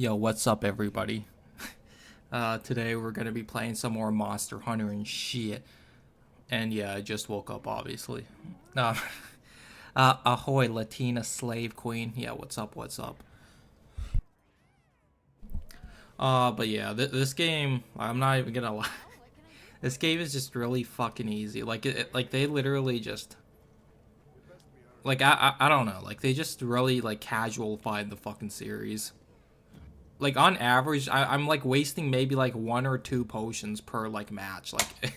Yo, what's up, everybody? Today we're gonna be playing some more Monster Hunter and shit. And yeah, I just woke up, obviously. Uh, ahoy, Latina slave queen. Yeah, what's up? What's up? But yeah, this game, I'm not even gonna lie. This game is just really fucking easy. Like they literally just, I don't know. Like they just really like casualified the fucking series. Like on average, I'm like wasting maybe like one or two potions per like match. Like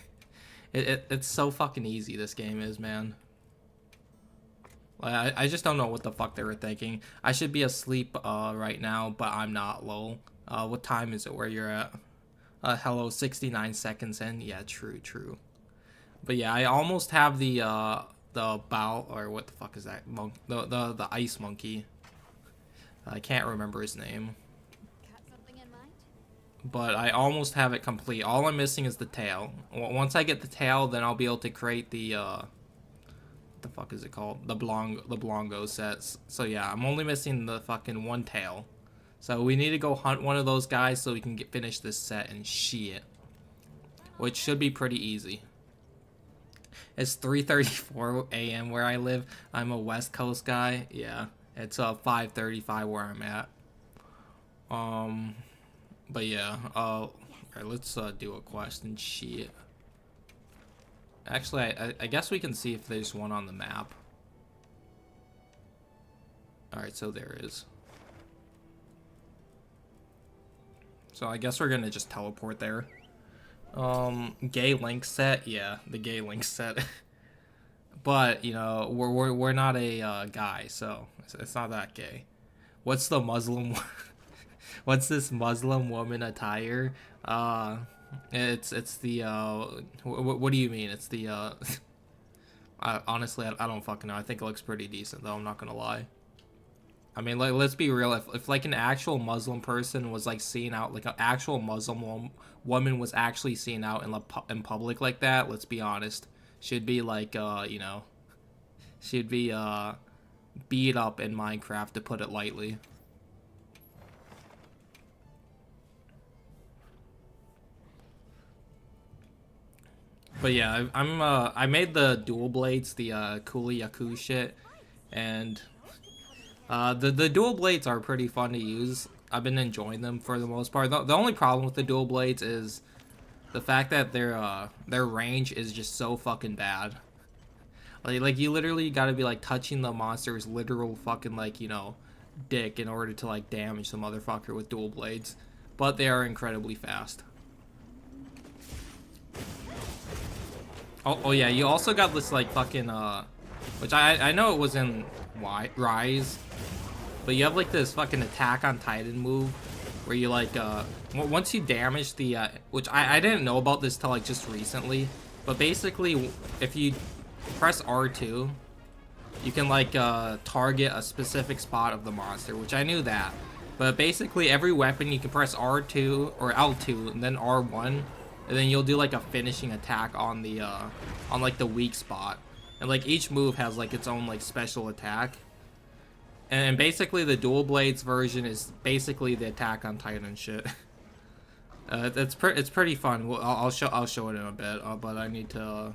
it's so fucking easy, this game is, man. Like I just don't know what the fuck they were thinking. I should be asleep right now, but I'm not, lol. What time is it where you're at? Hello, 69 seconds in. Yeah, true. But yeah, I almost have the bow, or what the fuck is that? The ice monkey. I can't remember his name. But I almost have it complete. All I'm missing is the tail. Once I get the tail, then I'll be able to create the what the fuck is it called? The Blongo sets. So yeah, I'm only missing the fucking one tail. So we need to go hunt one of those guys so we can finish this set and shit. Which should be pretty easy. It's 3:34 a.m. where I live. I'm a West Coast guy. Yeah, it's 5:35 where I'm at. But yeah, alright, let's do a quest and shit. Actually, I guess we can see if there's one on the map. Alright, so there is. So I guess we're gonna just teleport there. Gay link set? Yeah, the gay link set. But, you know, we're not a guy, so it's not that gay. What's the Muslim What's this Muslim woman attire? It's the what do you mean? It's the honestly, I don't fucking know. I think it looks pretty decent though. I'm not gonna lie. I mean, like, let's be real. If like an actual Muslim person was like seen out, like an actual Muslim woman was actually seen out in public like that, let's be honest, she'd be like you know, she'd be beat up in Minecraft, to put it lightly. But yeah, I made the dual blades, the Kuli Yaku shit, and the dual blades are pretty fun to use. I've been enjoying them for the most part. The only problem with the dual blades is the fact that their range is just so fucking bad. Like you literally gotta be like touching the monster's literal fucking, like, you know, dick in order to like damage the motherfucker with dual blades. But they are incredibly fast. Oh yeah, you also got this like fucking which I know it was in Rise, but you have like this fucking attack on Titan move where you like once you damage the which I didn't know about this till like just recently, but basically if you press R2, you can like target a specific spot of the monster, which I knew that, but basically every weapon you can press R2 or L2 and then R1, and then you'll do like a finishing attack on the on like the weak spot, and like each move has like its own like special attack, and basically the dual blades version is basically the attack on Titan shit. It's pretty fun. Well, I'll show it in a bit, but I need to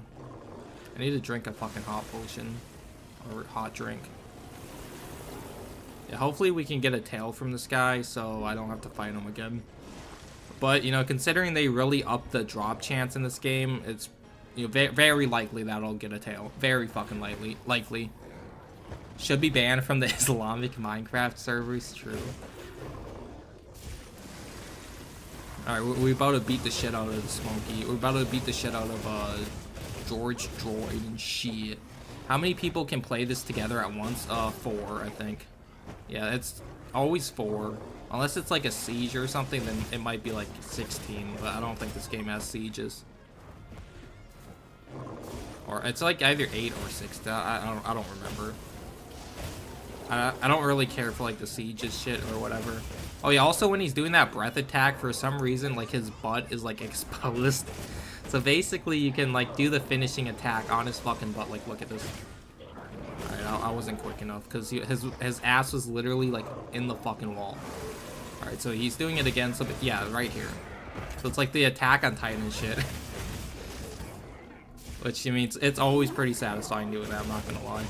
drink a fucking hot potion or hot drink. Yeah, hopefully we can get a tail from this guy so I don't have to fight him again. But, you know, considering they really upped the drop chance in this game, it's, you know, very likely that I'll get a tail. Very fucking likely. Should be banned from the Islamic Minecraft servers, true. Alright, we're about to beat the shit out of the Smokey. We're about to beat the shit out of George Droid and shit. How many people can play this together at once? 4, I think. Yeah, it's always 4. Unless it's like a siege or something, then it might be like 16, but I don't think this game has sieges. Or it's like either 8 or 6. I don't remember. I don't really care for like the sieges shit or whatever. Oh yeah, also when he's doing that breath attack, for some reason like his butt is like exposed. So basically you can like do the finishing attack on his fucking butt. Like, look at this. Alright, I wasn't quick enough because his ass was literally like in the fucking wall. Alright, so he's doing it again, so yeah, right here. So it's like the Attack on Titan shit. Which, I mean, it's always pretty satisfying doing that, I'm not gonna lie.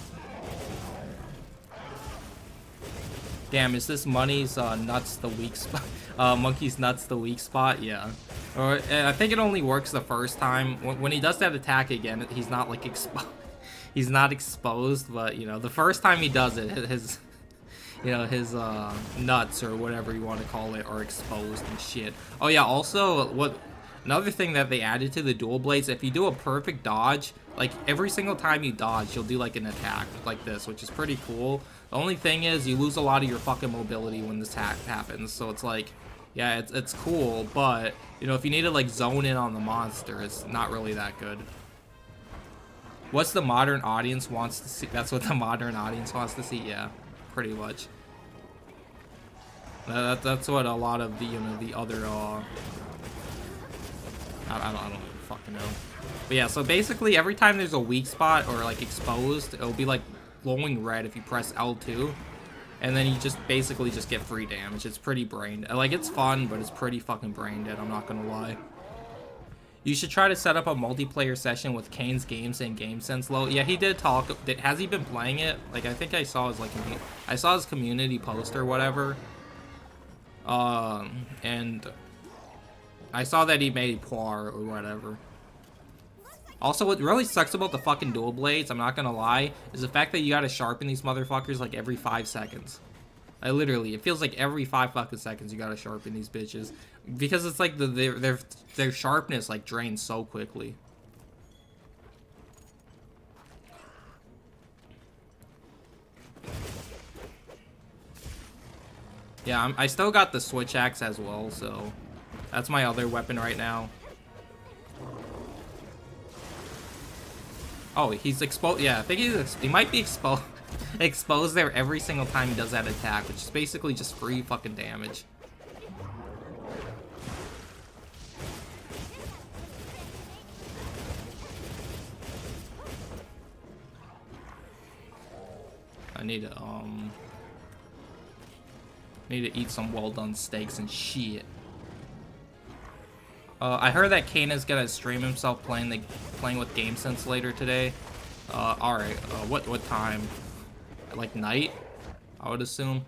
Damn, is this Money's nuts the weak spot? Monkey's nuts the weak spot? Yeah. Or I think it only works the first time. When he does that attack again, he's not like exposed. He's not exposed, but you know, the first time he does it, his nuts or whatever you want to call it are exposed and shit. Oh yeah, also another thing that they added to the dual blades, if you do a perfect dodge, like every single time you dodge, you'll do like an attack like this, which is pretty cool. The only thing is you lose a lot of your fucking mobility when this happens, so it's like, yeah, it's cool, but you know, if you need to like zone in on the monster, it's not really that good. What's the modern audience wants to see? That's what the modern audience wants to see. Yeah, pretty much. That's what a lot of the the other I don't fucking know. But yeah, so basically every time there's a weak spot or like exposed, it'll be like glowing red if you press L2, and then you just basically just get free damage. It's pretty brain dead. Like, it's fun, but it's pretty fucking brain dead, I'm not gonna lie. You should try to set up a multiplayer session with Kane's Games and Game Sense Low. Yeah, he did talk. Has he been playing it? Like, I think I saw his I saw his community post or whatever. And I saw that he made Poir or whatever. Also, what really sucks about the fucking dual blades, I'm not gonna lie, is the fact that you gotta sharpen these motherfuckers like every 5 seconds. It feels like every 5 fucking seconds you gotta sharpen these bitches. Because it's like their sharpness like drains so quickly. Yeah, I still got the switch axe as well, so that's my other weapon right now. Oh, he's exposed. Yeah, I think he might be exposed there every single time he does that attack, which is basically just free fucking damage. I need to eat some well-done steaks and shit. I heard that Kane is gonna stream himself playing with GameSense later today. All right. What time? Like night, I would assume.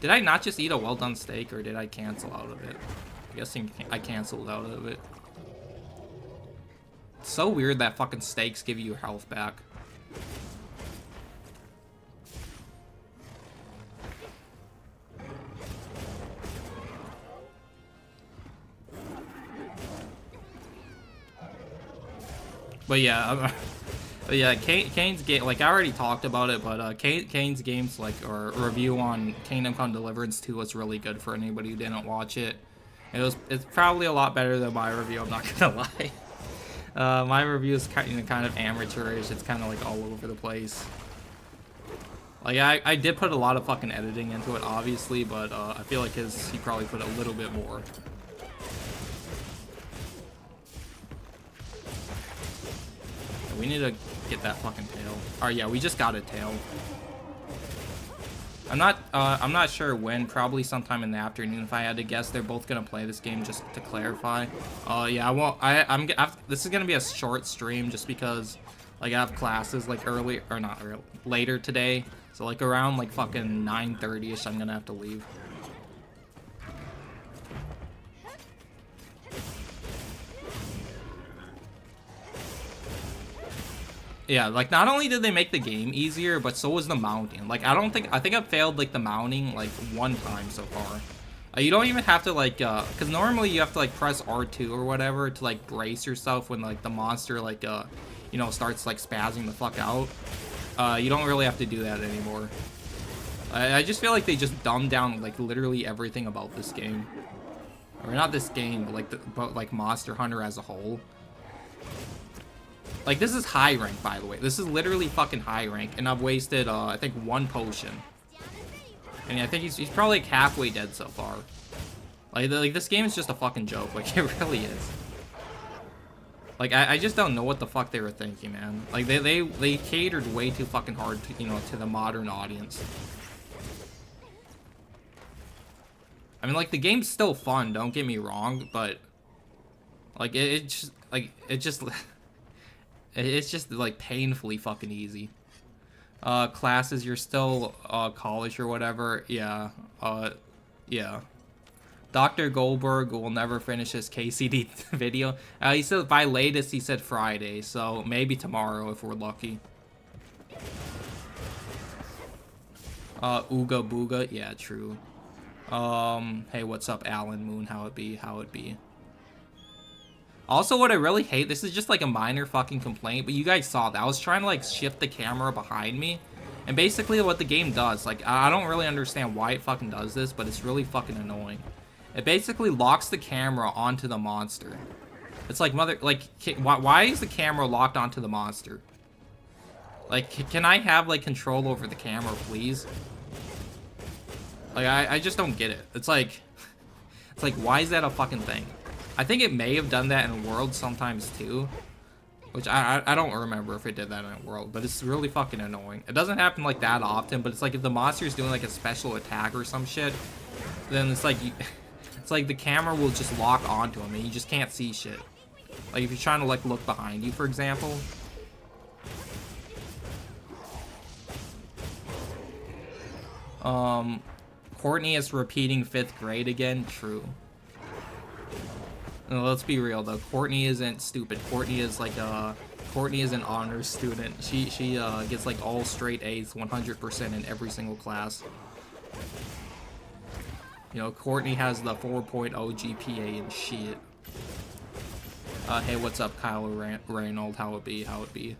Did I not just eat a well-done steak, or did I cancel out of it? I'm guessing I canceled out of it. It's so weird that fucking steaks give you your health back. But yeah, Kane's game, like I already talked about it, but Kane's games, like, or review on Kingdom Come Deliverance 2 was really good for anybody who didn't watch it. It's probably a lot better than my review, I'm not gonna lie. My review is kind of amateurish. It's kind of like all over the place. Like I did put a lot of fucking editing into it, obviously, but I feel like he probably put a little bit more. We need to get that fucking tail. Oh yeah, we just got a tail. I'm not sure when. Probably sometime in the afternoon. If I had to guess, they're both gonna play this game. Just to clarify. Yeah, I won't. This is gonna be a short stream just because, like, I have classes like early or not early, later today. So like around like fucking 9:30ish, I'm gonna have to leave. Yeah, like, not only did they make the game easier, but so was the mounting. Like, I think I've failed, like, the mounting, like, 1 time so far. You don't even have to, like, because normally you have to, like, press R2 or whatever to, like, brace yourself when, like, the monster, like, you know, starts, like, spazzing the fuck out. You don't really have to do that anymore. I just feel like they just dumbed down, like, literally everything about this game. Or not this game, but, like, Monster Hunter as a whole. Like, this is high rank, by the way. This is literally fucking high rank, and I've wasted, I think, 1 potion. And I think he's probably like halfway dead so far. Like this game is just a fucking joke. Like, it really is. Like, I just don't know what the fuck they were thinking, man. Like, they catered way too fucking hard to, you know, to the modern audience. I mean, like, the game's still fun, don't get me wrong, but like it's just like painfully fucking easy. Classes, you're still college or whatever. Yeah. Yeah. Dr. Goldberg will never finish his KCD video. He said by latest, he said Friday, so maybe tomorrow if we're lucky. Ooga Booga, yeah, true. Hey, what's up, Alan Moon? How it be? How it be? Also, what I really hate, this is just like a minor fucking complaint, but you guys saw that. I was trying to like shift the camera behind me, and basically what the game does, like, I don't really understand why it fucking does this, but it's really fucking annoying. It basically locks the camera onto the monster. It's like, why is the camera locked onto the monster? Like, can I have like control over the camera, please? Like, I just don't get it. It's like, why is that a fucking thing? I think it may have done that in World sometimes too, which I don't remember if it did that in World, but it's really fucking annoying. It doesn't happen like that often, but it's like if the monster's doing like a special attack or some shit, then it's like the camera will just lock onto him and you just can't see shit. Like if you're trying to like look behind you, for example. Courtney is repeating 5th grade again. True. No, let's be real though. Courtney isn't stupid. Courtney is like Courtney is an honors student. She gets like all straight A's 100% in every single class. You know, Courtney has the 4.0 GPA and shit. Hey, what's up, Kyle Reynold? How it be? How it be?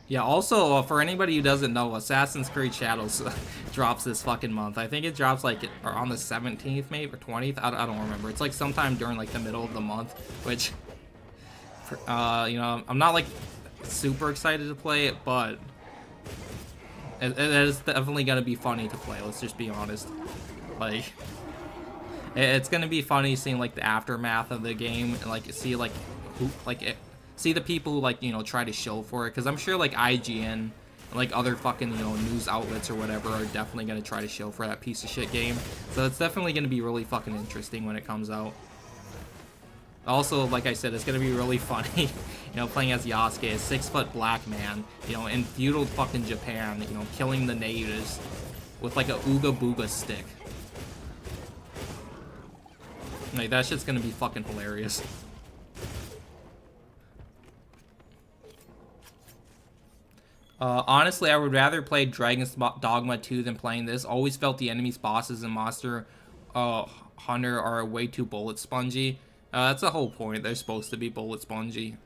Yeah, also, for anybody who doesn't know, Assassin's Creed Shadows drops this fucking month. I think it drops, like, on the 17th, maybe, or 20th? I don't remember. It's, like, sometime during, like, the middle of the month, which, you know, I'm not, like, super excited to play it, but it is definitely gonna be funny to play, let's just be honest. Like, it's gonna be funny seeing, like, the aftermath of the game, and, like, see, like, who, like, see the people who, like, you know, try to show for it, because I'm sure, like, IGN and, like, other fucking, you know, news outlets or whatever are definitely going to try to show for that piece of shit game. So it's definitely going to be really fucking interesting when it comes out. Also, like I said, it's going to be really funny, you know, playing as Yasuke, a 6-foot black man, you know, in feudal fucking Japan, you know, killing the natives with, like, a Ooga Booga stick. Like, that shit's going to be fucking hilarious. Honestly, I would rather play Dragon's Dogma 2 than playing this. Always felt the enemy's bosses and Monster Hunter are way too bullet spongy. That's the whole point. They're supposed to be bullet spongy.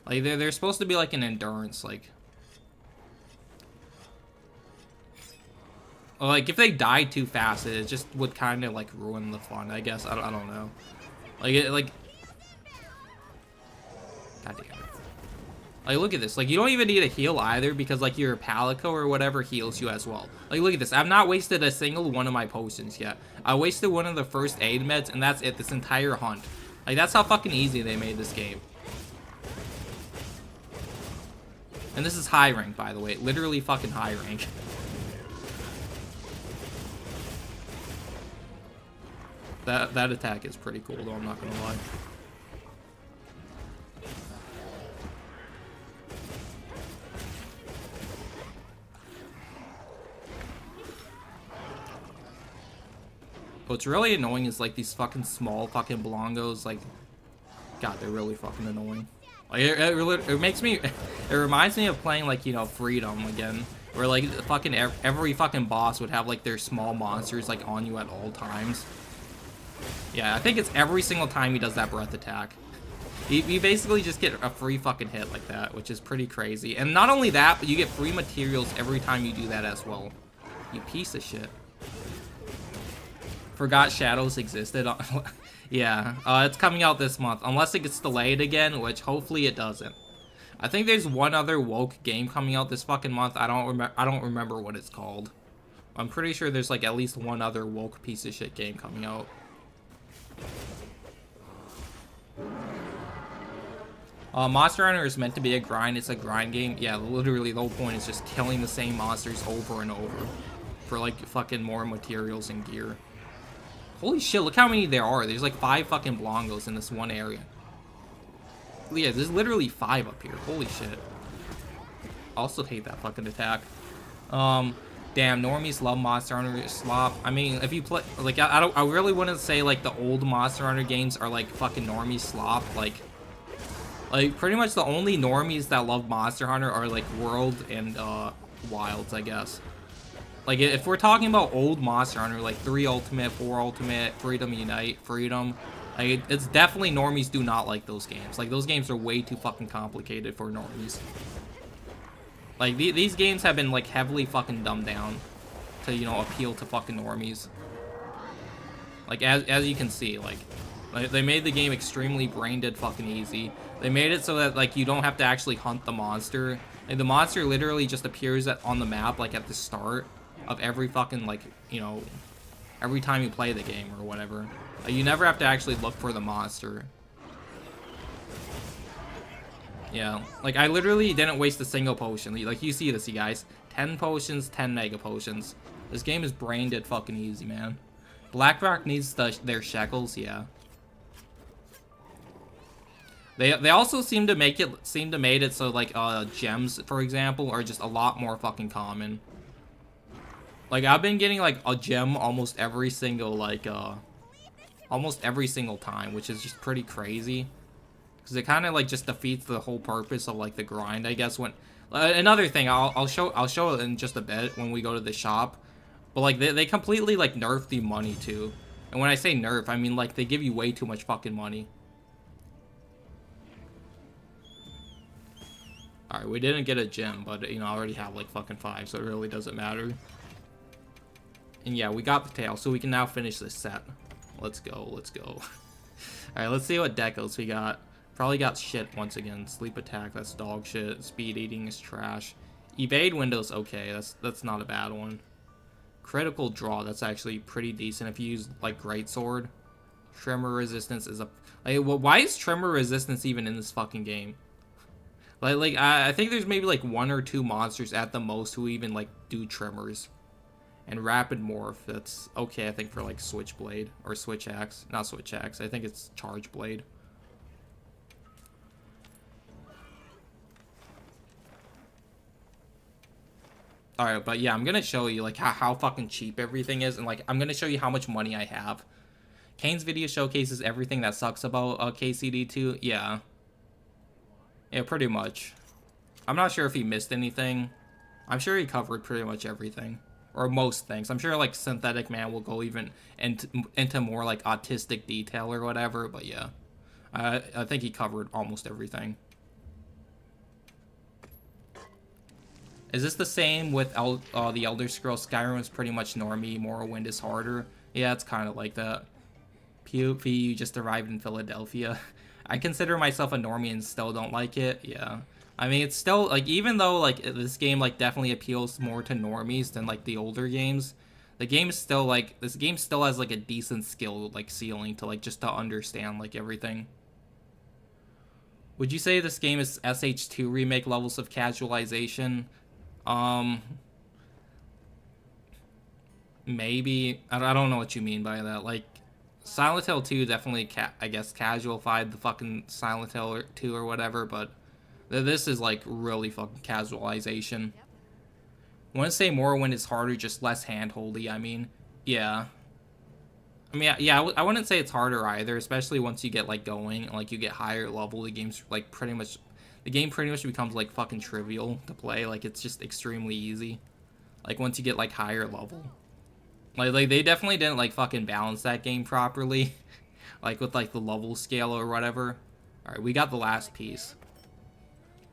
Like, they're supposed to be like an endurance, like... Like, if they die too fast, it just would kind of, like, ruin the fun, I guess. I don't know. Like... God damn it. Like, look at this. Like, you don't even need a heal either because, like, your Palico or whatever heals you as well. Like, look at this. I've not wasted a single one of my potions yet. I wasted one of the first aid meds, and that's it. This entire hunt. Like, that's how fucking easy they made this game. And this is high rank, by the way. Literally fucking high rank. That attack is pretty cool, though. I'm not gonna lie. What's really annoying is, like, these fucking small fucking Belongos, like, God, they're really fucking annoying. Like, it makes me, it reminds me of playing, like, you know, Freedom again, where, like, fucking every fucking boss would have, like, their small monsters, like, on you at all times. Yeah, I think it's every single time he does that breath attack. You basically just get a free fucking hit like that, which is pretty crazy. And not only that, but you get free materials every time you do that as well. You piece of shit. Forgot Shadows existed. Yeah, it's coming out this month, unless it gets delayed again, which hopefully it doesn't. I think there's one other woke game coming out this fucking month. I don't remember what it's called. I'm pretty sure there's like at least one other woke piece of shit game coming out. Monster Hunter is meant to be a grind. It's a grind game. Yeah, literally the whole point is just killing the same monsters over and over for like fucking more materials and gear. Holy shit, look how many there are. There's like 5 fucking Blongos in this one area. Yeah, there's literally 5 up here. Holy shit. Also hate that fucking attack. Damn, normies love Monster Hunter slop. I mean, if you play, like, I really wouldn't say like the old Monster Hunter games are like fucking normie slop. Like pretty much the only normies that love Monster Hunter are like World and Wilds, I guess. Like if we're talking about old Monster Hunter, like 3 Ultimate, 4 Ultimate, Freedom Unite, Freedom, like it's definitely normies do not like those games. Like those games are way too fucking complicated for normies. Like, these games have been, like, heavily fucking dumbed down to, you know, appeal to fucking normies. Like, as you can see, like, they made the game extremely brain-dead fucking easy. They made it so that, like, you don't have to actually hunt the monster. Like, the monster literally just appears on the map, like, at the start of every fucking, like, you know, every time you play the game or whatever. Like, you never have to actually look for the monster. Yeah, like I literally didn't waste a single potion. Like you see this, you guys. 10 potions, 10 mega potions. This game is brain dead fucking easy, man. BlackRock needs their shekels, yeah. They also seem to made it so like gems, for example, are just a lot more fucking common. Like I've been getting like a gem almost every single time, which is just pretty crazy. Because it kind of like just defeats the whole purpose of like the grind, I guess. When another thing, I'll show it in just a bit when we go to the shop. But like they completely like nerf the money too. And when I say nerf, I mean like they give you way too much fucking money. All right, we didn't get a gem, but you know I already have like fucking 5, so it really doesn't matter. And yeah, we got the tail, so we can now finish this set. Let's go, let's go. All right, let's see what decos we got. Probably got shit once again. Sleep attack, that's dog shit. Speed eating is trash. Evade window's okay. That's not a bad one. Critical draw, that's actually pretty decent if you use like greatsword. Tremor resistance is a like. Well, why is tremor resistance even in this fucking game? Like I think there's maybe like 1 or 2 monsters at the most who even like do tremors. And rapid morph, that's okay. I think for like switchblade or switch axe, not switch axe. I think it's charge blade. Alright, but yeah, I'm gonna show you like how fucking cheap everything is, and like I'm gonna show you how much money I have. Kane's video showcases everything that sucks about KCD2. Yeah, pretty much. I'm not sure if he missed anything. I'm sure he covered pretty much everything, or most things. I'm sure like Synthetic Man will go even into more like autistic detail or whatever. But yeah, I think he covered almost everything. Is this the same with the Elder Scrolls? Skyrim is pretty much normie, Morrowind is harder. Yeah, it's kind of like that. PvP, you just arrived in Philadelphia. I consider myself a normie and still don't like it. Yeah. I mean, it's still, like, even though, like, this game, like, definitely appeals more to normies than, like, the older games, the game is still, like, this game still has, like, a decent skill, like, ceiling to, like, just to understand, like, everything. Would you say this game is SH2 remake levels of casualization? Maybe. I don't know what you mean by that. Like, Silent Hill 2 definitely, I guess, casualified the fucking Silent Hill 2 or whatever, but this is, like, really fucking casualization. I want to say Morrowind is harder, just less handholdy, I mean. Yeah. I mean, yeah, I wouldn't say it's harder either, especially once you get, like, going, and, like, you get higher level, the game's, like, pretty much... The game pretty much becomes, like, fucking trivial to play. Like, it's just extremely easy. Like, once you get, like, higher level. Like they definitely didn't, like, fucking balance that game properly. Like, with, like, the level scale or whatever. Alright, we got the last piece.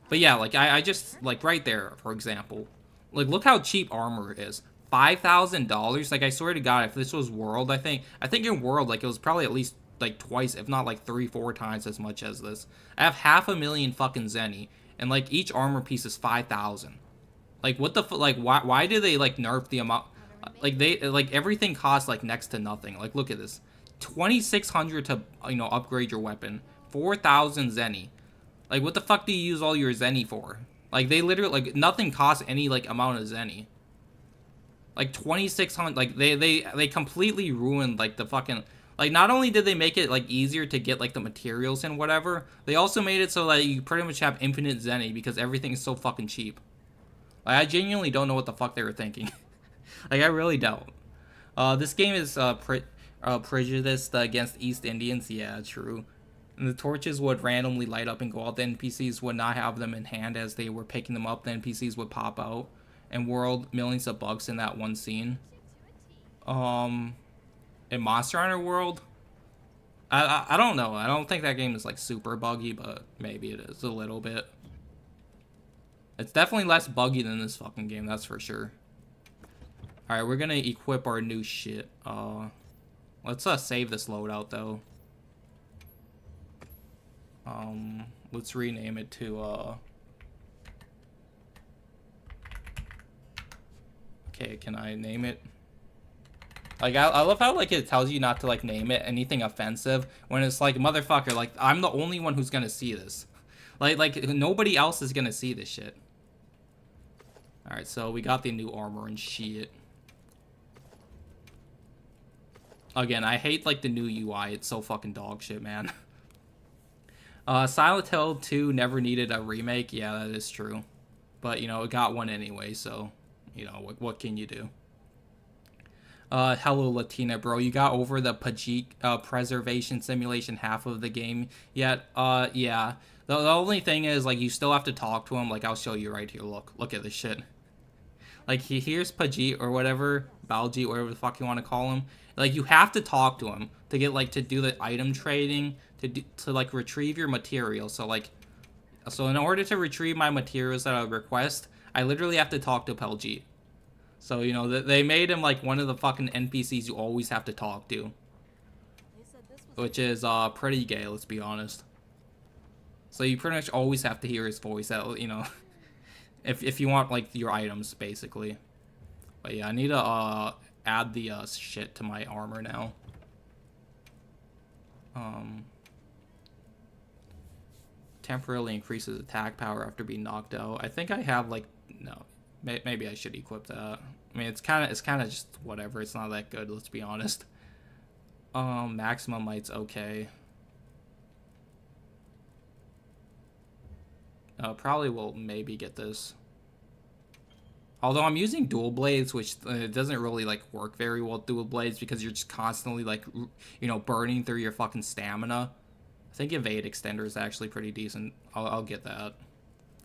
But yeah, like, I just, like, right there, for example. Like, look how cheap armor is. $5,000? Like, I swear to God, if this was World, I think in World, like, it was probably at least... like twice, if not like 3-4 times as much as this. I have 500,000 fucking zenny, and like each armor piece is 5,000. Like what the like why do they like nerf the amount? Like they like everything costs like next to nothing. Like look at this, 2,600 to upgrade your weapon, 4,000 zenny. Like, what the fuck do you use all your zenny for? Like, they literally, like, nothing costs any, like, amount of zenny. Like, 2,600, like, they completely ruined, like, the fucking, like, not only did they make it, like, easier to get, like, the materials and whatever, they also made it so that you pretty much have infinite zenny because everything is so fucking cheap. Like, I genuinely don't know what the fuck they were thinking. Like, I really don't. This game is, prejudiced against East Indians. Yeah, true. And the torches would randomly light up and go out. The NPCs would not have them in hand as they were picking them up. The NPCs would pop out and world millions of bugs in that one scene. In Monster Hunter World, I don't know. I don't think that game is like super buggy, but maybe it is a little bit. It's definitely less buggy than this fucking game, that's for sure. All right, we're gonna equip our new shit. Let's save this loadout though. Let's rename it to okay, can I name it? Like, I love how, like, it tells you not to, like, name it anything offensive when it's like, motherfucker, like, I'm the only one who's gonna see this. Like nobody else is gonna see this shit. Alright, so we got the new armor and shit. Again, I hate, like, the new UI. It's so fucking dog shit, man. Silent Hill 2 never needed a remake. Yeah, that is true. But, you know, it got one anyway, so, you know, what can you do? Hello, Latina, bro. You got over the Pajik preservation simulation half of the game yet? Yeah. The only thing is, like, you still have to talk to him. Like, I'll show you right here. Look at this shit. Like, here's Pajit or whatever, Baljeet, whatever the fuck you want to call him. Like, you have to talk to him to get, like, to do the item trading, to like, retrieve your material. So, like, so in order to retrieve my materials that I request, I literally have to talk to Baljeet. So, you know, they made him, like, one of the fucking NPCs you always have to talk to. Which is, pretty gay, let's be honest. So you pretty much always have to hear his voice, you know, if you want, like, your items, basically. But yeah, I need to, add the, shit to my armor now. Temporarily increases attack power after being knocked out. I think I have, like, no. Maybe I should equip that. I mean, it's kind of just whatever. It's not that good, let's be honest. Maximum might's okay. Probably will maybe get this. Although I'm using dual blades, which doesn't really, like, work very well with dual blades because you're just constantly, like, you know, burning through your fucking stamina. I think evade extender is actually pretty decent. I'll get that.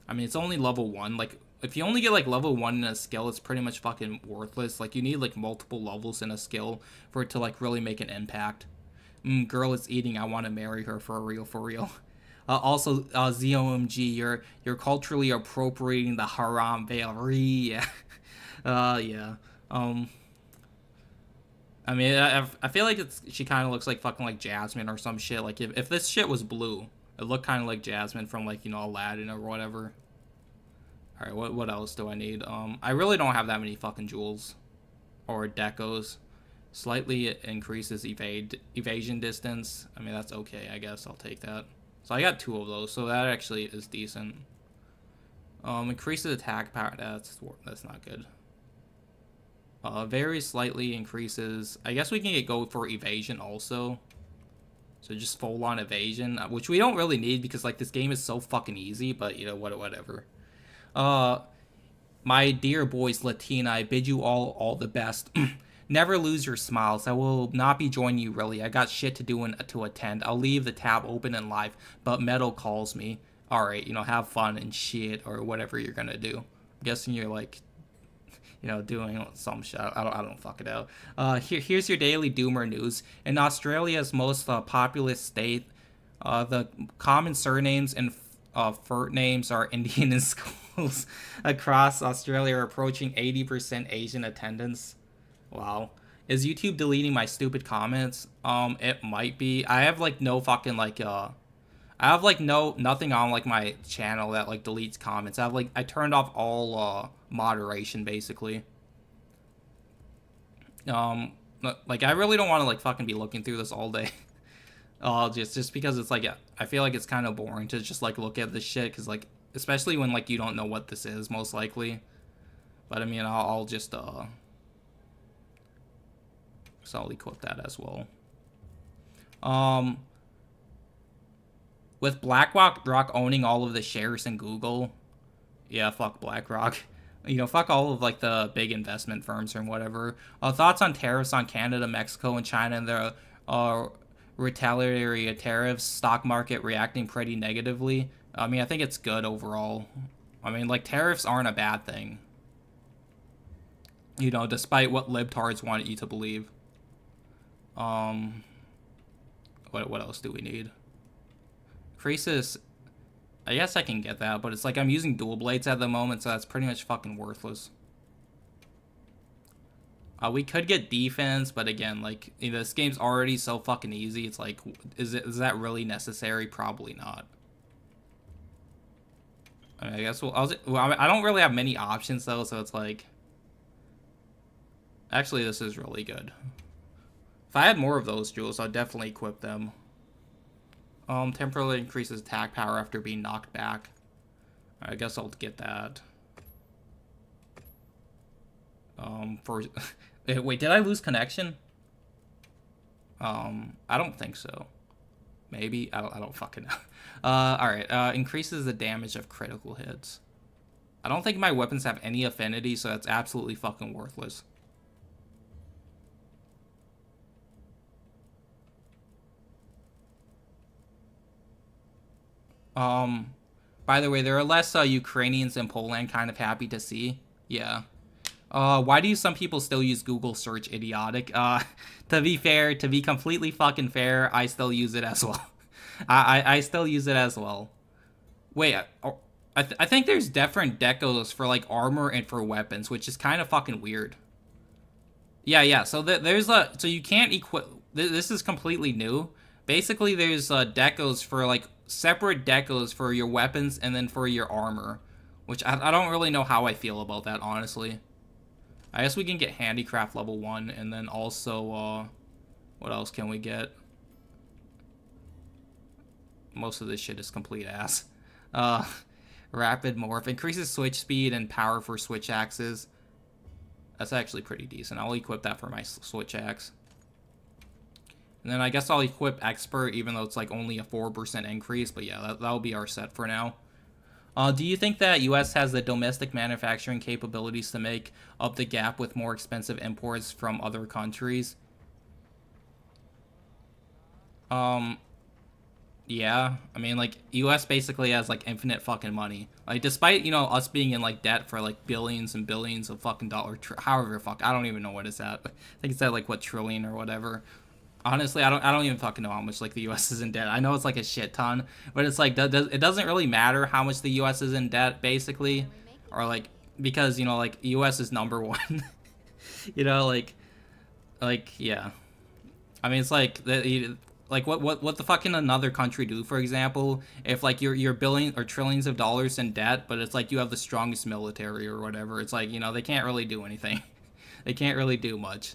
I mean, it's only level 1. Like, if you only get, like, level 1 in a skill, it's pretty much fucking worthless. Like, you need, like, multiple levels in a skill for it to, like, really make an impact. Girl is eating, I want to marry her for real, for real. Also, ZOMG, you're culturally appropriating the haram veil. Yeah. Yeah. I mean, I feel like she kind of looks like fucking, like, Jasmine or some shit. Like, if this shit was blue, it looked kind of like Jasmine from, like, you know, Aladdin or whatever. Alright, what else do I need? I really don't have that many fucking jewels. Or decos. Slightly increases evasion distance. I mean, that's okay, I guess. I'll take that. So I got 2 of those, so that actually is decent. Increases attack power. That's not good. Very slightly increases. I guess we can go for evasion also. So just full on evasion, which we don't really need because, like, this game is so fucking easy. But, you know, whatever. My dear boys, Latina, I bid you all the best. Never lose your smiles. I will not be joining you, really. I got shit to do and to attend. I'll leave the tab open and live, but Metal calls me. Alright, you know, have fun and shit, or whatever you're gonna do. I'm guessing you're, like, you know, doing some shit. I don't fuck it out. Here's your daily doomer news. In Australia's most populous state, the common surnames and furt names are Indian in schools across Australia are approaching 80% Asian attendance. Wow. Is YouTube deleting my stupid comments? It might be. I have, like, no fucking, like, I have, like, nothing on, like, my channel that, like, deletes comments. I turned off all, moderation, basically. Like, I really don't want to, like, fucking be looking through this all day. Just because it's like, I feel like it's kind of boring to just like look at this shit, because like, especially when like you don't know what this is, most likely. But I mean, I'll just so I'll equip that as well. With BlackRock owning all of the shares in Google, yeah, fuck BlackRock. You know, fuck all of like the big investment firms or whatever. Thoughts on tariffs on Canada, Mexico, and China, and the retaliatory tariffs? Stock market reacting pretty negatively. I mean, I think it's good overall. I mean, like, tariffs aren't a bad thing. You know, despite what libtards want you to believe. What else do we need? Increases. I guess I can get that, but it's like I'm using dual blades at the moment, so that's pretty much fucking worthless. We could get defense, but again, like, you know, this game's already so fucking easy. It's like, is that really necessary? Probably not. I mean, I guess I don't really have many options though, so it's like, actually, this is really good. If I had more of those jewels, I'd definitely equip them. Temporarily increases attack power after being knocked back. I guess I'll get that. Wait, did I lose connection? I don't think so. Maybe, I don't fucking know. Alright, increases the damage of critical hits. I don't think my weapons have any affinity, so that's absolutely fucking worthless. By the way, there are less Ukrainians in Poland, kind of happy to see. Yeah. Why do some people still use Google search? Idiotic. To be fair, to be completely fucking fair, I still use it as well. I still use it as well. Wait, I think there's different decos for like armor and for weapons, which is kind of fucking weird. Yeah. So so you can't equip. This is completely new. Basically, there's decos for like separate decos for your weapons and then for your armor, which I don't really know how I feel about that, honestly. I guess we can get handicraft level 1, and then also what else can we get? Most of this shit is complete ass. Rapid morph increases switch speed and power for switch axes. That's actually pretty decent. I'll equip that for my switch axe. And then I guess I'll equip expert, even though it's like only a 4% increase. But yeah, that'll be our set for now. Do you think that US has the domestic manufacturing capabilities to make up the gap with more expensive imports from other countries? Yeah. I mean, like, US basically has like infinite fucking money. Like, despite, you know, us being in like debt for like billions and billions of fucking dollars, however fuck, I don't even know what it's at. I think it's at like what, trillion or whatever. Honestly, I don't even fucking know how much like the U.S. is in debt. I know it's like a shit ton, but it's like it doesn't really matter how much the U.S. is in debt, basically, or like, because, you know, like, U.S. is number one. You know, like yeah. I mean, it's like what the fuck can another country do, for example, if like you're billions or trillions of dollars in debt, but it's like you have the strongest military or whatever. It's like, you know, they can't really do anything. They can't really do much.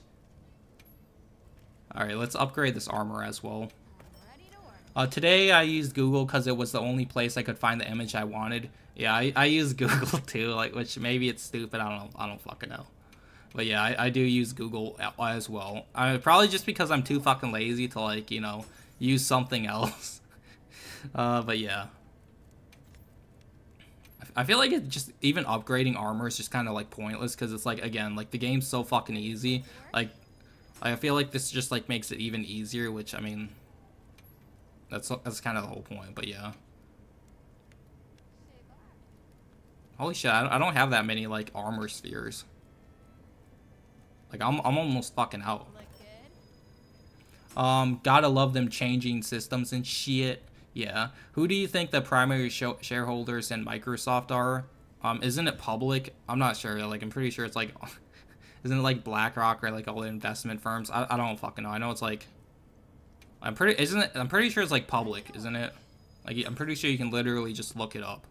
Alright, let's upgrade this armor as well. Today I used Google because it was the only place I could find the image I wanted. Yeah, I use Google too, like, which maybe it's stupid, I don't fucking know. But yeah, I do use Google as well. Probably just because I'm too fucking lazy to, like, you know, use something else. But yeah. I feel like it just, even upgrading armor is just kind of like pointless, because it's like, again, like, the game's so fucking easy. Like, I feel like this just like makes it even easier, which, I mean, that's kind of the whole point. But yeah, holy shit, I don't have that many like armor spheres. Like, I'm almost fucking out. Gotta love them changing systems and shit. Yeah, who do you think the primary shareholders in Microsoft are? Isn't it public? I'm not sure. Like, I'm pretty sure it's like. Isn't it like BlackRock or like all the investment firms? I don't fucking know. I know it's like, I'm pretty sure it's like public, isn't it? Like, I'm pretty sure you can literally just look it up.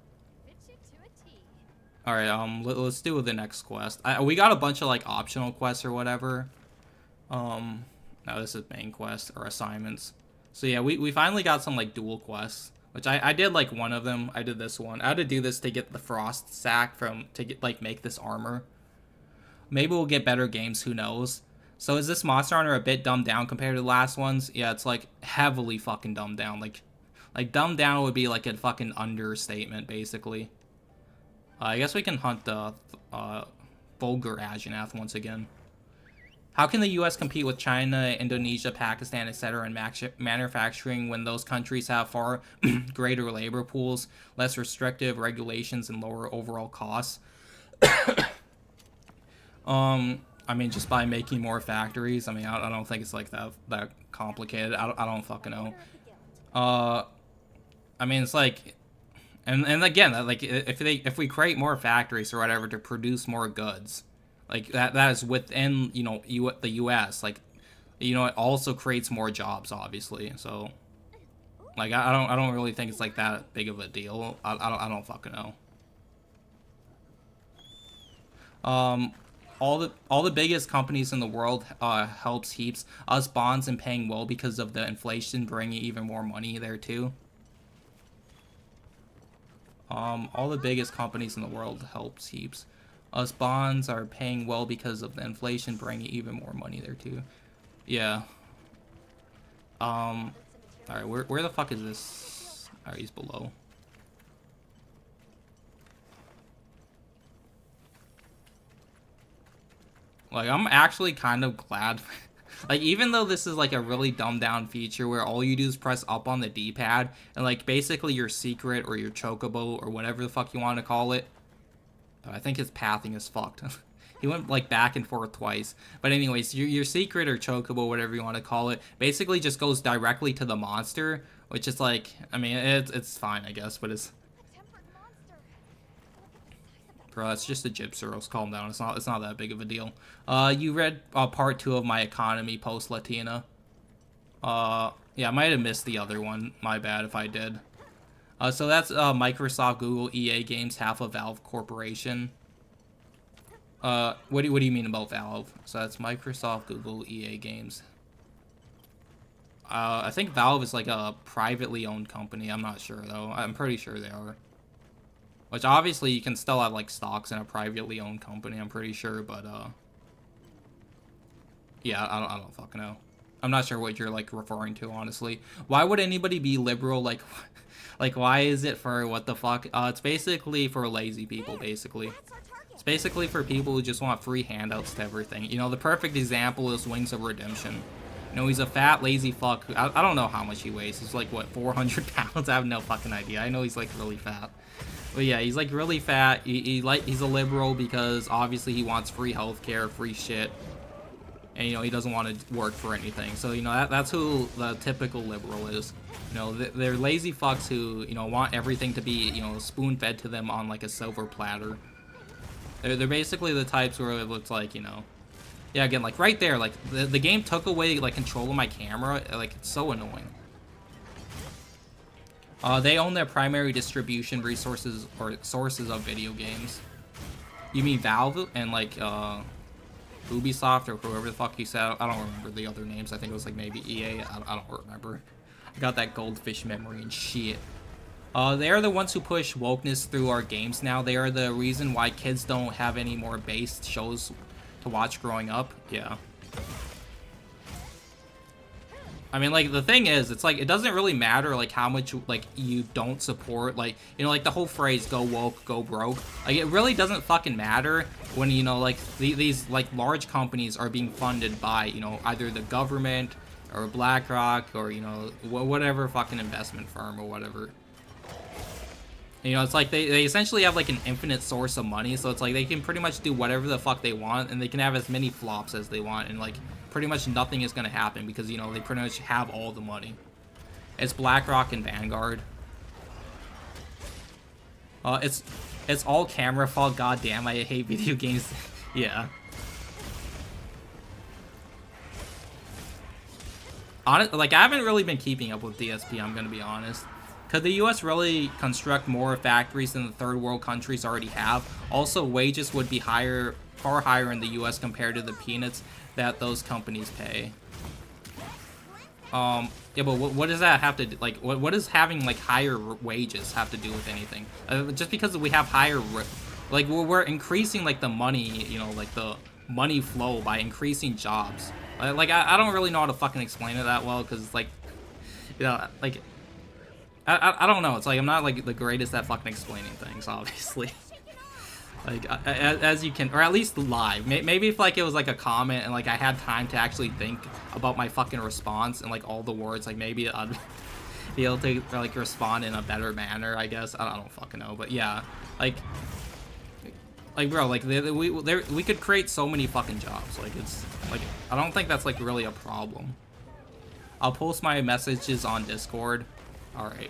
All right, let's do the next quest. We got a bunch of like optional quests or whatever. No, this is main quest or assignments. So yeah, we finally got some like dual quests, which I did like one of them. I did this one. I had to do this to get the frost sack to get like make this armor. Maybe we'll get better games, who knows. So is this Monster Hunter a bit dumbed down compared to the last ones? Yeah, it's like heavily fucking dumbed down. Like dumbed down would be like a fucking understatement, basically. I guess we can hunt the Vulgar Agenath once again. How can the US compete with China, Indonesia, Pakistan, etc. in manufacturing when those countries have far greater labor pools, less restrictive regulations, and lower overall costs? I mean, just by making more factories. I mean, I don't think it's like that complicated. I don't fucking know. I mean, it's like, and again, like if we create more factories or whatever to produce more goods, like that is within, you know, the U.S. Like, you know, it also creates more jobs, obviously. So, like, I don't really think it's like that big of a deal. I don't fucking know. All the biggest companies in the world helps heaps. Us bonds and paying well because of the inflation, bringing even more money there too. All the biggest companies in the world helps heaps. Us bonds are paying well because of the inflation, bringing even more money there too. Yeah. All right, where the fuck is this? All right, he's below. Like, I'm actually kind of glad. Like, even though this is like a really dumbed down feature where all you do is press up on the D-pad and like basically your secret or your chocobo or whatever the fuck you want to call it. I think his pathing is fucked. He went like back and forth twice. But anyways, your secret or chocobo, whatever you want to call it, basically just goes directly to the monster, which is like, I mean, it's fine, I guess, but it's... Bro, it's just a Gypseros. Calm down. It's not that big of a deal. You read part 2 of my economy post, Latina. Yeah, I might have missed the other one. My bad if I did. So that's Microsoft, Google, EA Games, half of Valve Corporation. What do you mean about Valve? So that's Microsoft, Google, EA Games. I think Valve is like a privately owned company. I'm not sure though. I'm pretty sure they are. Which obviously you can still have like stocks in a privately owned company, I'm pretty sure, but yeah, I don't fucking know. I'm not sure what you're like referring to, honestly. Why would anybody be liberal? Like why is it for what the fuck? It's basically for lazy people, basically. It's basically for people who just want free handouts to everything. You know, the perfect example is Wings of Redemption. You know, he's a fat, lazy fuck. I don't know how much he weighs. He's like, what, 400 pounds? I have no fucking idea. I know he's like really fat. But yeah, he's like really fat. He's a liberal because obviously he wants free healthcare, free shit. And, you know, he doesn't want to work for anything. So, you know, that's who the typical liberal is. You know, they're lazy fucks who, you know, want everything to be, you know, spoon-fed to them on, like, a silver platter. They're basically the types where it looks like, you know... Yeah, again, like, right there, like, the game took away, like, control of my camera. Like, it's so annoying. They own their primary distribution resources or sources of video games. You mean Valve and, like, Ubisoft or whoever the fuck you said. I don't remember the other names. I think it was like maybe EA. I don't remember. I got that goldfish memory and shit. They are the ones who push wokeness through our games now. They are the reason why kids don't have any more based shows to watch growing up. Yeah. I mean, like, the thing is, it's like, it doesn't really matter, like, how much, like, you don't support, like, you know, like, the whole phrase, go woke, go broke, like, it really doesn't fucking matter when, you know, like, these, like, large companies are being funded by, you know, either the government, or BlackRock, or, you know, whatever fucking investment firm, or whatever. You know, it's like, they essentially have, like, an infinite source of money, so it's like, they can pretty much do whatever the fuck they want, and they can have as many flops as they want, and, like, pretty much nothing is going to happen because, you know, they pretty much have all the money. It's BlackRock and Vanguard. It's all camera fault. God damn, I hate video games. Yeah. Like, I haven't really been keeping up with DSP, I'm going to be honest. Could the US really construct more factories than the third world countries already have? Also, wages would be higher, far higher in the US compared to the peanuts that those companies pay. Yeah, but what does that have to do? Like, what does having like higher wages have to do with anything? Just because we have higher, like we're increasing like the money, you know, like the money flow by increasing jobs. Like I don't really know how to fucking explain it that well because like, you know, like I don't know. It's like I'm not like the greatest at fucking explaining things, obviously. Like as you can, or at least live. Maybe if like it was like a comment and like I had time to actually think about my fucking response and like all the words, like maybe I'd be able to like respond in a better manner. I guess I don't fucking know, but yeah, like bro, like we could create so many fucking jobs. Like it's like I don't think that's like really a problem. I'll post my messages on Discord. All right.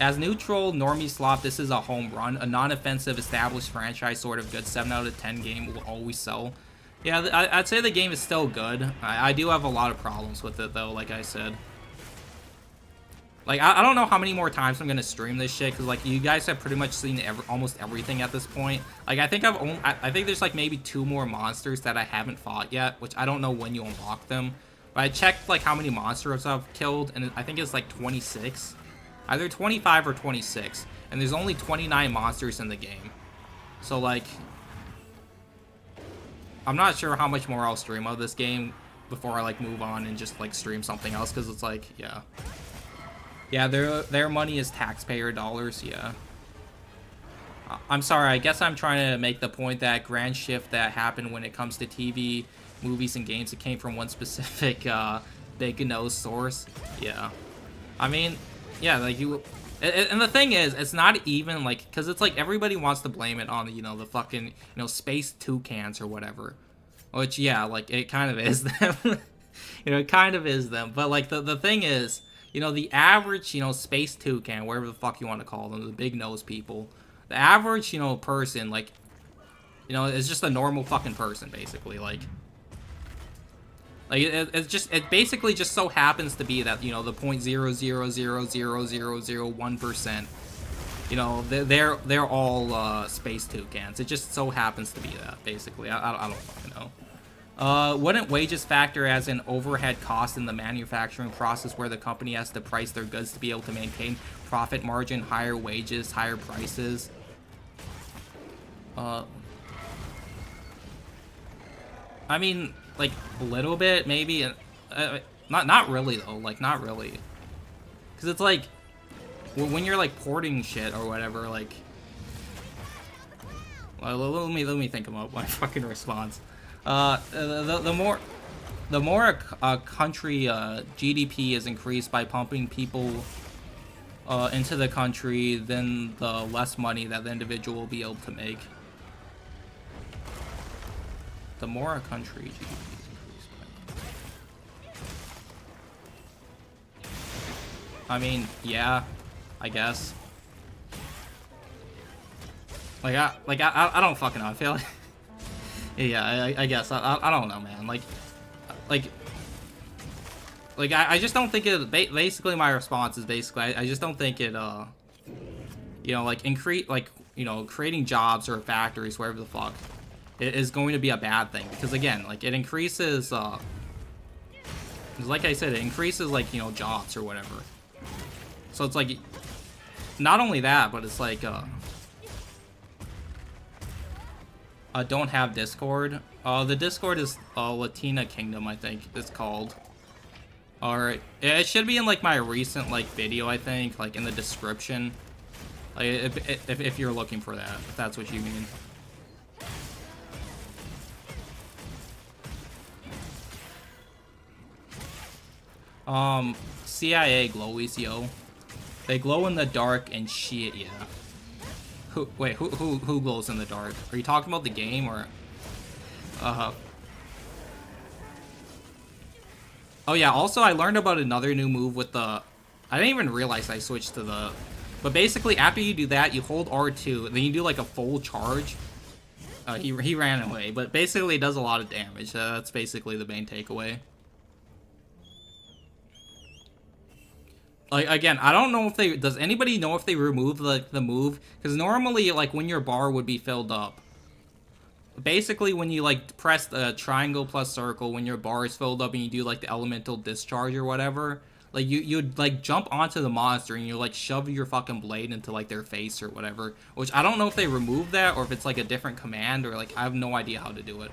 As neutral normie slop, this is a home run. A non-offensive, established franchise sort of good. 7 out of 10 game will always sell. Yeah, I'd say the game is still good. I do have a lot of problems with it, though, like I said. Like, I don't know how many more times I'm going to stream this shit, because, like, you guys have pretty much seen almost everything at this point. Like, I think I think there's, like, maybe 2 more monsters that I haven't fought yet, which I don't know when you unlock them. But I checked, like, how many monsters I've killed, and I think it's, like, 26. Either 25 or 26, and there's only 29 monsters in the game. So like, I'm not sure how much more I'll stream of this game before I like move on and just like stream something else, because it's like, yeah, their money is taxpayer dollars. Yeah, I'm sorry. I guess I'm trying to make the point that grand shift that happened when it comes to TV, movies, and games, it came from one specific big nose source. Yeah, I mean. Yeah, like and the thing is, it's not even like, because it's like everybody wants to blame it on, you know, the fucking, you know, space toucans or whatever. Which, yeah, like, it kind of is them. You know, it kind of is them. But, like, the thing is, you know, the average, you know, space toucan, whatever the fuck you want to call them, the big nose people, the average, you know, person, like, you know, is just a normal fucking person, basically, like it basically just so happens to be that, you know, the 0.0000001%, you know, they're all space toucans. It just so happens to be that, basically. I don't fucking know. Wouldn't wages factor as an overhead cost in the manufacturing process where the company has to price their goods to be able to maintain profit margin, higher wages, higher prices? I mean, like, a little bit, maybe. Not really, though. Like, not really. Because it's like, when you're, like, porting shit or whatever, like... Well, let me think about my fucking response. The more a country GDP is increased by pumping people into the country, then the less money that the individual will be able to make. The more a country GDP is increased by. I mean, yeah, I guess. Like I don't fucking know. I feel like, yeah, I guess I don't know, man. Like I just don't think it. Basically, my response is basically I just don't think it. You know, like you know, creating jobs or factories, wherever the fuck, it is going to be a bad thing, because again, like, it increases. Like I said, it increases, like, you know, jobs or whatever. So it's like, not only that, but it's like don't have Discord. The Discord is Latina Kingdom, I think it's called. Alright, it should be in like my recent like video, I think, like in the description. Like if you're looking for that, if that's what you mean. CIA glowies, yo. They glow in the dark and shit, yeah. Wait, who glows in the dark? Are you talking about the game, or? Oh yeah, also I learned about another new move with the... I didn't even realize I switched to the... But basically, after you do that, you hold R2, and then you do like a full charge. He ran away, but basically it does a lot of damage. That's basically the main takeaway. Like, again, I don't know if they... Does anybody know if they remove the move? Because normally, like, when your bar would be filled up, basically when you like press the triangle plus circle when your bar is filled up and you do like the elemental discharge or whatever, like you'd like jump onto the monster and you like shove your fucking blade into like their face or whatever, which I don't know if they removed that or if it's like a different command, or like I have no idea how to do it.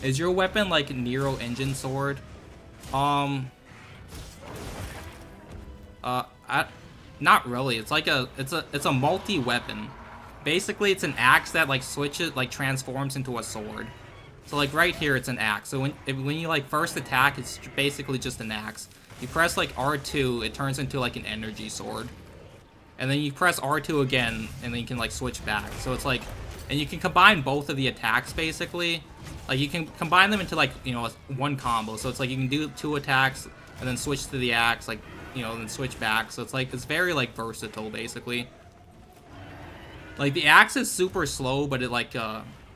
Is your weapon like Nero engine sword? Not really. It's like it's a multi-weapon. Basically, it's an axe that like switches, like transforms into a sword. So like right here, it's an axe. So when you like first attack, it's basically just an axe. You press like R2, it turns into like an energy sword. And then you press R2 again, and then you can like switch back. So it's like, and you can combine both of the attacks basically. Like you can combine them into like, you know, one combo. So it's like you can do 2 attacks and then switch to the axe, like, you know, then switch back. So it's like, it's very like versatile basically. Like the axe is super slow, but it like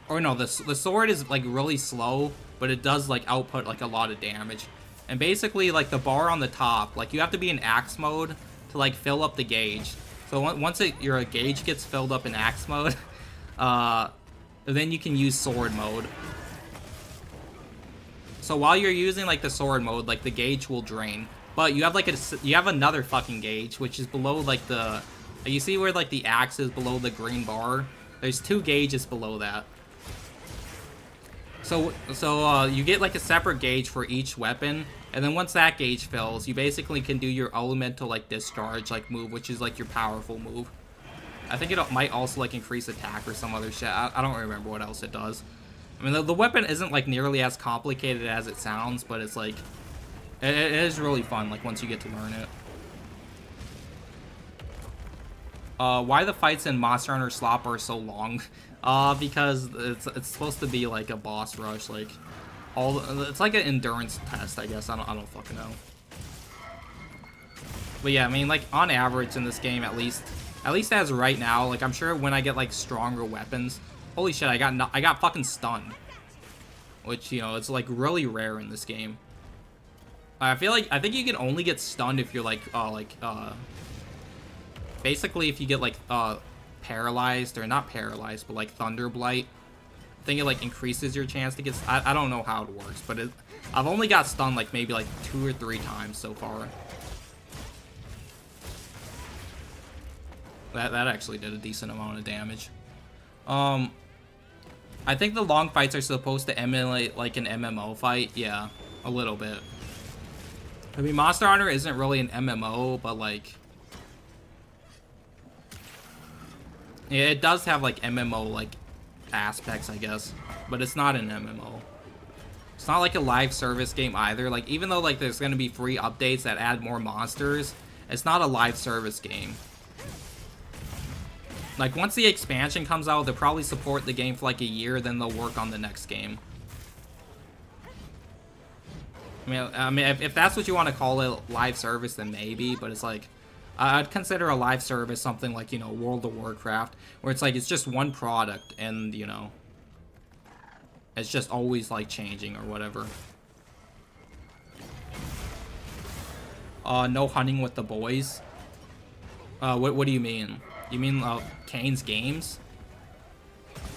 or no, the sword is like really slow, but it does like output like a lot of damage. And basically like the bar on the top, like you have to be in axe mode to like fill up the gauge. So once your gauge gets filled up in axe mode, then you can use sword mode. So while you're using like the sword mode, like the gauge will drain, but you have like you have another fucking gauge which is below like the, you see where like the axe is below the green bar? There's 2 gauges below that. So you get like a separate gauge for each weapon, and then once that gauge fills, you basically can do your elemental like discharge like move, which is like your powerful move. I think it might also like increase attack or some other shit. I don't remember what else it does. I mean, the weapon isn't like nearly as complicated as it sounds, but it's like it is really fun like once you get to learn it. Why the fights in Monster Hunter Slop are so long? Because it's supposed to be like a boss rush, like it's like an endurance test, I guess. I don't fucking know. But yeah, I mean, like on average in this game, at least as right now, like I'm sure when I get like stronger weapons, holy shit, I got fucking stunned, which, you know, it's like really rare in this game. I think you can only get stunned if you're like basically if you get like paralyzed, or not paralyzed, but like thunder blight. I think it like increases your chance to get, I don't know how it works, but I've only got stunned like maybe like 2 or 3 times so far. That actually did a decent amount of damage. I think the long fights are supposed to emulate like an MMO fight. Yeah, a little bit. I mean, Monster Hunter isn't really an MMO, but like, yeah, it does have like MMO like aspects, I guess, but it's not an MMO. It's not like a live service game either. Like, even though like there's gonna be free updates that add more monsters, it's not a live service game. Like, once the expansion comes out, they'll probably support the game for like a year, then they'll work on the next game. I mean, if that's what you want to call it, live service, then maybe, but it's like, I'd consider a live service something like, you know, World of Warcraft, where it's like, it's just one product, and, you know, it's just always, like, changing or whatever. No hunting with the boys? What do you mean? You mean, Kane's games?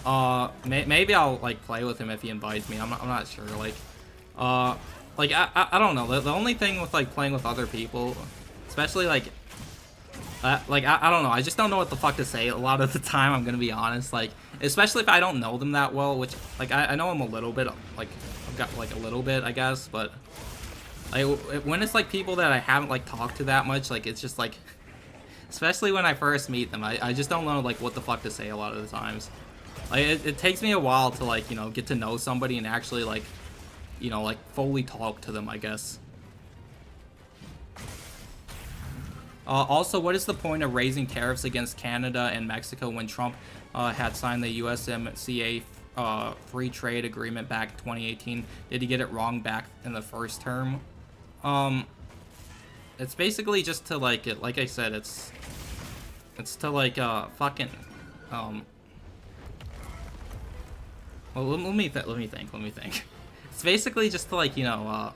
Maybe I'll, like, play with him if he invites me. I'm not sure, like, I don't know. The only thing with, like, playing with other people, especially, like, I don't know. I just don't know what the fuck to say a lot of the time, I'm gonna be honest. Like, especially if I don't know them that well, which, like, I know them a little bit. Like, I've got, like, a little bit, I guess. But, like, when it's, like, people that I haven't, like, talked to that much, like, it's just, like, especially when I first meet them, I just don't know, like, what the fuck to say a lot of the times. Like, it takes me a while to, like, you know, get to know somebody and actually, like, you know, like, fully talk to them, I guess. Also, what is the point of raising tariffs against Canada and Mexico when Trump had signed the USMCA free trade agreement back in 2018? Did he get it wrong back in the first term? It's basically just to, like, like I said, it's to, like, fucking, well, let me think. It's basically just to, like, you know,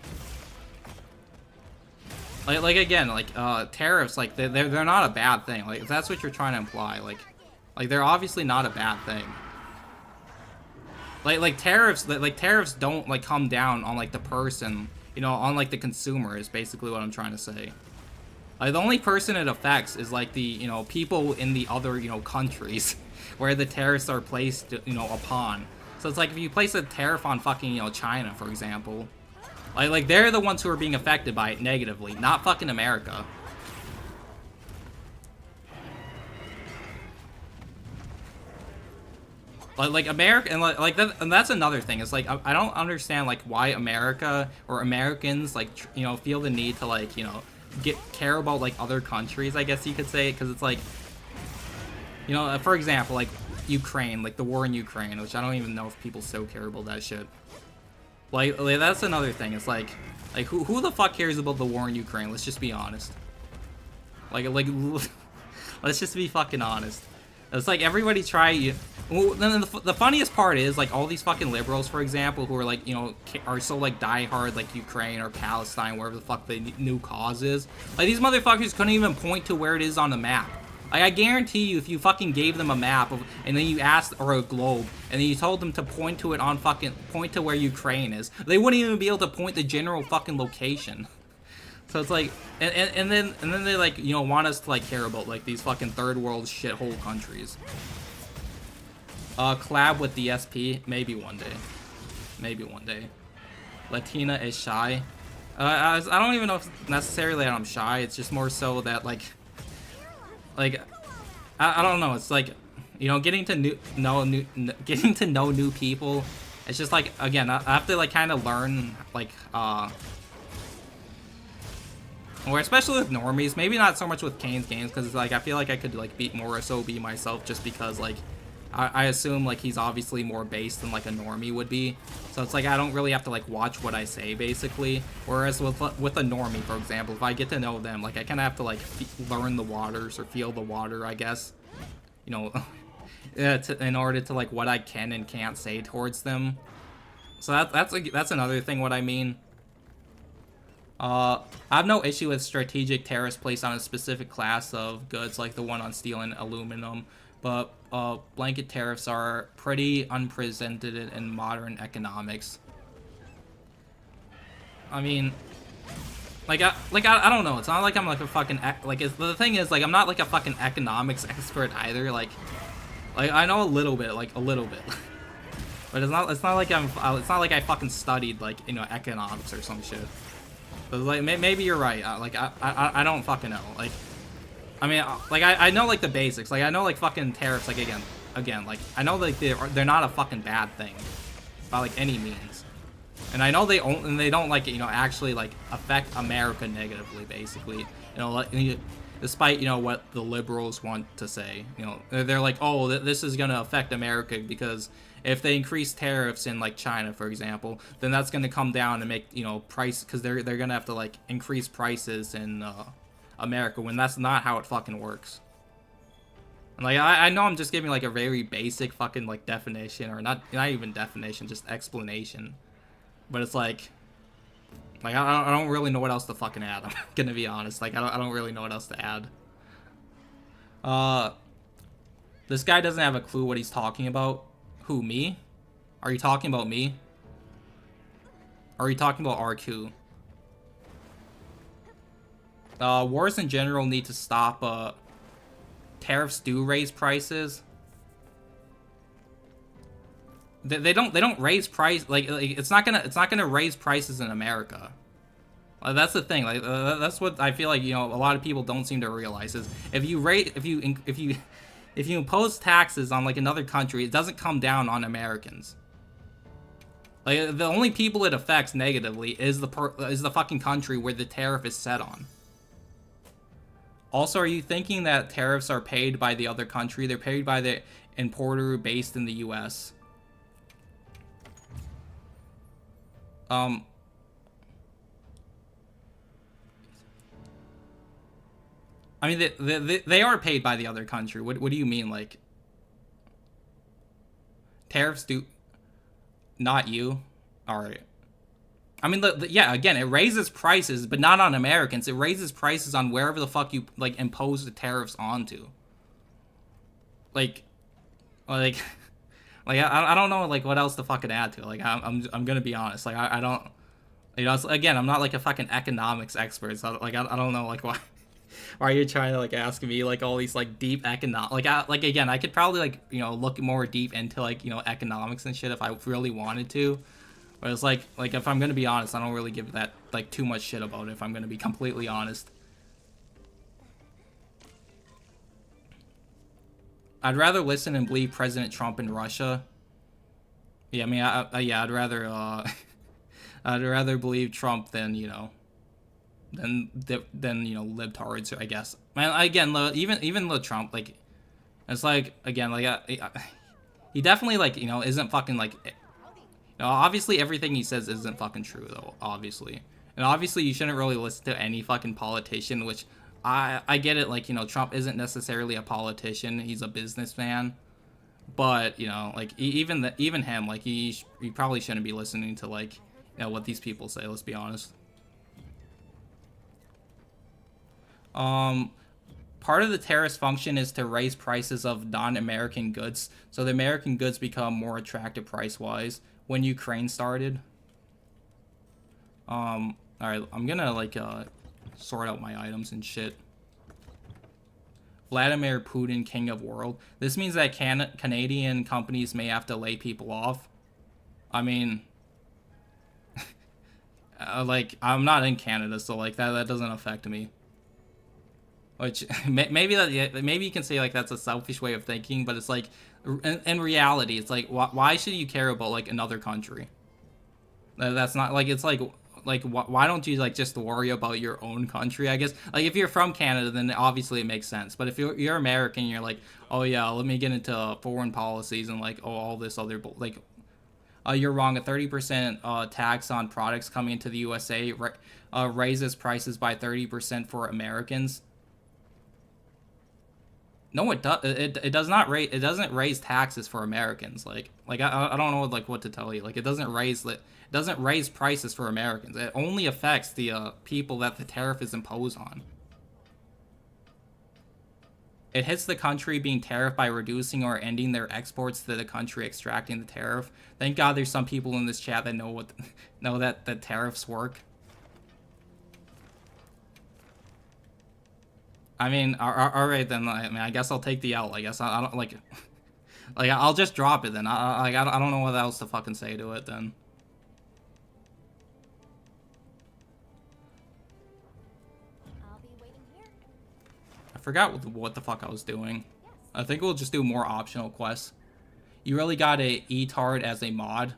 like again, like, tariffs, like, they're not a bad thing. Like, if that's what you're trying to imply, like they're obviously not a bad thing. Like tariffs, like tariffs don't like come down on like the person, you know, on like the consumer is basically what I'm trying to say. Like the only person it affects is like the, you know, people in the other, you know, countries where the tariffs are placed, you know, upon. So it's like if you place a tariff on fucking, you know, China, for example, like they're the ones who are being affected by it negatively, not fucking America. Like America, and like that, and that's another thing. It's like I don't understand like why America or Americans like you know feel the need to like you know care about like other countries. I guess you could say, because it's like, you know, for example, like Ukraine, like the war in Ukraine, which I don't even know if people still care about that shit. Like that's another thing. It's like who the fuck cares about the war in Ukraine? Let's just be honest. Like let's just be fucking honest. It's like everybody try. Well, then the funniest part is like all these fucking liberals, for example, who are like you know are so like diehard like Ukraine or Palestine, wherever the fuck the new cause is. Like these motherfuckers couldn't even point to where it is on the map. Like I guarantee you, if you fucking gave them a map and then you asked, or a globe, and then you told them to point to it on fucking point to where Ukraine is, they wouldn't even be able to point the general fucking location. So it's like, and then they like you know want us to like care about like these fucking third world shithole countries. Collab with the SP, maybe one day. Maybe one day. Latina is shy. I don't even know if necessarily that I'm shy. It's just more so that like I don't know. It's like, you know, getting to know new people. It's just like, again, I have to like kind of learn like or especially with normies. Maybe not so much with Kane's games, because like I feel like I could like be myself just because like I assume like he's obviously more based than like a normie would be. So it's like I don't really have to like watch what I say basically. Whereas with a normie, for example, if I get to know them, like I kind of have to like learn the waters or feel the water, I guess. You know, in order to like what I can and can't say towards them. So that's another thing. What I mean. I have no issue with strategic tariffs placed on a specific class of goods, like the one on steel and aluminum, but blanket tariffs are pretty unprecedented in modern economics. I mean, I don't know. It's not like I'm like a fucking the thing is like I'm not like a fucking economics expert either. Like I know a little bit, but it's not like it's not like I fucking studied like you know economics or some shit. But like maybe you're right. I don't fucking know. Like, I mean, like I know like the basics. Like I know like fucking tariffs. Like again, like I know like they're not a fucking bad thing by like any means. And I know they don't like you know actually like affect America negatively. Basically, you know, like, despite you know what the liberals want to say. You know, they're like, oh, this is gonna affect America because if they increase tariffs in like China, for example, then that's gonna come down and make you know price, because they're gonna have to like increase prices in America, when that's not how it fucking works. And like I know I'm just giving like a very basic fucking like definition, or not even definition, just explanation. But it's like I don't really know what else to fucking add. I'm gonna be honest. Like I don't really know what else to add. This guy doesn't have a clue what he's talking about. Who, me? Are you talking about me? Are you talking about RQ? Wars in general need to stop. Tariffs do raise prices. They don't raise price like it's not gonna raise prices in America. That's the thing. Like that's what I feel like you know a lot of people don't seem to realize is if you impose taxes on like another country, it doesn't come down on Americans. Like the only people it affects negatively is the fucking country where the tariff is set on. Also, are you thinking that tariffs are paid by the other country? They're paid by the importer based in the US. I mean, they are paid by the other country. What do you mean, like? Tariffs do... Not you? Alright. I mean, yeah, again, it raises prices, but not on Americans. It raises prices on wherever the fuck you, like, impose the tariffs onto. Like... Like I don't know like what else to fucking add to it. Like I'm gonna be honest. Like I don't. You know, again, I'm not like a fucking economics expert, so like I don't know like why are you trying to like ask me like all these like deep like again, I could probably like look more deep into like economics and shit if I really wanted to, but it's like if I'm gonna be honest, I don't really give that like too much shit about it if I'm gonna be completely honest. I'd rather listen and believe President Trump in Russia. Yeah, I mean, yeah, I'd rather I'd rather believe Trump than than libtards, I guess. Man, again, even the Trump, like, it's like again, like, he definitely like isn't fucking like, obviously everything he says isn't fucking true though, obviously, and obviously you shouldn't really listen to any fucking politician, which I get it, like Trump isn't necessarily a politician, he's a businessman, but like even him, like he probably shouldn't be listening to like what these people say. Let's be honest. Part of the tariff's function is to raise prices of non-American goods, so the American goods become more attractive price-wise. When Ukraine started, all right, I'm gonna like sort out my items and shit. Vladimir Putin, king of world. This means that Canadian companies may have to lay people off. I mean, like I'm not in Canada, so like that doesn't affect me. Which maybe maybe you can say like that's a selfish way of thinking, but it's like in reality, it's like why should you care about like another country? That's not like it's like why don't you like just worry about your own country? I guess like if you're from Canada, then obviously it makes sense. But if you're American, you're like, oh yeah, let me get into foreign policies and like all this other like. You're wrong. A 30% tax on products coming into the USA raises prices by 30% for Americans. No, it does. It does not raise. It doesn't raise taxes for Americans. Like I don't know like what to tell you. Like it doesn't raise prices for Americans. It only affects the people that the tariff is imposed on. It hits the country being tariffed by reducing or ending their exports to the country extracting the tariff. Thank God there's some people in this chat that know that the tariffs work. I mean, all right then. I mean, I guess I'll take the L. I guess I don't like, like I'll just drop it then. I don't know what else to fucking say to it then. I'll be waiting here. I forgot what the fuck I was doing. I think we'll just do more optional quests. You really got a E-tard as a mod?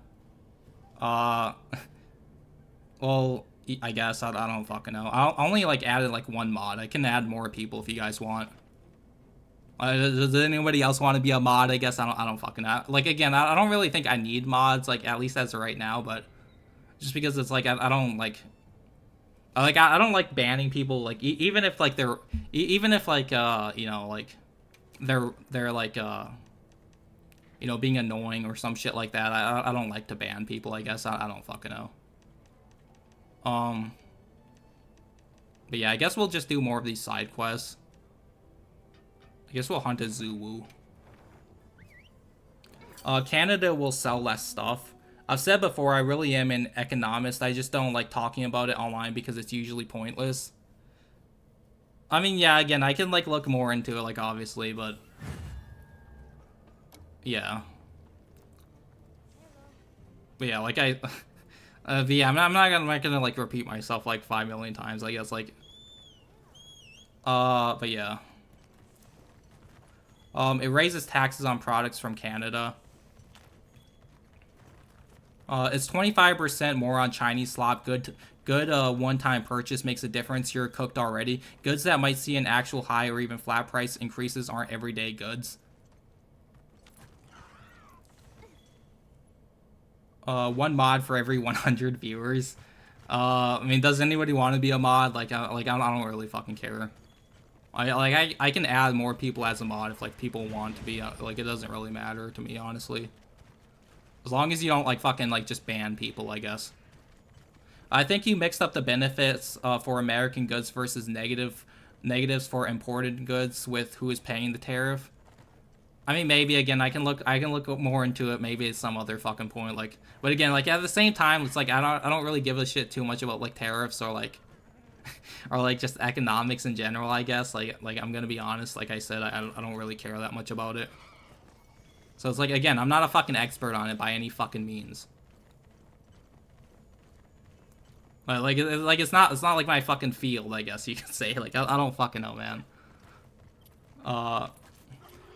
Well, I guess I don't fucking know. I only like added like one mod. I can add more people if you guys want. Does anybody else want to be a mod? I guess I don't fucking know. Like again, I don't really think I need mods, like at least as of right now, but just because it's like I don't like I don't like banning people, like even if like they're even if like like they're like being annoying or some shit like that. I don't like to ban people, I guess. I don't fucking know. But yeah, I guess we'll just do more of these side quests. I guess we'll hunt a Zuwu. Canada will sell less stuff. I've said before, I really am an economist. I just don't like talking about it online because it's usually pointless. I mean, yeah, again, I can like look more into it, like obviously, but yeah. But yeah, like yeah, I'm not gonna like repeat myself like 5 million times. I guess like, but yeah. It raises taxes on products from Canada. It's 25% more on Chinese slop. Good one-time purchase makes a difference. You're cooked already. Goods that might see an actual high or even flat price increases aren't everyday goods. One mod for every 100 viewers. I mean, does anybody want to be a mod? Like I don't really fucking care. I can add more people as a mod if like people want to be. Like it doesn't really matter to me, honestly. As long as you don't like fucking like just ban people, I guess. I think you mixed up the benefits for American goods versus negatives for imported goods with who is paying the tariff. I mean, maybe again, I can look more into it. Maybe at some other fucking point, like, but again, like at the same time, it's like I don't really give a shit too much about like tariffs or like, or like just economics in general. I guess like I'm gonna be honest. Like I said, I don't really care that much about it. So it's like again, I'm not a fucking expert on it by any fucking means. Like it's not like my fucking field. I guess you could say. Like I don't fucking know, man.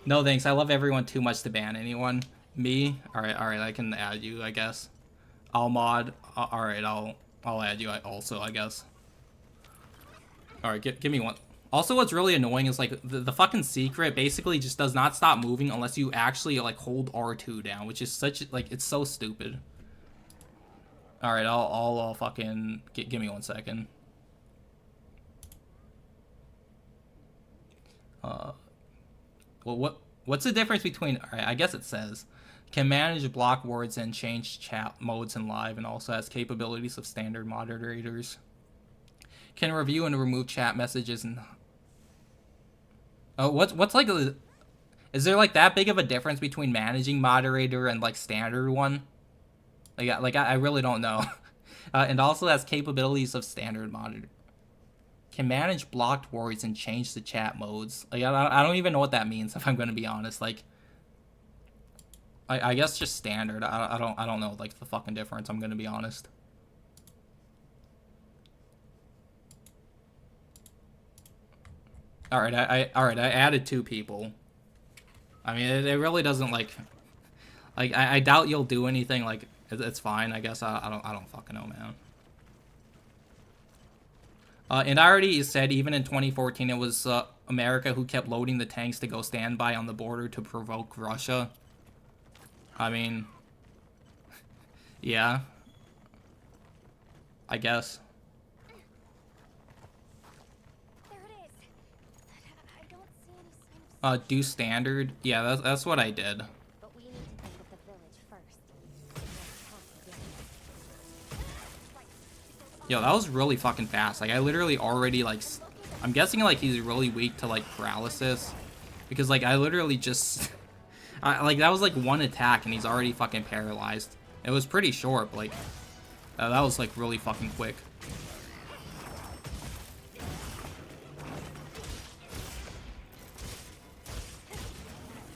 No thanks. I love everyone too much to ban anyone. Me? All right. I can add you. I guess. I'll mod. All right. I'll add you. Also, I guess. All right. Give me one. Also, what's really annoying is like the fucking secret basically just does not stop moving unless you actually like hold R2 down, which is such like it's so stupid. All right. I'll fucking give me 1 second. Well, what's the difference between? All right, I guess it says can manage block words and change chat modes in live, and also has capabilities of standard moderators. Can review and remove chat messages and. Oh, what's like? Is there like that big of a difference between managing moderator and like standard one? Like I really don't know. And also has capabilities of standard monitor. Can manage blocked words and change the chat modes. Like I don't even know what that means if I'm gonna be honest. Like I guess just standard. I don't know like the fucking difference. I'm gonna be honest. All right, I added 2 people. I mean, it really doesn't like I doubt you'll do anything. Like it's fine. I guess I don't fucking know, man. And I already said even in 2014 it was America who kept loading the tanks to go standby on the border to provoke Russia. I mean, yeah. I guess. There it is. I don't see any sign of. Do standard. Yeah, that's what I did. But we need to deal with the village first. Yo, that was really fucking fast. Like I literally already like. I'm guessing like he's really weak to like paralysis, because like I literally just. Like that was like 1 attack and he's already fucking paralyzed. It was pretty short, but like that was like really fucking quick.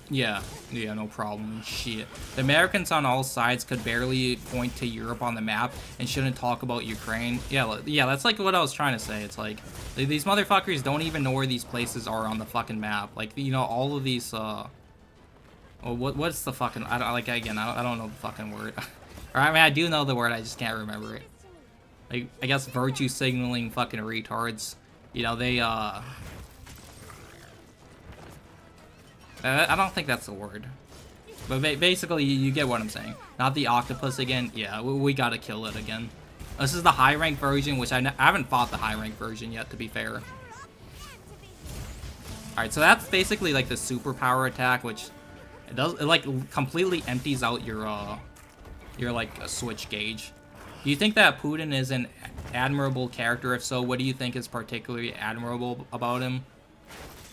Yeah, no problem. Shit. The Americans on all sides could barely point to Europe on the map and shouldn't talk about Ukraine. Yeah, that's like what I was trying to say. It's like these motherfuckers don't even know where these places are on the fucking map. Like, you know, all of these well, what's the fucking... I don't know the fucking word. Or, I mean, I do know the word, I just can't remember it. Like, I guess virtue signaling fucking retards. You know, they, I don't think that's the word. But basically, you get what I'm saying. Not the octopus again. Yeah, we gotta kill it again. This is the high rank version, which I haven't fought the high rank version yet, to be fair. Alright, so that's basically like the superpower attack, which... It like completely empties out your like switch gauge. Do you think that Putin is an admirable character? If so, what do you think is particularly admirable about him?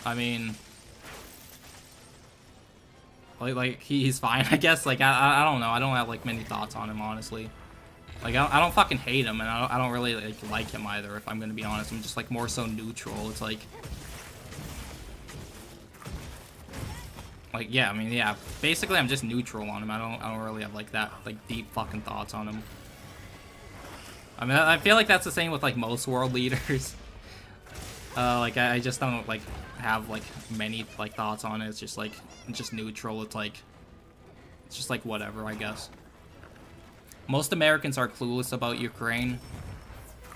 I mean, like he's fine, I guess. Like I don't know. I don't have like many thoughts on him, honestly. Like I don't fucking hate him, and I don't really like him either. If I'm gonna be honest, I'm just like more so neutral. It's like. Like, yeah, I mean, yeah, basically I'm just neutral on him. I don't really have, like, that, like, deep fucking thoughts on him. I mean, I feel like that's the same with, like, most world leaders. Like, I just don't, like, have, like, many, like, thoughts on it. It's just, like, it's just neutral. It's, like, it's just, like, whatever, I guess. Most Americans are clueless about Ukraine.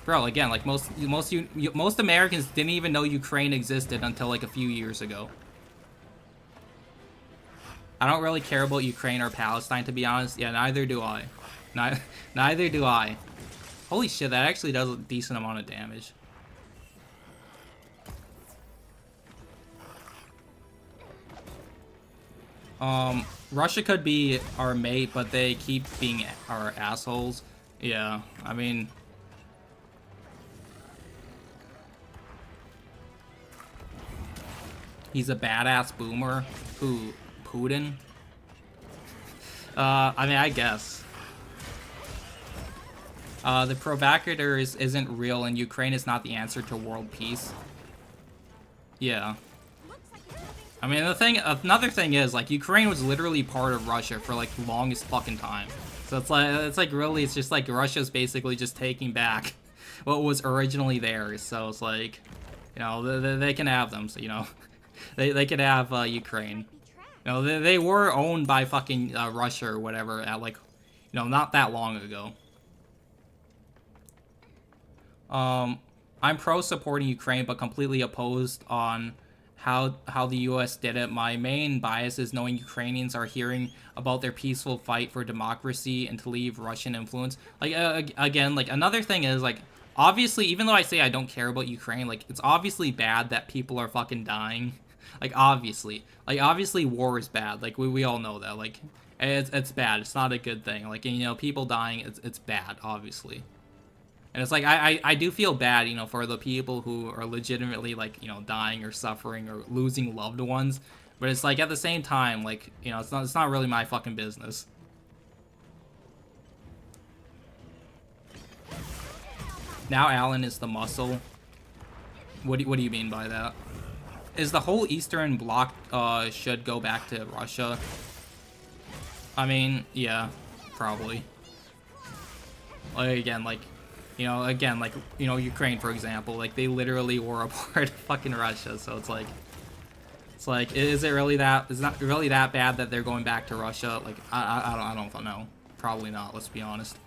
Bro, again, like, most Americans didn't even know Ukraine existed until, like, a few years ago. I don't really care about Ukraine or Palestine, to be honest. Yeah, neither do I. Neither do I. Holy shit, that actually does a decent amount of damage. Russia could be our mate, but they keep being our assholes. Yeah, I mean... He's a badass boomer who Putin? I mean, I guess. The provocateur isn't real, and Ukraine is not the answer to world peace. Yeah. I mean, another thing is, like, Ukraine was literally part of Russia for, like, the longest fucking time. So it's just like Russia's basically just taking back what was originally theirs. So it's like, you know, they can have them, so, you know. They could have, Ukraine. You know, they were owned by fucking, Russia or whatever at, like, you know, not that long ago. I'm pro supporting Ukraine, but completely opposed on how the U.S. did it. My main bias is knowing Ukrainians are hearing about their peaceful fight for democracy and to leave Russian influence. Like, again, like, another thing is, like, obviously, even though I say I don't care about Ukraine, like, it's obviously bad that people are fucking dying. Like, obviously. Like, obviously war is bad. Like, we all know that. Like, it's bad. It's not a good thing. Like, you know, people dying, it's bad, obviously. And it's like, I do feel bad, you know, for the people who are legitimately, like, you know, dying or suffering or losing loved ones. But it's like, at the same time, like, you know, it's not really my fucking business. Now Alan is the muscle. What do you mean by that? Is the whole Eastern Bloc should go back to Russia? I mean, yeah, probably. Like, again, like, you know, Ukraine, for example, like, they literally were a part of fucking Russia, so it's like, is it really that, is not really that bad that they're going back to Russia? Like, I don't know. Probably not, let's be honest.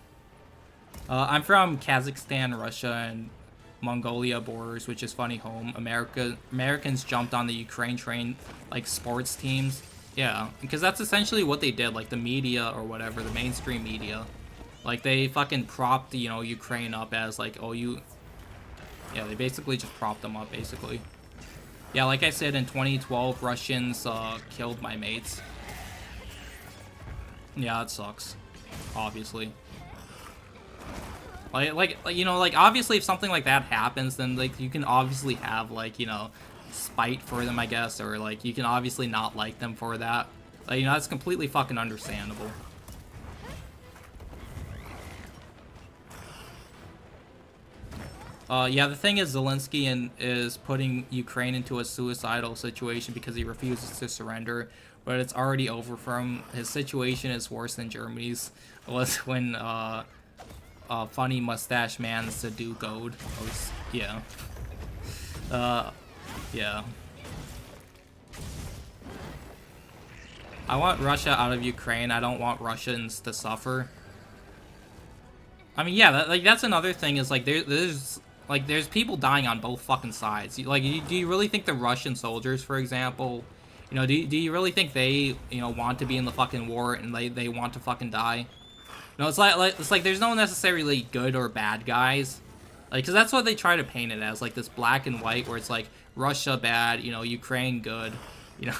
I'm from Kazakhstan, Russia, and Mongolia borders, which is funny home. Americans jumped on the Ukraine train, like, sports teams. Yeah, because that's essentially what they did, like, the media or whatever, the mainstream media. Like, they fucking propped, you know, Ukraine up as, like, oh, you... Yeah, they basically just propped them up, basically. Yeah, like I said, in 2012, Russians, killed my mates. Yeah, it sucks. Obviously. Like, you know, like, obviously, if something like that happens, then, like, you can obviously have, like, you know, spite for them, I guess, or, like, you can obviously not like them for that. Like, you know, that's completely fucking understandable. Yeah, the thing is, Zelensky is putting Ukraine into a suicidal situation because he refuses to surrender, but it's already over for him. His situation is worse than Germany's was when, funny mustache man Sadugoed. Yeah. Yeah. I want Russia out of Ukraine. I don't want Russians to suffer. I mean, yeah, that's another thing is, like, there's people dying on both fucking sides. Like, do you really think the Russian soldiers, for example, you know, do you really think they, you know, want to be in the fucking war and they want to fucking die? No, it's like there's no necessarily good or bad guys. Like, because that's what they try to paint it as, like, this black and white where it's like Russia bad, you know, Ukraine good, you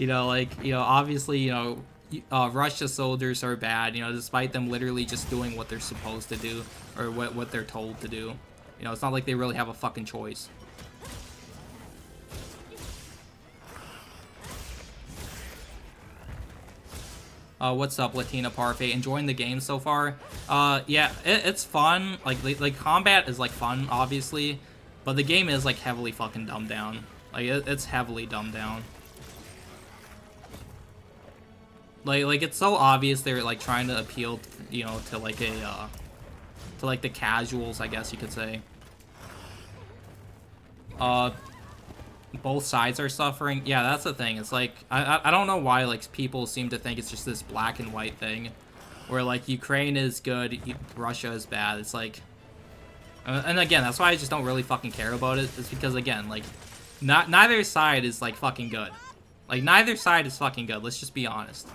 know, like, you know, obviously, you know, Russia soldiers are bad, you know, despite them literally just doing what they're supposed to do or what they're told to do. You know, it's not like they really have a fucking choice. What's up, Latina Parfait? Enjoying the game so far? Yeah, it's fun. Like combat is, like, fun, obviously. But the game is, like, heavily fucking dumbed down. Like, it's heavily dumbed down. Like, it's so obvious they're, like, trying to appeal, you know, to, like, to, like, the casuals, I guess you could say. Both sides are suffering. Yeah, that's the thing. It's like, I don't know why, like, people seem to think it's just this black and white thing. Where, like, Ukraine is good, Russia is bad. It's like... And again, that's why I just don't really fucking care about it. It's because, again, like, neither side is, like, fucking good. Like, neither side is fucking good. Let's just be honest.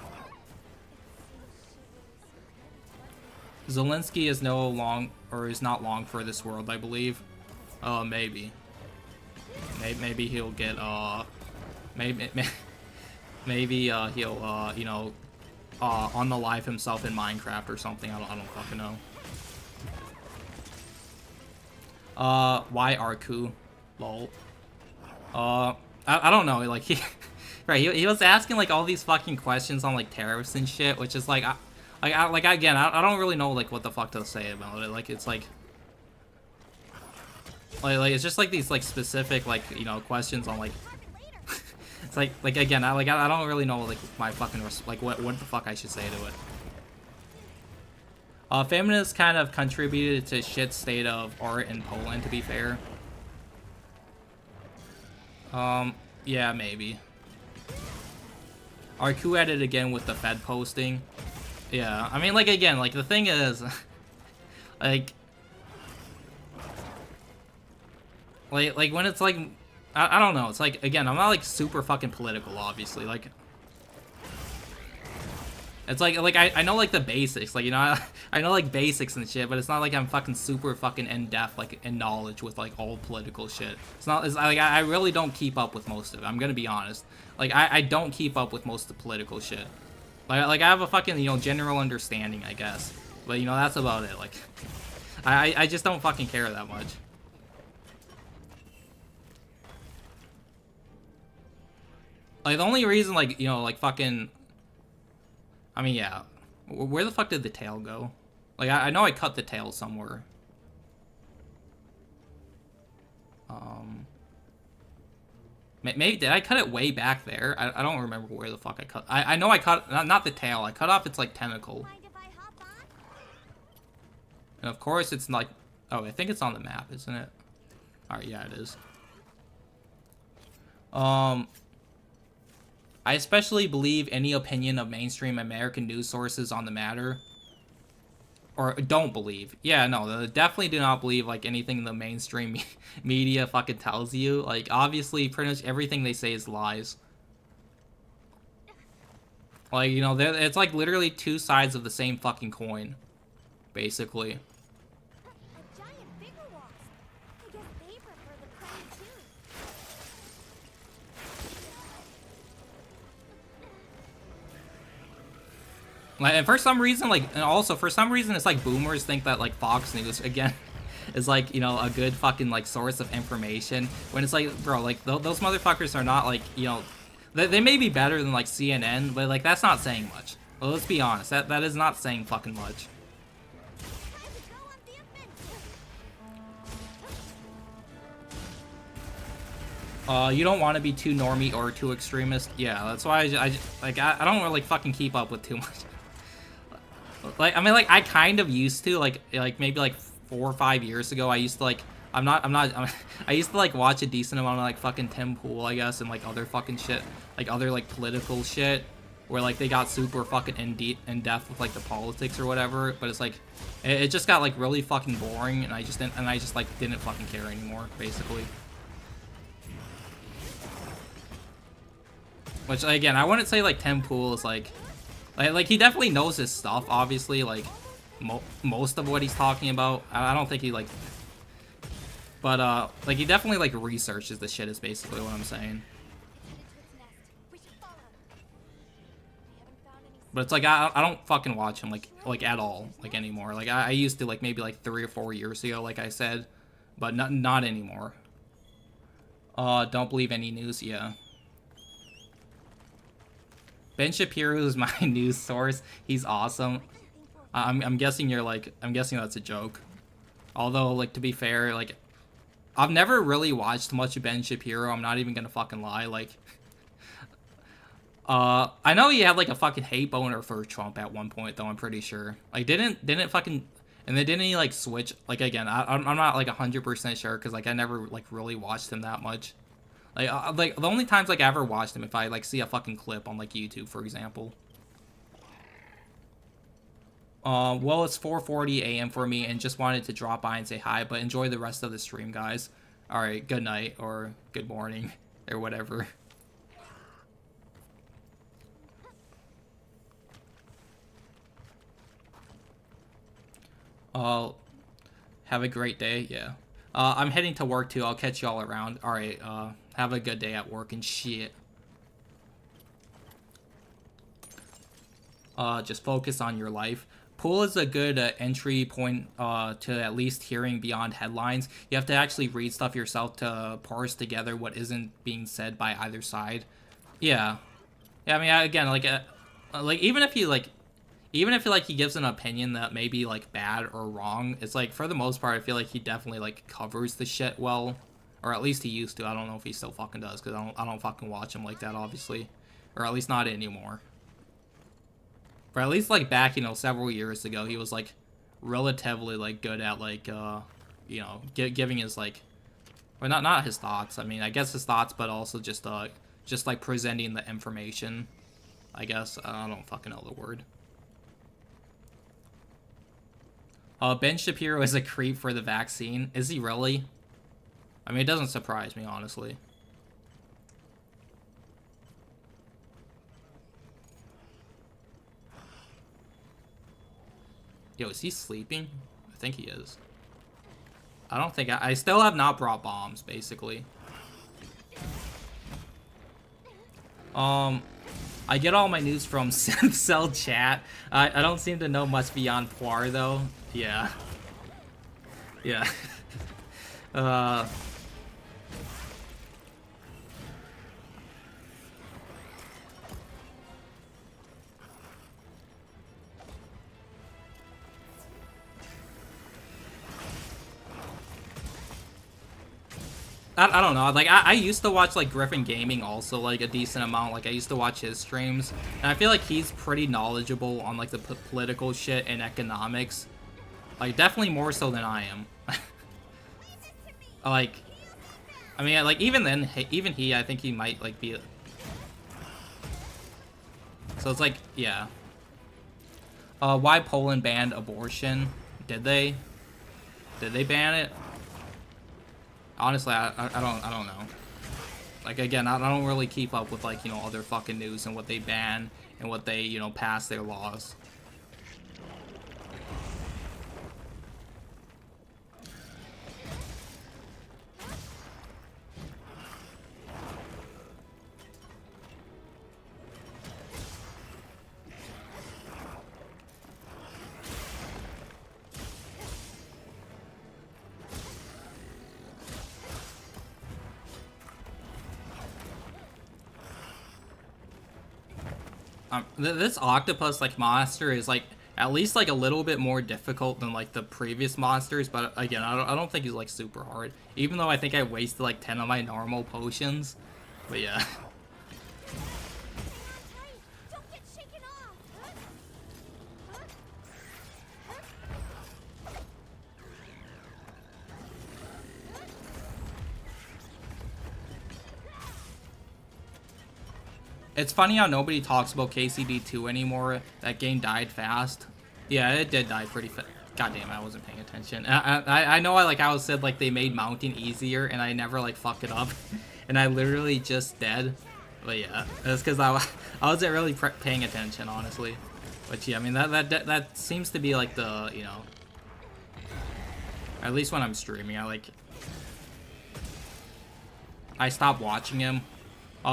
Zelensky is not long for this world, I believe. Oh, maybe. Maybe he'll get, maybe he'll, you know, unalive himself in Minecraft or something. I don't fucking know. Why Arku? Lol. I don't know, like, right. He was asking like all these fucking questions on like tariffs and shit, which is like, again, I don't really know like what the fuck to say about it. Like it's like it's just like these like specific like questions on like. It's like again, I don't really know like my fucking like what the fuck I should say to it. Feminists kind of contributed to shit state of art in Poland, to be fair. Yeah, maybe. Arku at it again with the Fed posting. Yeah, I mean, like, again, like, the thing is, like, when it's, like, I don't know, it's, like, again, I'm not, like, super fucking political, obviously, like, it's, like I know, like, the basics, like, I know, like, basics and shit, but it's not like I'm fucking super fucking in-depth, like, in knowledge with, like, all political shit. It's not, it's, like, I really don't keep up with most of it, I'm gonna be honest. Like, I don't keep up with most of the political shit. Like I have a fucking, general understanding, I guess. But, that's about it. Like, I just don't fucking care that much. Like, the only reason, like, like, fucking... I mean, yeah. Where the fuck did the tail go? Like, I know I cut the tail somewhere. Maybe, did I cut it way back there? I don't remember where the fuck I cut. I know I cut, not the tail, I cut off its, like, tentacle. And of course it's like, oh, I think it's on the map, isn't it? Alright, yeah, it is. I especially believe any opinion of mainstream American news sources on the matter. Or don't believe. Yeah, no, definitely do not believe, like, anything the mainstream media fucking tells you. Like, obviously, pretty much everything they say is lies. Like, it's, like, literally two sides of the same fucking coin. Basically. A giant bigger wasp. I guess they prefer the crown too. Like, and for some reason, like, and also for some reason, it's like boomers think that like Fox News again is like a good fucking like source of information. When it's like, bro, like those motherfuckers are not like they may be better than like CNN, but like that's not saying much. Well, let's be honest, that is not saying fucking much. You don't want to be too normie or too extremist. Yeah, that's why I don't really fucking keep up with too much. Like, I mean, like, I kind of used to, like maybe, like, 4 or 5 years ago, I used to, like, I used to, like, watch a decent amount of, like, fucking Tim Pool, I guess, and, like, other fucking shit, like, other, like, political shit, where, like, they got super fucking in depth with, like, the politics or whatever, but it's, like, it just got, like, really fucking boring, and I just, like, didn't fucking care anymore, basically. Which, again, I wouldn't say, like, Tim Pool is, like, he definitely knows his stuff, obviously, like, most of what he's talking about. I don't think he, like... But, like, he definitely, like, researches the shit is basically what I'm saying. But it's like, I don't fucking watch him, like, at all, like, anymore. Like, I used to, like, maybe, like, 3 or 4 years ago, like I said. But not anymore. Don't believe any news, yeah. Ben Shapiro is my news source. He's awesome. I'm guessing you're like, I'm guessing that's a joke. Although, like, to be fair, like, I've never really watched much of Ben Shapiro. I'm not even gonna fucking lie. Like, I know he had like a fucking hate boner for Trump at one point, though. I'm pretty sure. Like, didn't fucking, and then didn't he like switch? Like, again, I'm not like 100% sure because like I never like really watched him that much. Like the only times like I ever watched him if I like see a fucking clip on like YouTube, for example. Well, it's 4:40 a.m. for me and just wanted to drop by and say hi, but enjoy the rest of the stream, guys. Alright, good night or good morning or whatever. Have a great day, yeah. I'm heading to work too, I'll catch y'all around. Alright, have a good day at work and shit. Just focus on your life. Pool is a good entry point to at least hearing beyond headlines. You have to actually read stuff yourself to parse together what isn't being said by either side. Yeah. Yeah, I mean, again, like even if like he gives an opinion that may be like bad or wrong, it's like for the most part, I feel like he definitely like covers the shit well, or at least he used to. I don't know if he still fucking does because I don't fucking watch him like that, obviously, or at least not anymore. But at least like back, several years ago, he was like relatively like good at like giving his like, well, not his thoughts. I mean, I guess his thoughts, but also just like presenting the information. I guess I don't fucking know the word. Ben Shapiro is a creep for the vaccine. Is he really? I mean, it doesn't surprise me, honestly. Yo, is he sleeping? I think he is. I don't think I still have not brought bombs, basically. I get all my news from Simcell chat. I don't seem to know much beyond Poir, though. Yeah. Yeah. I don't know. Like, I used to watch, like, Griffin Gaming also, like, a decent amount. Like, I used to watch his streams. And I feel like he's pretty knowledgeable on, like, the political shit and economics. Like, definitely more so than I am. Like, I mean, like, even then, even he, I think he might, like, be... So it's like, yeah. Why Poland banned abortion? Did they? Did they ban it? Honestly, I don't know. Like, again, I don't really keep up with, like, other fucking news and what they ban and what they, pass their laws. This octopus like monster is like at least like a little bit more difficult than like the previous monsters, but again, I don't think he's like super hard. Even though I think I wasted like 10 of my normal potions, but yeah. It's funny how nobody talks about KCD2 anymore. That game died fast. Yeah, it did die pretty fast. God damn, I wasn't paying attention. I know I said like they made mounting easier, and I never like fuck it up, and I literally just dead. But yeah, that's because I wasn't really paying attention, honestly. But yeah, I mean that seems to be like the at least when I'm streaming, I stopped watching him.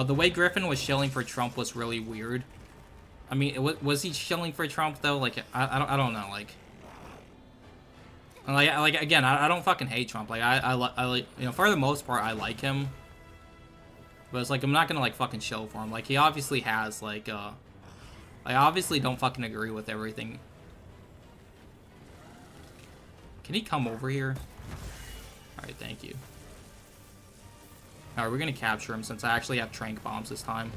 The way Griffin was shilling for Trump was really weird. I mean, was he shilling for Trump though? Like, I don't know. Like again, I don't fucking hate Trump. Like, I like for the most part, I like him. But it's like I'm not gonna like fucking shill for him. Like, he obviously has like I obviously don't fucking agree with everything. Can he come over here? All right, thank you. Alright, we're gonna capture him since I actually have trank bombs this time.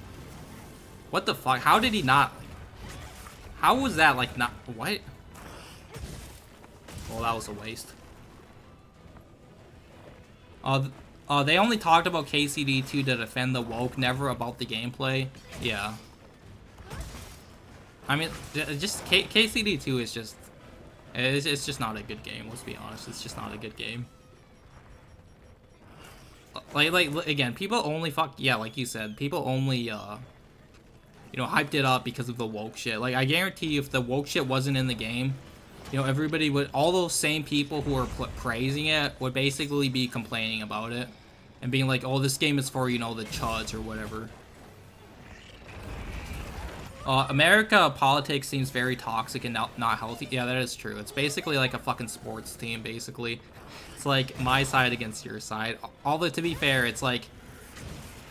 What the fuck? How did he not... How was that, like, not... What? Well, that was a waste. They only talked about KCD2 to defend the woke, never about the gameplay. Yeah. I mean, just... KCD2 is just... It's just not a good game, let's be honest. It's just not a good game. Like again, people only like you said, people only hyped it up because of the woke shit. Like, I guarantee you, if the woke shit wasn't in the game, everybody would, all those same people who are praising it would basically be complaining about it and being like, oh, this game is for the chuds or whatever. America politics seems very toxic and not healthy. Yeah, that is true. It's basically like a fucking sports team, basically. It's like my side against your side. Although, to be fair, it's like,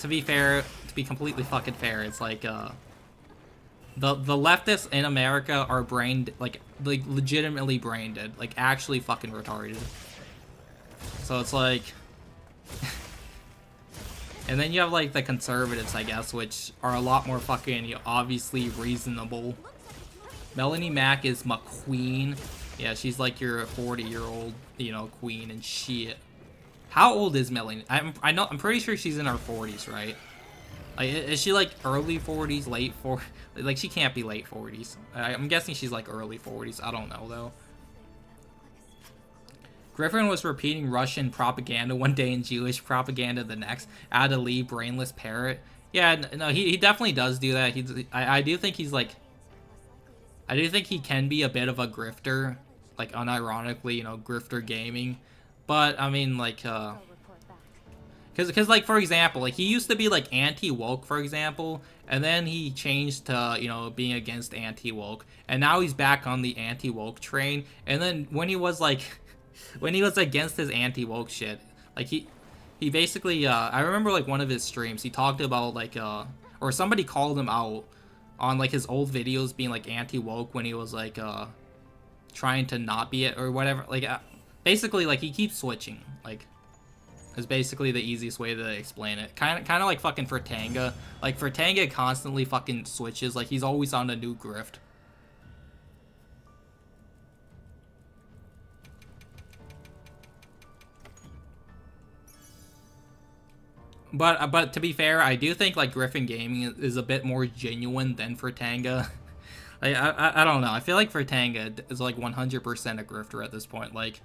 to be fair to be completely fucking fair, it's like, the leftists in America are like legitimately brain dead, like actually fucking retarded. So it's like, and then you have like the conservatives, I guess, which are a lot more fucking, you know, obviously reasonable. Melanie Mack is McQueen. Yeah, she's like your 40-year-old, you know, queen and shit. How old is Melanie? I'm pretty sure she's in her 40s, right? Like, is she like early 40s, late 40s? Like, she can't be late 40s. I'm guessing she's like early 40s. I don't know though. Griffin was repeating Russian propaganda one day and Jewish propaganda the next. Ada Lee, brainless parrot. Yeah, no, he definitely does do that. I do think he's like, I do think he can be a bit of a grifter, like unironically, you know, grifter gaming. But I mean, like, because like, for example, like he used to be like anti-woke, for example, and then he changed to, you know, being against anti-woke, and now he's back on the anti-woke train. And then when he was like, when he was against his anti-woke shit, like he basically, I remember like one of his streams, he talked about like, or somebody called him out on like his old videos being like anti-woke when he was like, trying to not be it or whatever. Like, basically, like he keeps switching, like, is basically the easiest way to explain it. Kind of like fucking Fertanga. Like, Fertanga constantly fucking switches. Like, he's always on a new grift. But to be fair, I do think like Griffin Gaming is a bit more genuine than Fertanga. Like, I don't know. I feel like Fertanga is like 100% a grifter at this point. Like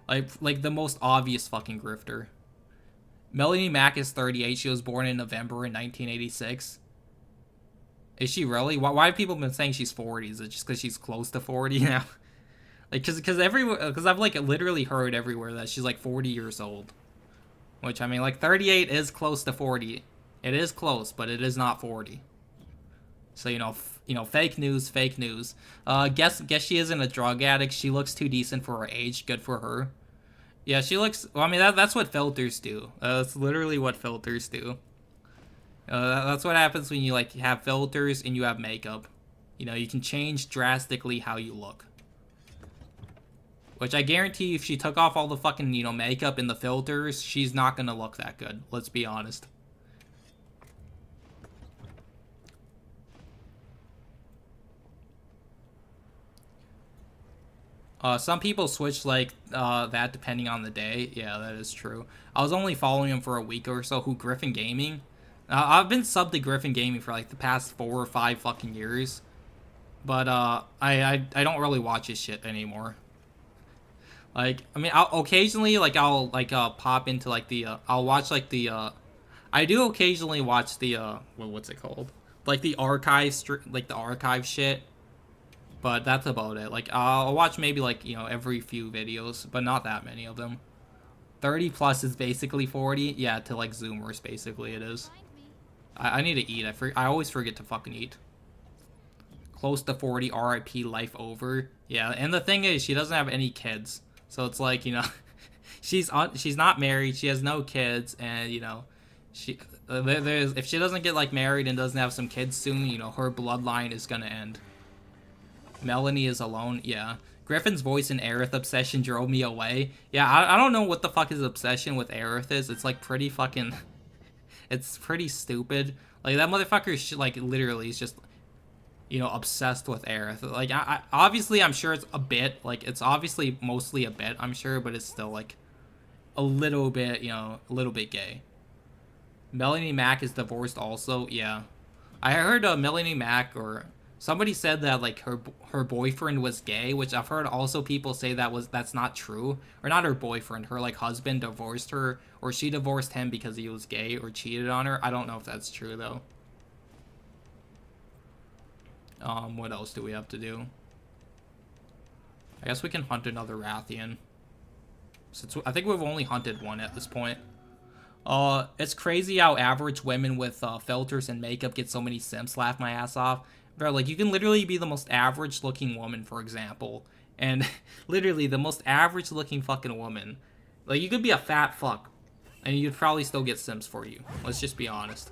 the most obvious fucking grifter. Melanie Mack is 38. She was born in November in 1986. Is she really? Why have people been saying she's 40? Is it just because she's close to 40 now? Like, because I've like literally heard everywhere that she's like 40 years old. Which, I mean, like 38 is close to 40. It is close, but it is not 40. So, you know, fake news, fake news. Guess she isn't a drug addict. She looks too decent for her age. Good for her. Yeah, she looks... Well, I mean, that's what filters do. That's literally what filters do. That's what happens when you, like, have filters and you have makeup. You know, you can change drastically how you look. Which I guarantee you, if she took off all the fucking, you know, makeup and the filters, she's not gonna look that good. Let's be honest. Some people switch like that depending on the day. Yeah, that is true. I was only following him for a week or so. Who, Griffin Gaming? I've been subbed to Griffin Gaming for like the past 4 or 5 fucking years. But I don't really watch his shit anymore. Like, I mean, I'll occasionally, like, I'll pop into like the I'll watch like the I do occasionally watch the what's it called? Like the archive shit. But that's about it. Like, I'll watch maybe, like, you know, every few videos, but not that many of them. 30 plus is basically 40. Yeah, to, like, Zoomers, basically, it is. I need to eat. I always forget to fucking eat. Close to 40, RIP, life over. Yeah, and the thing is, she doesn't have any kids. So it's like, you know, she's not married, she has no kids, and, you know, if she doesn't get, like, married and doesn't have some kids soon, you know, her bloodline is gonna end. Melanie is alone. Yeah. Griffin's voice and Aerith obsession drove me away. Yeah, I don't know what the fuck his obsession with Aerith is. It's like pretty fucking... It's pretty stupid. Like, that motherfucker, like, literally is just, you know, obsessed with Aerith. Like, obviously, I'm sure it's a bit. Like, it's obviously mostly a bit, I'm sure, but it's still, like, a little bit, you know, a little bit gay. Melanie Mack is divorced also. Yeah. I heard Melanie Mack or... Somebody said that, like, her boyfriend was gay, which I've heard also people say that's not true. Or not her boyfriend, her, like, husband divorced her, or she divorced him because he was gay or cheated on her. I don't know if that's true, though. What else do we have to do? I guess we can hunt another Rathian. Since I think we've only hunted one at this point. It's crazy how average women with filters and makeup get so many simps. Laugh my ass off. Bro, like, you can literally be the most average looking woman, for example, and literally the most average looking fucking woman. Like, you could be a fat fuck, and you'd probably still get sims for you. Let's just be honest.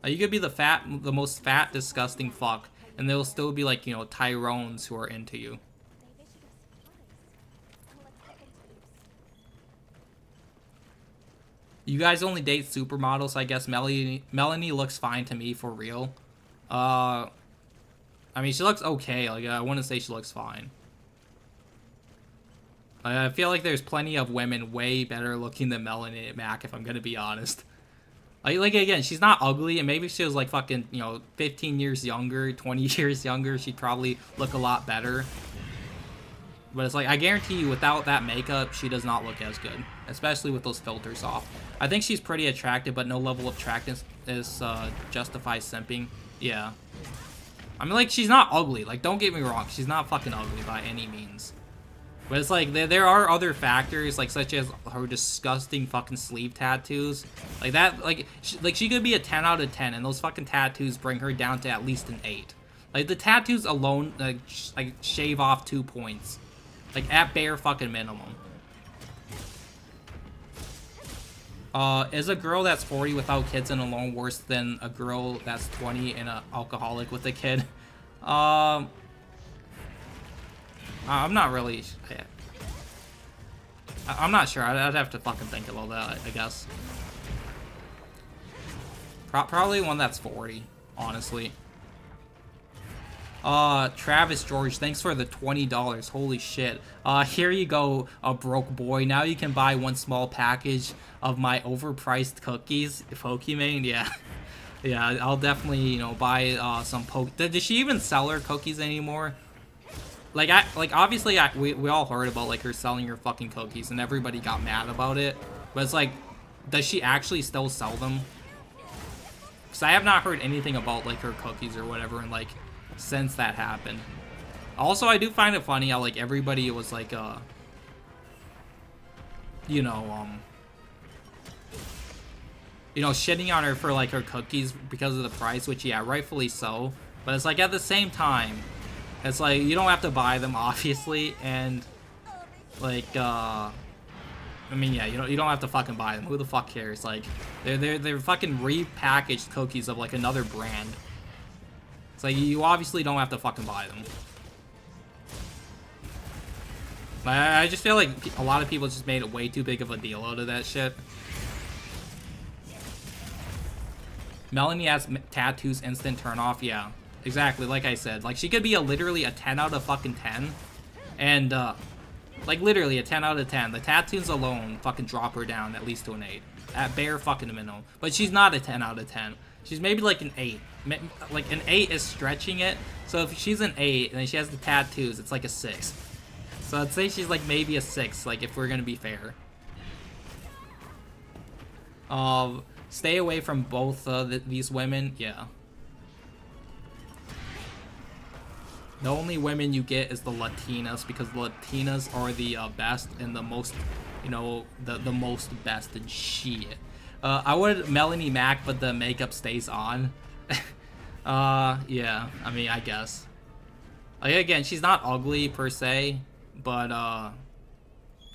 Like, you could be the most fat, disgusting fuck, and there'll still be like, you know, Tyrones who are into you. Maybe she got surprised. Let's get into You guys only date supermodels, so I guess Melanie looks fine to me for real. I mean, she looks okay. Like, I wouldn't say she looks fine. I feel like there's plenty of women way better looking than Melanie Mac, if I'm gonna be honest. Like again, she's not ugly, and maybe if she was like fucking, you know, 15 years younger, 20 years younger, she'd probably look a lot better. But it's like, I guarantee you, without that makeup, she does not look as good, especially with those filters off. I think she's pretty attractive, but no level of attractiveness justifies simping. Yeah. I mean, like, she's not ugly. Like, don't get me wrong, she's not fucking ugly by any means. But it's like, there are other factors, like, such as her disgusting fucking sleeve tattoos. Like, that, like, she could be a 10 out of 10, and those fucking tattoos bring her down to at least an 8. Like, the tattoos alone, like shave off 2 points. Like, at bare fucking minimum. Is a girl that's 40 without kids and alone worse than a girl that's 20 and an alcoholic with a kid? I'm not really... I'm not sure. I'd have to fucking think about that, I guess. Probably one that's 40, honestly. Travis George, thanks for the $20. Holy shit. Here you go, a broke boy. Now you can buy one small package of my overpriced cookies. Pokimane, yeah. Yeah, I'll definitely, you know, buy some Does she even sell her cookies anymore? Like, obviously, we all heard about, like, her selling her fucking cookies, and everybody got mad about it. But it's like, does she actually still sell them? Because I have not heard anything about, like, her cookies or whatever, and, like, since that happened. Also, I do find it funny how, like, everybody was, like, you know, shitting on her for, like, her cookies because of the price, which, yeah, rightfully so. But it's like, at the same time, it's like, you don't have to buy them, obviously, and, like, I mean, yeah, you don't have to fucking buy them. Who the fuck cares? Like, they're fucking repackaged cookies of, like, another brand. It's like, you obviously don't have to fucking buy them. I just feel like a lot of people just made it way too big of a deal out of that shit. Melanie has tattoos, instant turn off. Yeah, exactly. Like I said, like, she could be literally a 10 out of fucking 10, and like, literally a 10 out of 10. The tattoos alone fucking drop her down at least to an 8 at bare fucking minimum. But she's not a 10 out of 10. She's maybe like an 8. Like, an 8 is stretching it. So if she's an 8 and then she has the tattoos, it's like a 6. So I'd say she's like maybe a 6. Like, if we're gonna be fair. Stay away from both these women. Yeah. The only women you get is the Latinas, because the Latinas are the best and the most, you know, the most best in shit. I would Melanie Mac, but the makeup stays on. Yeah, I mean, I guess. Like, again, she's not ugly per se, but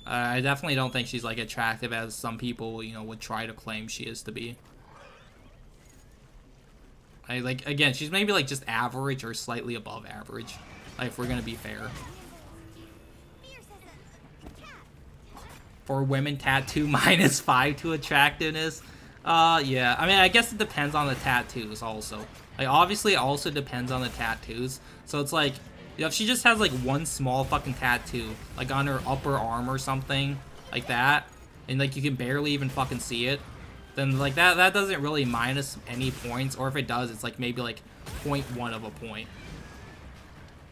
I definitely don't think she's, like, attractive as some people, you know, would try to claim she is to be. Like, again, she's maybe, like, just average or slightly above average, like, if we're gonna be fair. For women, tattoo -5 to attractiveness. Yeah, I mean, I guess it depends on the tattoos also. Like, obviously, it also depends on the tattoos. So it's like, you know, if she just has, like, one small fucking tattoo, like, on her upper arm or something, like that, and, like, you can barely even fucking see it, then, like, that doesn't really minus any points, or if it does, it's, like, maybe, like, 0.1 of a point.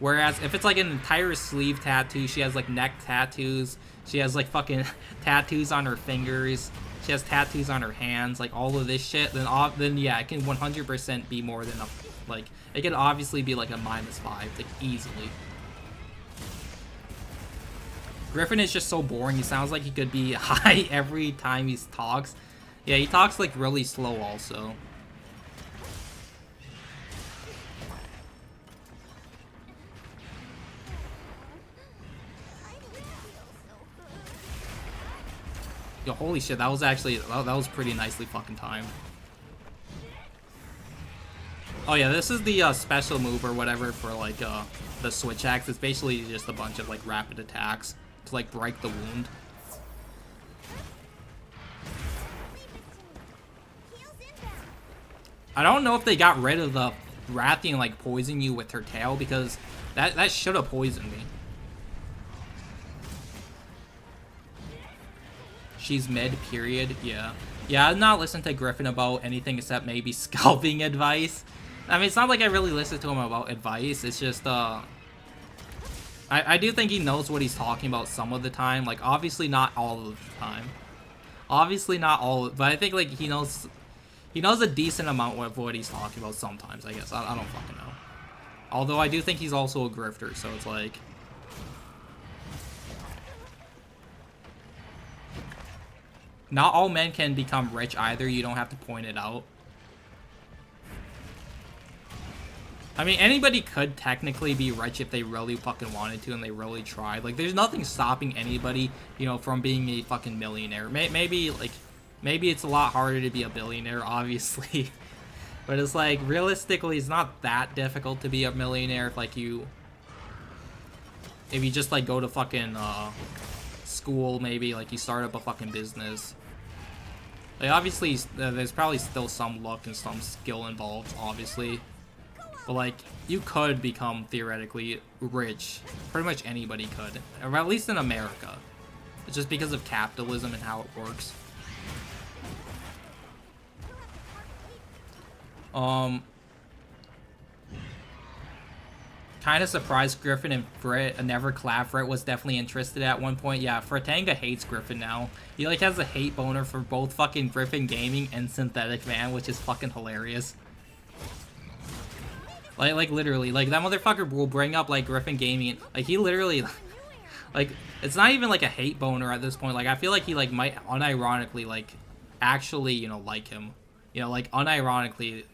Whereas, if it's, like, an entire sleeve tattoo, she has, like, neck tattoos, she has, like, fucking tattoos on her fingers, she has tattoos on her hands, like, all of this shit, then yeah, it can 100% be more than a, like, it could obviously be, like, a -5, like, easily. Griffin is just so boring, he sounds like he could be high every time he talks. Yeah, he talks, like, really slow also. Yo, holy shit, that was actually, that was pretty nicely fucking timed. Oh yeah, this is the special move or whatever for like the switch axe. It's basically just a bunch of like rapid attacks to like break the wound. I don't know if they got rid of the Rathian like poison you with her tail, because that should have poisoned me. She's mid, period. Yeah. Yeah, I've not listened to Griffin about anything except maybe scalping advice. I mean, it's not like I really listen to him about advice. It's just, I do think he knows what he's talking about some of the time. Like, obviously not all of the time. Obviously not all, but I think, like, he knows a decent amount of what he's talking about sometimes, I guess. I don't fucking know. Although I do think he's also a grifter, so it's like... Not all men can become rich either. You don't have to point it out. I mean, anybody could technically be rich if they really fucking wanted to and they really tried. Like, there's nothing stopping anybody, you know, from being a fucking millionaire. Maybe it's a lot harder to be a billionaire, obviously. But it's like, realistically, it's not that difficult to be a millionaire if, like, if you just, like, go to fucking, school, maybe, like, you start up a fucking business. Like, obviously, there's probably still some luck and some skill involved, obviously. But, like, you could become, theoretically, rich. Pretty much anybody could. Or at least in America. It's just because of capitalism and how it works. Kind of surprised Griffin and Frit never collab. Frit was definitely interested at one point. Yeah, Fritanga hates Griffin now. He like has a hate boner for both fucking Griffin Gaming and Synthetic Man, which is fucking hilarious. Like literally, like that motherfucker will bring up like Griffin Gaming and like he literally like it's not even like a hate boner at this point. Like I feel like he like might unironically like actually, you know, like him. You know, like unironically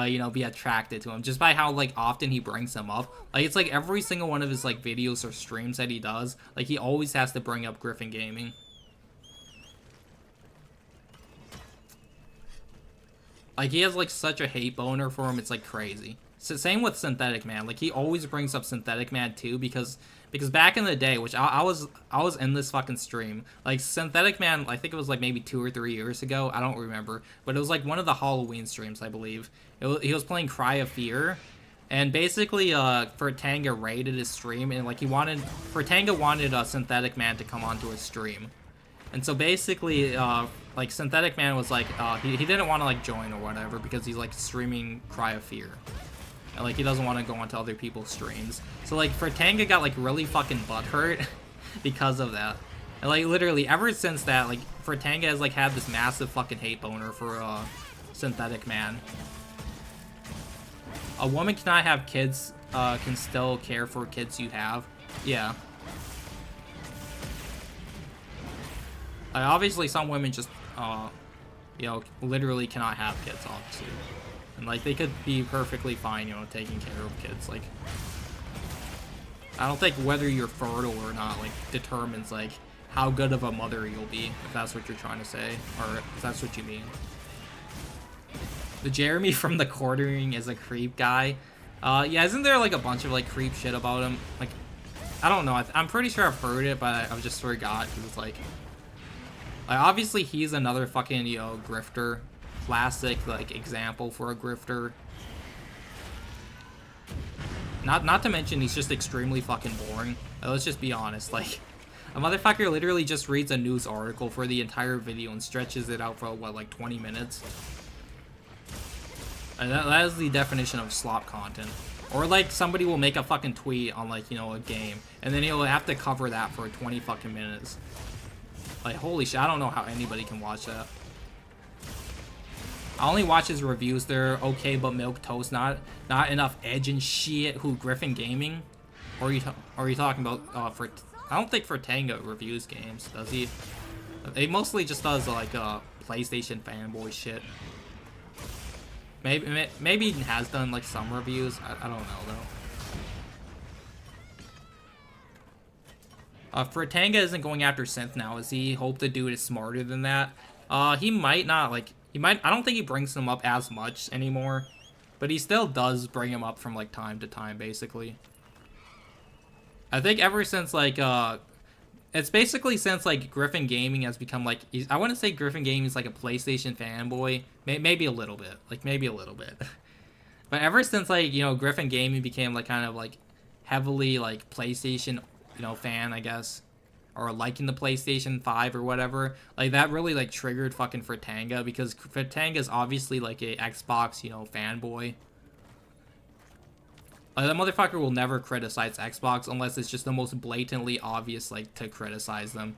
you know, be attracted to him just by how like often he brings him up. Like it's like every single one of his like videos or streams that he does, like he always has to bring up Griffin Gaming. Like he has like such a hate boner for him, it's like crazy. So, same with Synthetic Man. Like he always brings up Synthetic Man too, because back in the day, which I was in this fucking stream, like Synthetic Man, I think it was like maybe 2 or 3 years ago, I don't remember, but it was like one of the Halloween streams, I believe. He was playing Cry of Fear, and basically Fritanga raided his stream, and like Fritanga wanted Synthetic Man to come onto his stream. And so basically like Synthetic Man was like he didn't want to like join or whatever because he's like streaming Cry of Fear. And, like, he doesn't want to go onto other people's streams. So, like, Fritanga got, like, really fucking butthurt because of that. And, like, literally, ever since that, like, Fritanga has, like, had this massive fucking hate boner for, Synthetic Man. A woman cannot have kids, can still care for kids you have. Yeah. Like, obviously, some women just, you know, literally cannot have kids, obviously. And, like, they could be perfectly fine, you know, taking care of kids. Like, I don't think whether you're fertile or not, like, determines, like, how good of a mother you'll be, if that's what you're trying to say, or if that's what you mean. The Jeremy from the Quartering is a creep guy. Yeah, isn't there, like, a bunch of, like, creep shit about him? Like, I don't know. I'm pretty sure I've heard it, but I've just forgot, because it's, like, obviously he's another fucking, you know, grifter. Classic, like, example for a grifter. Not to mention he's just extremely fucking boring. Let's just be honest, like, a motherfucker literally just reads a news article for the entire video and stretches it out for, what, like 20 minutes? And that is the definition of slop content. Or, like, somebody will make a fucking tweet on, like, you know, a game, and then he'll have to cover that for 20 fucking minutes. Like, holy shit, I don't know how anybody can watch that. I only watch his reviews. They're okay, but milk toast, not enough edge and shit. Who, Griffin Gaming? Or are you talking about I don't think Fritanga reviews games, does he? He mostly just does like PlayStation fanboy shit. Maybe he has done like some reviews. I don't know though. Fritanga isn't going after Synth now, is he? Hope the dude is smarter than that. He might not, like, I don't think he brings them up as much anymore. But he still does bring him up from like time to time, basically. I think ever since like it's basically since like Griffin Gaming has become like, I wouldn't say Griffin Gaming is like a PlayStation fanboy, maybe a little bit, but ever since like, you know, Griffin Gaming became like kind of like heavily like PlayStation, you know, fan, I guess, or liking the PlayStation 5 or whatever, like that really like triggered fucking Fratanga, because Fratanga is obviously like a Xbox, you know, fanboy. Like, that motherfucker will never criticize Xbox unless it's just the most blatantly obvious, like, to criticize them.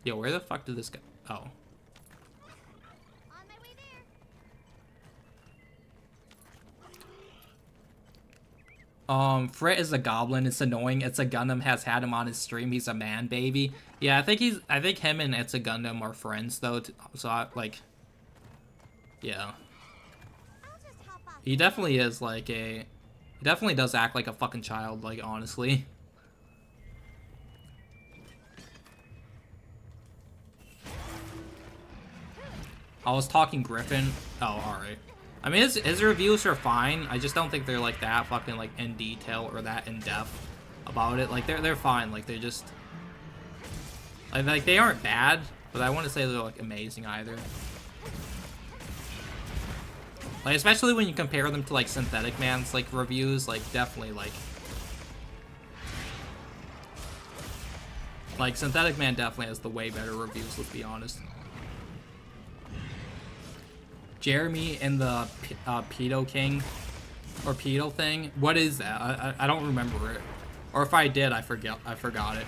Yo, where the fuck did this go? Oh. On my way there. Frit is a goblin. It's annoying. It's a Gundam has had him on his stream. He's a man baby. Yeah, I think him and It's a Gundam are friends though. So like, yeah. He definitely is like he definitely does act like a fucking child, like, honestly. I was talking Griffin. Oh, alright. I mean, his reviews are fine. I just don't think they're like that fucking like in detail or that in depth about it. Like they're fine. Like they're just like they aren't bad, but I wouldn't say they're like amazing either. Like, especially when you compare them to like Synthetic Man's like reviews, like definitely like Synthetic Man definitely has the way better reviews, let's be honest. Jeremy and the Pedo King or Pedo thing. What is that? I don't remember it. Or if I did, I forgot it.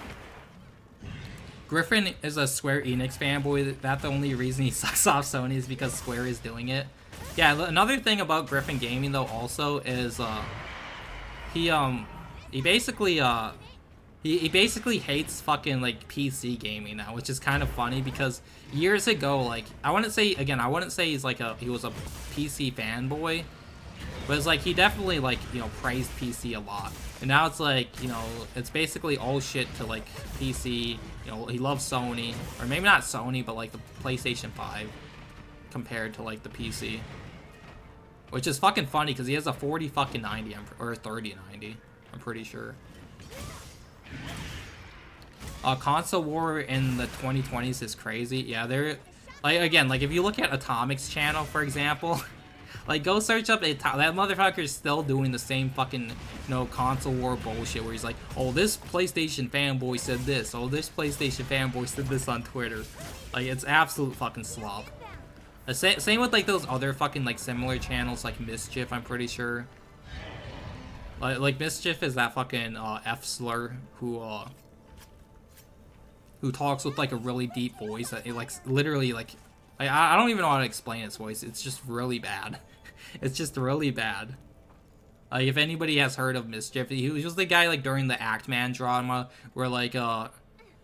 Griffin is a Square Enix fanboy. That's the only reason he sucks off Sony is because Square is doing it. Yeah, another thing about Griffin Gaming though also is he basically hates fucking like PC gaming now, which is kind of funny because years ago, like I wouldn't say he's like he was a PC fanboy, but it's like he definitely like, you know, praised PC a lot. And now it's like, you know, it's basically all shit to like PC. You know, he loves Sony, or maybe not Sony, but like the PlayStation 5 compared to like the PC. Which is fucking funny because he has a 40 fucking 90 or 30 90, I'm pretty sure. Console war in the 2020s is crazy. Yeah, they're like, again, like if you look at Atomic's channel, for example, like go search up that motherfucker is still doing the same fucking, you know, console war bullshit where he's like, oh, this PlayStation fanboy said this, oh, this PlayStation fanboy said this on Twitter. Like, it's absolute fucking slop. Same with like those other fucking like similar channels like Mischief, I'm pretty sure. Like Mischief is that fucking F slur who talks with like a really deep voice that it like literally like I don't even know how to explain his voice. It's just really bad. It's just really bad. Like if anybody has heard of Mischief, he was just the guy like during the Actman drama where like not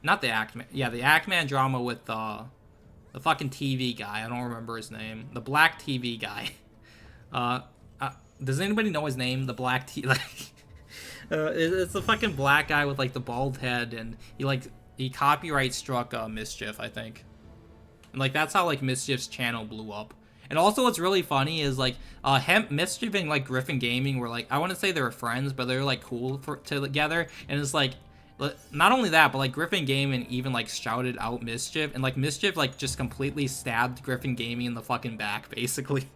the Actman, yeah, the Actman drama with the fucking TV guy. I don't remember his name. The black TV guy. Does anybody know his name? The black like it's the fucking black guy with like the bald head, and he copyright struck Mischief, I think. And like that's how like Mischief's channel blew up. And also what's really funny is like Mischief and like Griffin Gaming were like, I wouldn't say they were friends, but they were like cool together. And it's like, not only that, but like Griffin Gaming even like shouted out Mischief, and like Mischief like just completely stabbed Griffin Gaming in the fucking back, basically.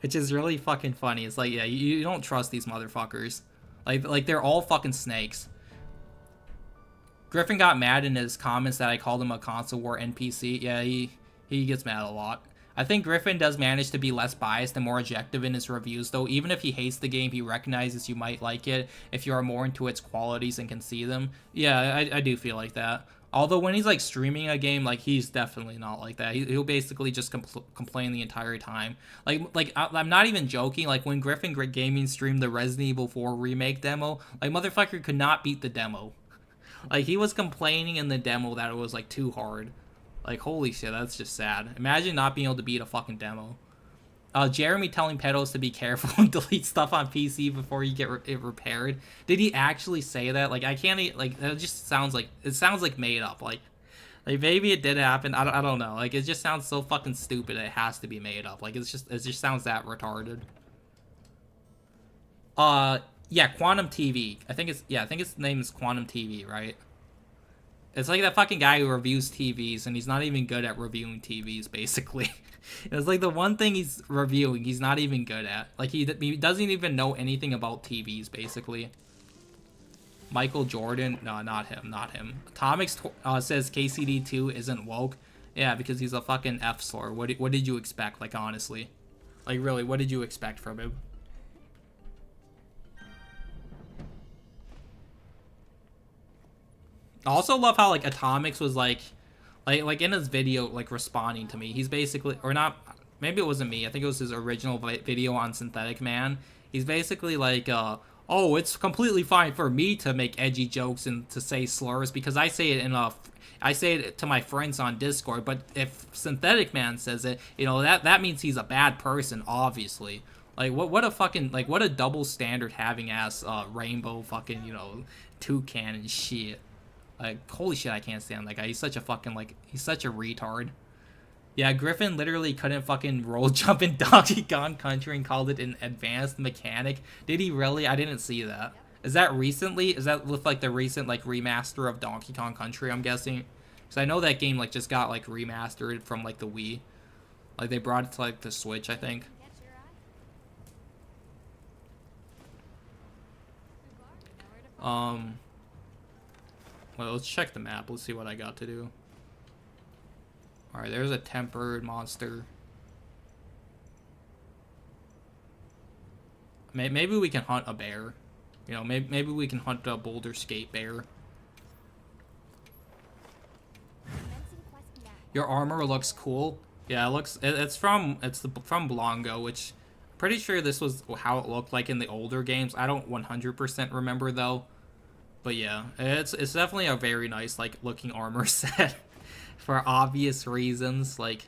Which is really fucking funny. It's like, yeah, you don't trust these motherfuckers. Like they're all fucking snakes. Griffin got mad in his comments that I called him a console war NPC. Yeah, he gets mad a lot. I think Griffin does manage to be less biased and more objective in his reviews, though. Even if he hates the game, he recognizes you might like it if you are more into its qualities and can see them. Yeah, I do feel like that. Although when he's like streaming a game, like he's definitely not like that. He'll basically just complain the entire time. Like I'm not even joking. Like when Griffin Gaming streamed the Resident Evil 4 remake demo, like motherfucker could not beat the demo. Like he was complaining in the demo that it was like too hard. Like holy shit, that's just sad. Imagine not being able to beat a fucking demo. Jeremy telling pedos to be careful and delete stuff on PC before you get it repaired. Did he actually say that? Like I can't like that just sounds like, it sounds like made up. Like Like maybe it did happen. I don't know. Like it just sounds so fucking stupid. It has to be made up. Like it just sounds that retarded. Yeah, Quantum TV. I think its name is Quantum TV, right? It's like that fucking guy who reviews TVs, and he's not even good at reviewing TVs, basically. It's like the one thing he's reviewing, he's not even good at. Like, he doesn't even know anything about TVs, basically. Michael Jordan? No, not him, not him. Atomics says KCD2 isn't woke. Yeah, because he's a fucking F-slur. What did you expect, like, honestly? Like, really, what did you expect from him? I also love how like Atomics was like in his video like responding to me. He's basically, or not, maybe it wasn't me. I think it was his original video on Synthetic Man. He's basically like, oh, it's completely fine for me to make edgy jokes and to say slurs because I say it to my friends on Discord. But if Synthetic Man says it, you know that means he's a bad person, obviously. Like what a fucking like what a double standard having ass Rainbow fucking toucan and shit. Like, holy shit, I can't stand that guy. He's such a fucking, like, he's such a retard. Yeah, Griffin literally couldn't fucking roll jump in Donkey Kong Country and called it an advanced mechanic. Did he really? I didn't see that. Is that recently? Is that with, like, the recent, like, remaster of Donkey Kong Country, I'm guessing? Because I know that game, like, just got, like, remastered from, like, the Wii. Like, they brought it to, like, the Switch, I think. Well, let's check the map. Let's see what I got to do. Alright, there's a tempered monster. Maybe we can hunt a bear. You know, maybe we can hunt a boulder skate bear. Your armor looks cool. Yeah, it looks. It's from Blongo, which I'm pretty sure this was how it looked like in the older games. I don't 100% remember though. But yeah, it's definitely a very nice like looking armor set for obvious reasons. Like,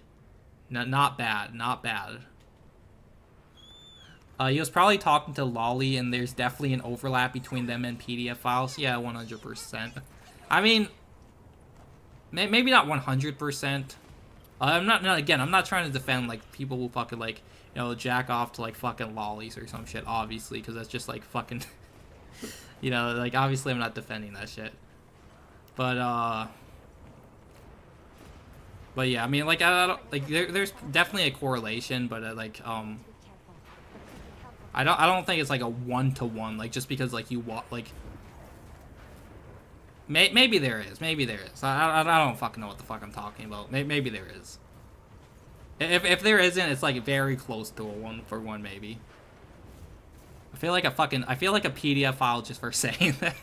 not bad, not bad. He was probably talking to Lolly, and there's definitely an overlap between them and PDF files. Yeah, 100%. I mean, maybe not 100%. I'm not trying to defend like people who fucking like jack off to like fucking lollies or some shit. Obviously, because that's just like fucking. Like, obviously I'm not defending that shit. But yeah, I mean, like, I don't, like, there's definitely a correlation, but, I don't think it's, like, a one-to-one, like, just because, like, maybe there is, I don't fucking know what the fuck I'm talking about. Maybe there is. If there isn't, it's, like, very close to a one-for-one, maybe. I feel like a PDF file just for saying that.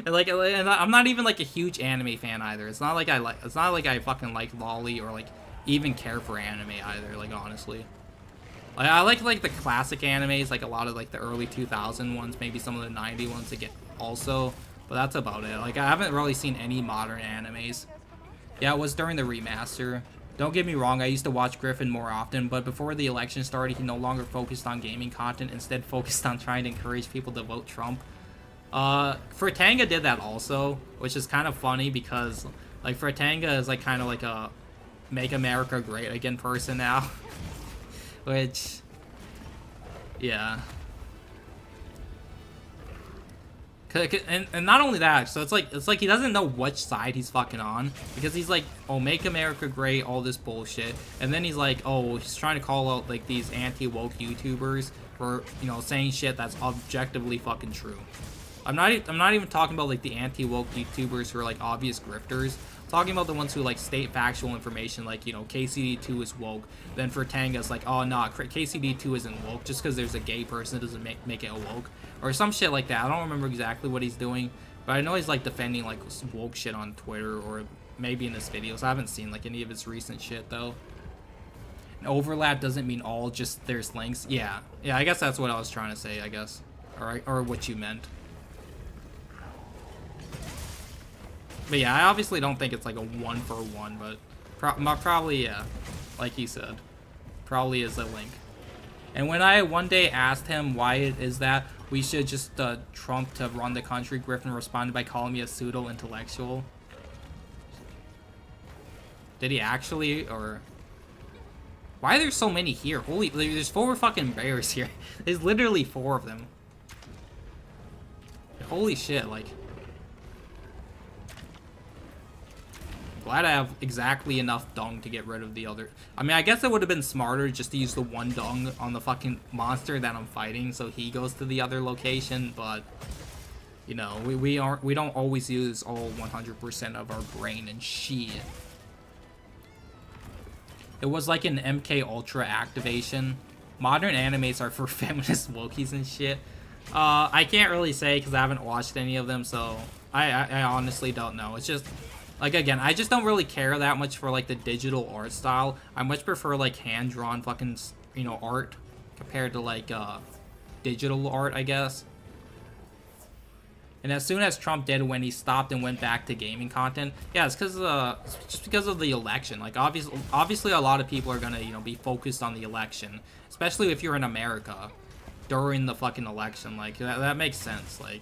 and I'm not even like a huge anime fan either. It's not like I fucking like Lolly or like even care for anime either. Like, honestly, I like the classic animes, like a lot of like the early 2000 ones, maybe some of the 90 ones again also. But that's about it. Like, I haven't really seen any modern animes. Yeah, it was during the remaster. Don't get me wrong, I used to watch Griffin more often, but before the election started, he no longer focused on gaming content, instead focused on trying to encourage people to vote Trump. Fratanga did that also, which is kind of funny because, like, Fratanga is, like, kind of like a Make America Great Again person now. Which, yeah. And not only that, so it's like he doesn't know which side he's fucking on, because he's like, oh, make America great, all this bullshit, and then he's like, oh, he's trying to call out like these anti-woke YouTubers for saying shit that's objectively fucking true. I'm not even talking about like the anti-woke YouTubers who are like obvious grifters. I'm talking about the ones who like state factual information, like KCD2 is woke. Then for Tanga's like, oh nah, KCD2 isn't woke just because there's a gay person that doesn't make it woke. Or some shit like that. I don't remember exactly what he's doing, but I know he's like defending like woke shit on Twitter or maybe in his videos. I haven't seen like any of his recent shit though. An overlap doesn't mean all, just there's links. Yeah, I guess that's what I was trying to say, I guess. Or what you meant. But yeah, I obviously don't think it's like a one-for-one, but probably, yeah, like he said, probably is a link. And when I one day asked him why it is that we should just Trump to run the country, Griffin responded by calling me a pseudo-intellectual. Did he actually, or... Why are there so many here? Holy, there's 4 fucking bears here. There's literally 4 of them. Holy shit, like... Glad I have exactly enough dung to get rid of the other... I mean, I guess it would have been smarter just to use the 1 dung on the fucking monster that I'm fighting, so he goes to the other location, but... You know, we don't always use all 100% of our brain and shit. It was like an MK Ultra activation. Modern animes are for feminist wokies and shit. I can't really say because I haven't watched any of them, so I honestly don't know. It's just, like, again, I just don't really care that much for, like, the digital art style. I much prefer, like, hand-drawn fucking, you know, art compared to, like, digital art, I guess. And as soon as Trump did when he stopped and went back to gaming content, yeah, it's because just because of the election. Like, obviously a lot of people are gonna, you know, be focused on the election, especially if you're in America during the fucking election. Like, that makes sense. Like,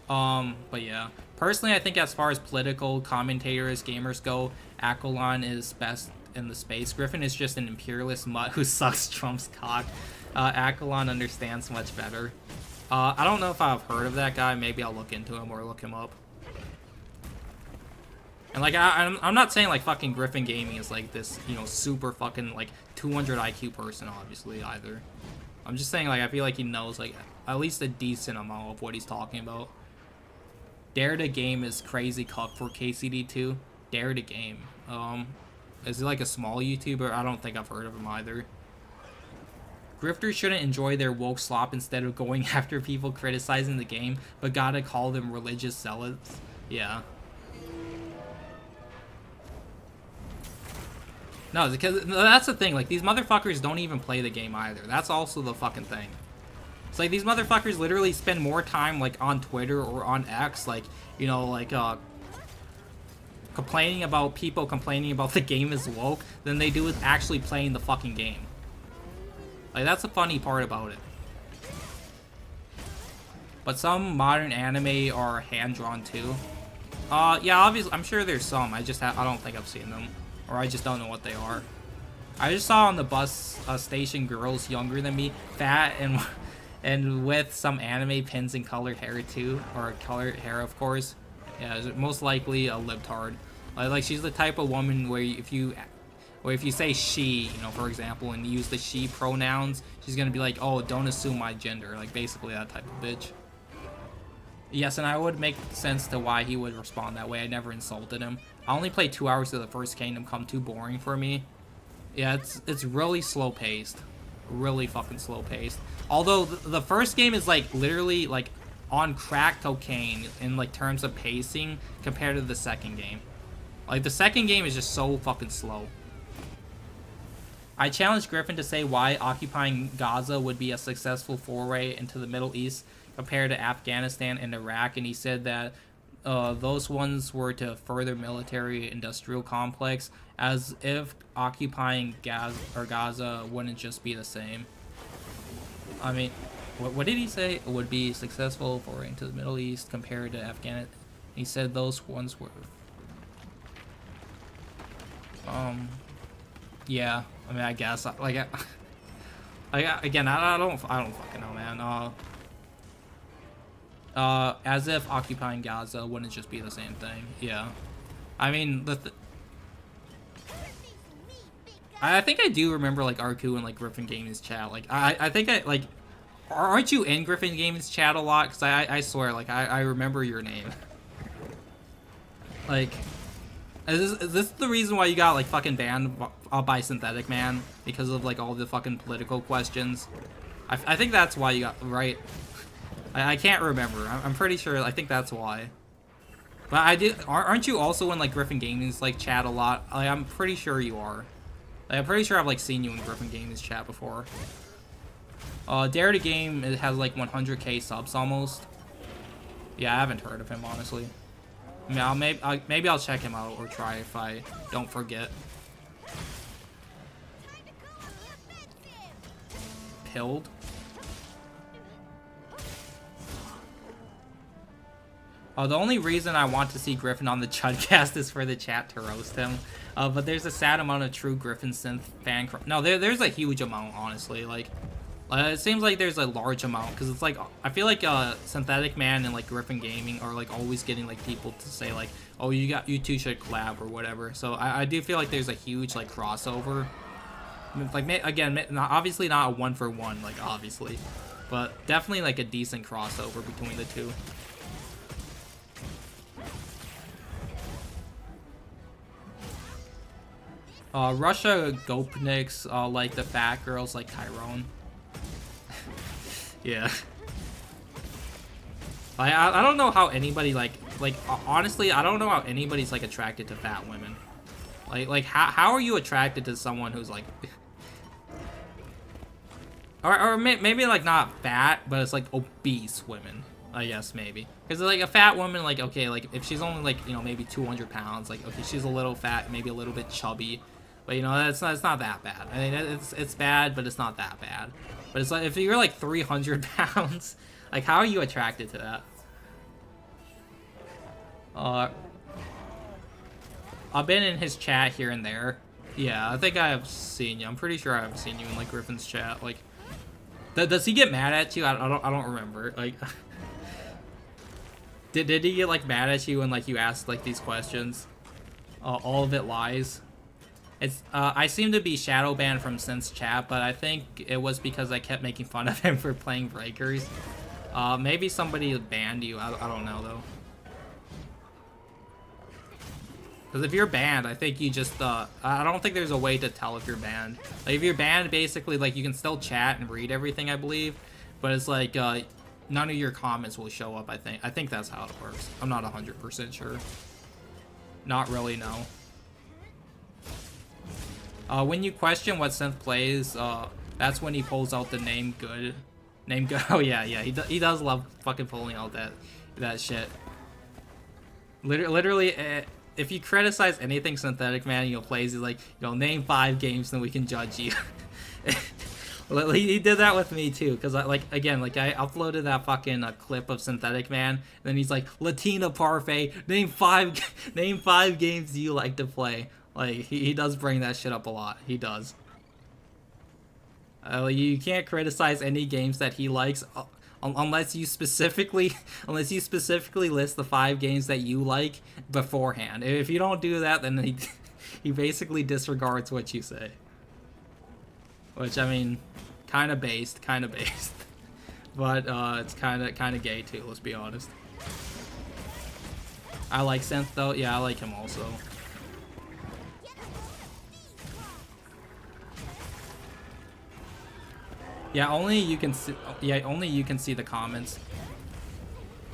but yeah, personally, I think as far as political commentators, gamers go, Aquilon is best in the space. Griffin is just an imperialist mutt who sucks Trump's cock. Aquilon understands much better. I don't know if I've heard of that guy. Maybe I'll look into him or look him up. And, like, I'm not saying, like, fucking Griffin Gaming is, like, this, you know, super fucking, like, 200 IQ person, obviously, either. I'm just saying, like, I feel like he knows, like, at least a decent amount of what he's talking about. Dare to Game is crazy cuck for KCD2. Dare to Game. Is he, like, a small YouTuber? I don't think I've heard of him, either. Grifters shouldn't enjoy their woke slop instead of going after people criticizing the game, but gotta call them religious zealots. Yeah. No, because that's the thing. Like, these motherfuckers don't even play the game either. That's also the fucking thing. It's like these motherfuckers literally spend more time, like, on Twitter or on X, like, you know, like, complaining about people complaining about the game is woke than they do with actually playing the fucking game. Like, that's the funny part about it. But some modern anime are hand-drawn too. Yeah, obviously, I'm sure there's some. I don't think I've seen them. Or I just don't know what they are. I just saw on the bus station girls younger than me, fat and with some anime pins and colored hair too. Or colored hair, of course. Yeah, most likely a libtard. Like, she's the type of woman where if you say she, you know, for example, and use the she pronouns, she's gonna be like, oh, don't assume my gender. Like, basically that type of bitch. Yes, and I would make sense to why he would respond that way. I never insulted him. I only played 2 hours of the first Kingdom Come, too boring for me. Yeah, it's really slow paced. Really fucking slow paced. Although the first game is, like, literally, like, on crack cocaine in, like, terms of pacing compared to the second game. Like, the second game is just so fucking slow. I challenged Griffin to say why occupying Gaza would be a successful foray into the Middle East compared to Afghanistan and Iraq, and he said that those ones were to further military-industrial complex, as if occupying Gaza wouldn't just be the same. I mean, what did he say? It would be successful foray into the Middle East compared to Afghanistan. He said those ones were... Yeah, I mean, I guess, like, again, I don't fucking know, man. As if occupying Gaza wouldn't just be the same thing. Yeah, I mean, I think I do remember, like, Arku and, like, Griffin Gaming's chat. Like, I think like, aren't you in Griffin Gaming's chat a lot? Because I swear, like, I remember your name. Like, is this the reason why you got, like, fucking banned by Synthetic Man? Because of, like, all the fucking political questions? I think that's why you got, right? I can't remember. I'm pretty sure. I think that's why. But aren't you also in, like, Griffin Gaming's, like, chat a lot? Like, I'm pretty sure you are. Like, I'm pretty sure I've, like, seen you in Griffin Gaming's chat before. Dare to Game, it has, like, 100k subs almost. Yeah, I haven't heard of him, honestly. I mean, maybe I'll check him out or try if I don't forget. Pilled? Oh, the only reason I want to see Griffin on the Chudcast is for the chat to roast him. But there's a sad amount of true Griffin synth fan. No, there's a huge amount, honestly. Like, it seems like there's a large amount because it's like I feel like Synthetic Man and like Griffin Gaming are like always getting like people to say like, oh, you two should collab or whatever. So I do feel like there's a huge like crossover. Like again, obviously not a 1-for-1, like obviously, but definitely like a decent crossover between the two. Russia Gopniks, like the fat girls like Tyrone. Yeah. I don't know how anybody like honestly I don't know how anybody's like attracted to fat women. Like how are you attracted to someone who's like or maybe like not fat, but it's like obese women, I guess, maybe. Because like a fat woman, like, okay, like if she's only like, you know, maybe 200 pounds, like, okay, she's a little fat, maybe a little bit chubby, but you know, it's not that bad. I mean, it's bad, but it's not that bad. But it's like if you're like 300 pounds, like how are you attracted to that? I've been in his chat here and there. Yeah, I think I have seen you. I'm pretty sure I have seen you in like Griffin's chat. Like, does he get mad at you? I don't remember. Like, did he get like mad at you when like you asked like these questions? All of it lies. It's I seem to be shadow banned from Synth's chat, but I think it was because I kept making fun of him for playing Breakers. Maybe somebody banned you. I don't know though. Because if you're banned, I think you just, I don't think there's a way to tell if you're banned. Like, if you're banned, basically, like, you can still chat and read everything, I believe. But it's like, none of your comments will show up, I think. I think that's how it works. I'm not 100% sure. Not really, no. When you question what Synth plays, that's when he pulls out the name good. Name good. Oh, yeah, he does love fucking pulling out that shit. Literally, if you criticize anything Synthetic Man, you know, plays, he's like, you know, name 5 games, then we can judge you. He did that with me too, because I uploaded that fucking clip of Synthetic Man, and then he's like, Latina Parfait, name 5 games you like to play. Like, he does bring that shit up a lot. He does. You can't criticize any games that he likes. Unless you specifically list the 5 games that you like beforehand. If you don't do that, then he basically disregards what you say. Which, I mean, kind of based, but it's kind of gay too. Let's be honest. I like Synth though. Yeah, I like him also. Yeah, only you can see. Yeah, only you can see the comments.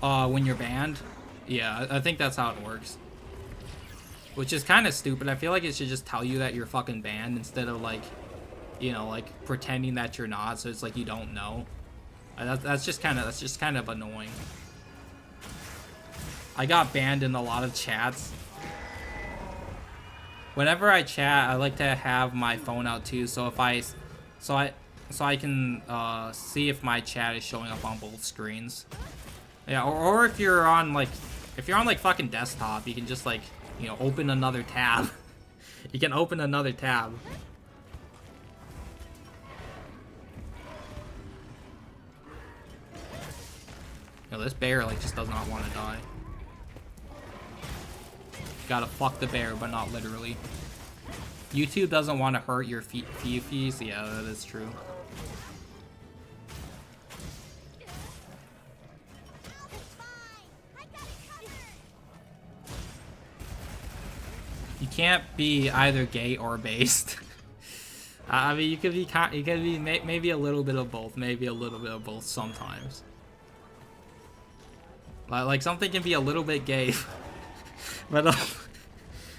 When you're banned. Yeah, I think that's how it works. Which is kind of stupid. I feel like it should just tell you that you're fucking banned instead of like, you know, like pretending that you're not. So it's like you don't know. That's just kind of annoying. I got banned in a lot of chats. Whenever I chat, I like to have my phone out too. So if I can see if my chat is showing up on both screens. Yeah, or if you're on like fucking desktop, you can just like, you know, open another tab. You can open another tab. You know, this bear like just does not want to die. Gotta fuck the bear, but not literally. YouTube doesn't want to hurt your fees. Yeah, that is true. You can't be either gay or based. I mean, you could be maybe a little bit of both, sometimes. Like something can be a little bit gay, but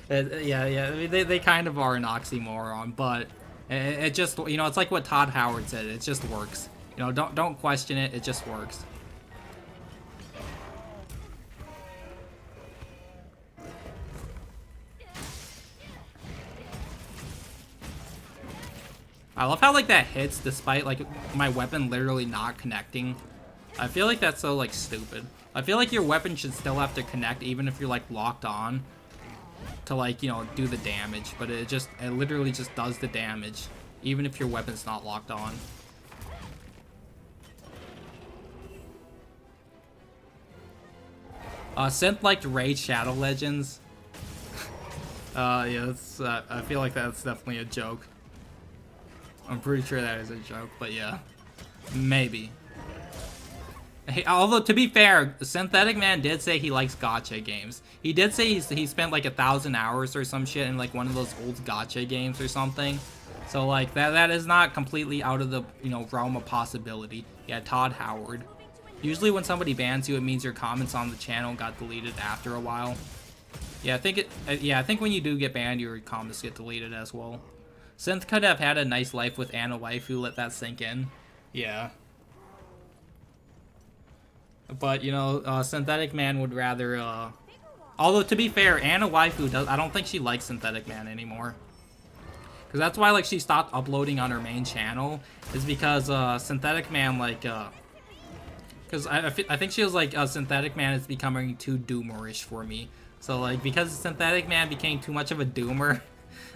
yeah. I mean, they kind of are an oxymoron, but it just, you know, it's like what Todd Howard said. It just works. You know, don't question it. It just works. I love how like that hits despite like my weapon literally not connecting. I feel like that's so, like, stupid. I feel like your weapon should still have to connect even if you're, like, locked on to, like, you know, do the damage. But it literally just does the damage even if your weapon's not locked on. Synth liked Raid Shadow Legends. Yeah, that's, I feel like that's definitely a joke. I'm pretty sure that is a joke, but yeah. Maybe. Hey, although, to be fair, Synthetic Man did say he likes gacha games. He did say he spent like 1,000 hours or some shit in like one of those old gacha games or something. So like that is not completely out of the, you know, realm of possibility. Yeah, Todd Howard. Usually when somebody bans you, it means your comments on the channel got deleted after a while. Yeah, I think when you do get banned, your comments get deleted as well. Synth could have had a nice life with Anna Waifu, let that sink in. Yeah. But, you know, Synthetic Man would rather, although, to be fair, Anna Waifu I don't think she likes Synthetic Man anymore. Because that's why, like, she stopped uploading on her main channel, is because, Synthetic Man, like, because I think she was like, Synthetic Man is becoming too doomerish for me. So, like, because Synthetic Man became too much of a doomer,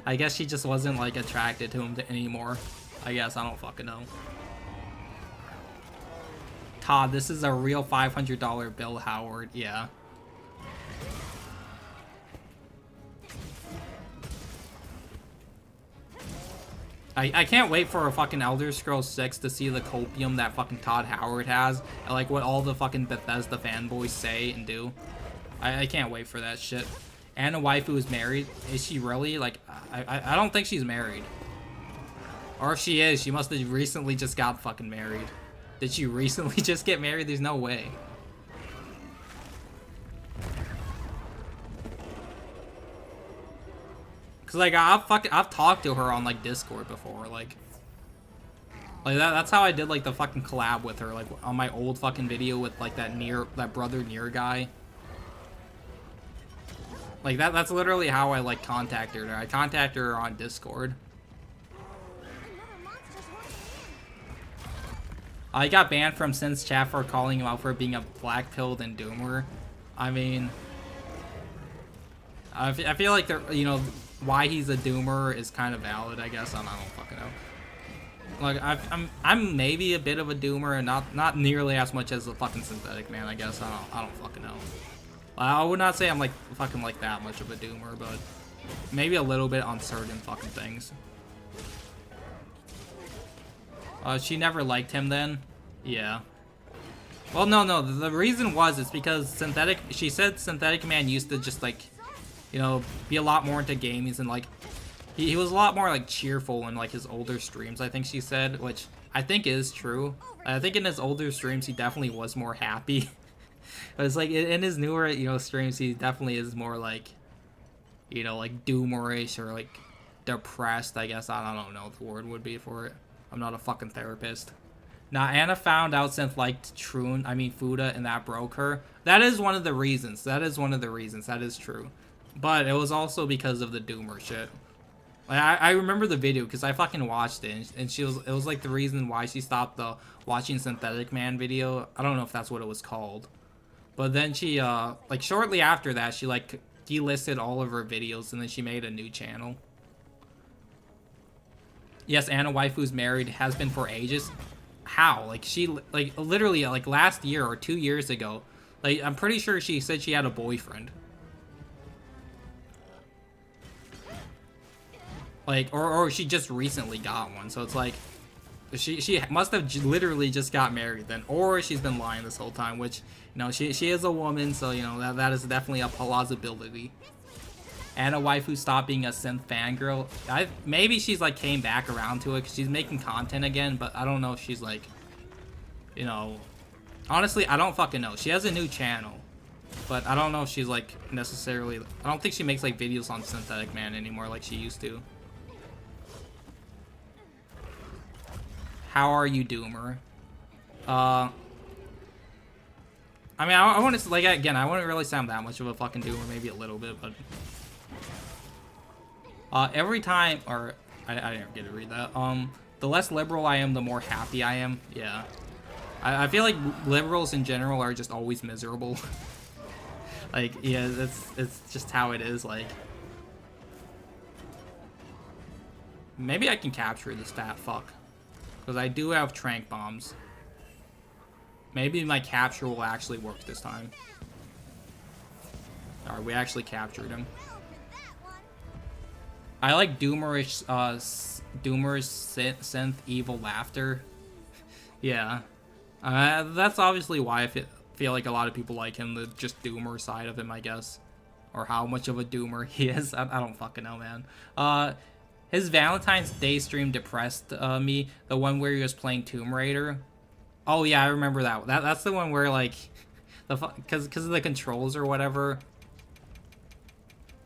I guess she just wasn't, like, attracted to him anymore. I guess, I don't fucking know. Todd, this is a real $500 bill, Howard. Yeah. I can't wait for a fucking Elder Scrolls 6 to see the copium that fucking Todd Howard has, and like what all the fucking Bethesda fanboys say and do. I can't wait for that shit. Anna Waifu is married. Is she really? Like, I don't think she's married. Or if she is, she must have recently just got fucking married. Did she recently just get married? There's no way. Cause like I've talked to her on like Discord before, like that's how I did like the fucking collab with her, like on my old fucking video with like that brother Nier guy. Like that's literally how I like contacted her. I contacted her on Discord. I got banned from Synth's chat for calling him out for being a black-pilled and doomer. I mean, I feel like you know, why he's a doomer is kind of valid, I guess. I don't fucking know. Like I'm maybe a bit of a doomer, and not nearly as much as the fucking Synthetic Man, I guess. I don't fucking know. I would not say I'm like fucking like that much of a doomer, but maybe a little bit on certain fucking things. She never liked him then? Yeah. Well, no, the reason was, it's because she said Synthetic Man used to just, like, you know, be a lot more into gaming, and, like, he was a lot more, like, cheerful in, like, his older streams, I think she said, which I think is true. I think in his older streams, he definitely was more happy. But it's, like, in his newer, you know, streams, he definitely is more, like, you know, like, doomerish or, like, depressed, I guess. I don't know what the word would be for it. I'm not a fucking therapist. Now, Anna found out Synth liked Fuda, and that broke her. That is one of the reasons. That is true. But it was also because of the doomer shit. Like, I remember the video because I fucking watched it, and it was like the reason why she stopped the watching Synthetic Man video. I don't know if that's what it was called. But then she, like, shortly after that, she, like, delisted all of her videos, and then she made a new channel. Yes, Anna Waifu's married, has been for ages. How? Like, she, like, literally, like, last year or 2 years ago, like, I'm pretty sure she said she had a boyfriend. Like, or she just recently got one, so it's like, she must have literally just got married then, or she's been lying this whole time, which, you know, she is a woman, so, you know, that is definitely a plausibility. Anna Waifu stopped being a Synth fangirl. Maybe she's, like, came back around to it because she's making content again, but I don't know if she's, like, you know... Honestly, I don't fucking know. She has a new channel, but I don't know if she's, like, necessarily... I don't think she makes, like, videos on Synthetic Man anymore like she used to. How are you, Doomer? I mean, I wouldn't, like, again, I wouldn't really sound that much of a fucking doomer, maybe a little bit, but... every time, or, I didn't get to read that, the less liberal I am, the more happy I am, yeah. I feel like liberals in general are just always miserable. Like, yeah, it's just how it is. Like, maybe I can capture this fat fuck, because I do have trank bombs. Maybe my capture will actually work this time. Alright, we actually captured him. I like Doomerish, Doomer's synth evil laughter. Yeah. That's obviously why I feel like a lot of people like him, the just Doomer side of him, I guess. Or how much of a Doomer he is. I don't fucking know, man. His Valentine's Day stream depressed me. The one where he was playing Tomb Raider. Oh, yeah, I remember that. That's the one where, like, because of the controls or whatever.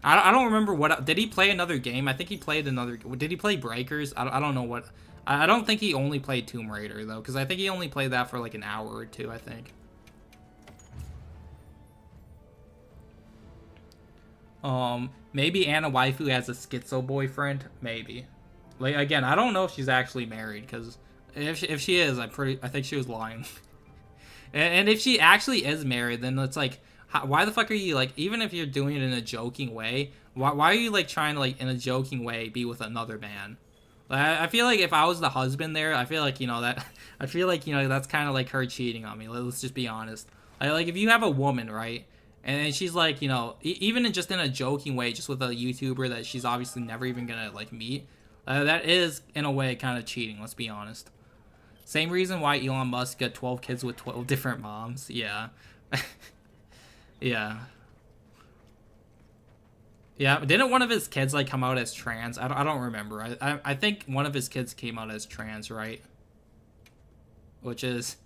I don't remember what... Did he play another game? I think he played another... Did he play Breakers? I don't know what... I don't think he only played Tomb Raider, though, because I think he only played that for, like, an hour or two, I think. Maybe Anna Waifu has a schizo boyfriend. Maybe. Like, again, I don't know if she's actually married, because if she is, I think she was lying. And if she actually is married, then it's like... Why the fuck are you, like, even if you're doing it in a joking way, why are you, like, trying to, like, in a joking way, be with another man? I feel like if I was the husband there, I feel like, you know, that's kind of like her cheating on me. Let's just be honest. Like, if you have a woman, right, and she's, like, you know, even just in a joking way, just with a YouTuber that she's obviously never even gonna, like, meet, that is, in a way, kind of cheating, let's be honest. Same reason why Elon Musk got 12 kids with 12 different moms. Yeah. Yeah. Yeah, didn't one of his kids, like, come out as trans? I don't remember. I think one of his kids came out as trans, right? Which is,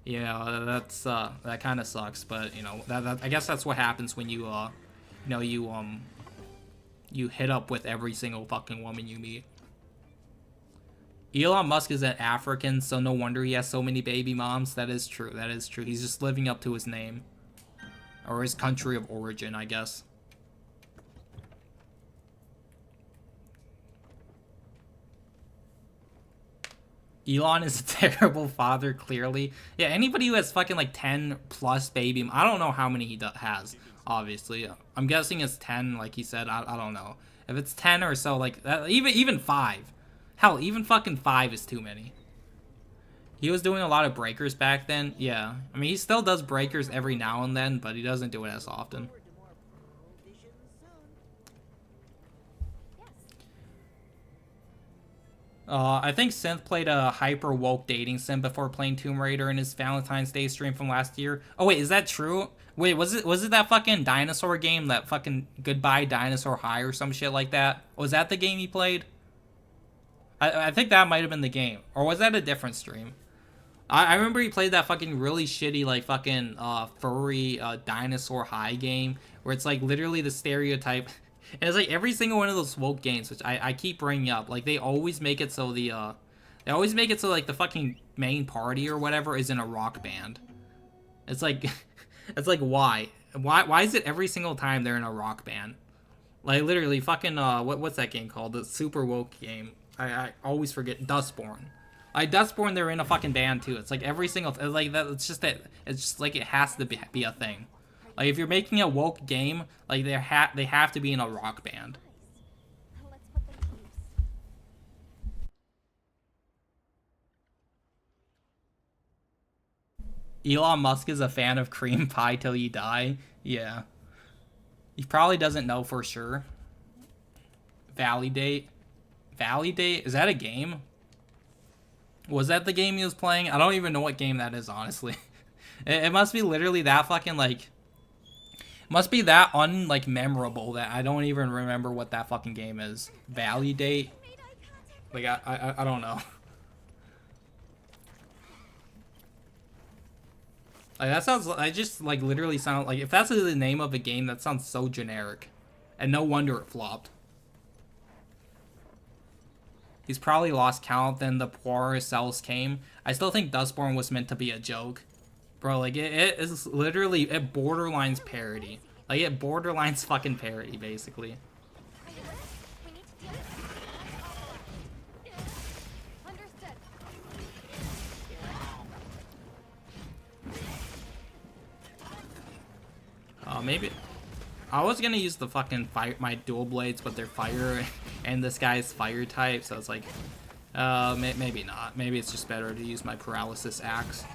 you know, that's, that kind of sucks, but, you know, I guess that's what happens when you, you know, you hit up with every single fucking woman you meet. Elon Musk is an African, so no wonder he has so many baby moms. That is true, that is true. He's just living up to his name. Or his country of origin, I guess. Elon is a terrible father, clearly. Yeah, anybody who has fucking, like, 10 plus baby... I don't know how many he has, obviously. I'm guessing it's 10, like he said. I don't know. If it's 10 or so, like, even 5. Hell, even fucking 5 is too many. He was doing a lot of breakers back then. Yeah. I mean, he still does breakers every now and then, but he doesn't do it as often. I think Synth played a hyper woke dating sim before playing Tomb Raider in his Valentine's Day stream from last year. Oh wait, is that true? Wait, was it that fucking dinosaur game, that fucking Goodbye Dinosaur High or some shit like that? Was that the game he played? I think that might have been the game. Or was that a different stream? I remember he played that fucking really shitty, like, fucking furry dinosaur high game where it's like literally the stereotype. And it's like every single one of those woke games, which I keep bringing up, like, they always make it so like the fucking main party or whatever is in a rock band. It's like it's like why is it every single time they're in a rock band? Like, literally fucking what's that game called, the super woke game? I always forget. Dustborn. Like, Dustborn, they're in a fucking band too. It's like every single like that. It's just that it's just like it has to be a thing. Like, if you're making a woke game, like, they have to be in a rock band. Elon Musk is a fan of cream pie till you die. Yeah. He probably doesn't know for sure. Validate. Validate? Is that a game? Was that the game he was playing? I don't even know what game that is, honestly. It must be literally that fucking, like... Must be that memorable that I don't even remember what that fucking game is. Validate? Like, I don't know. Like, that sounds... I just, like, literally sound... Like, if that's the name of a game, that sounds so generic. And no wonder it flopped. He's probably lost count, then the poorer cells came. I still think Dustborn was meant to be a joke. Bro, like, it is literally... It borderlines parody. Like, it borderlines fucking parody, basically. maybe I was gonna use the fucking fire, my dual blades, but they're fire, and this guy's fire type, so it's like, maybe not. Maybe it's just better to use my paralysis axe.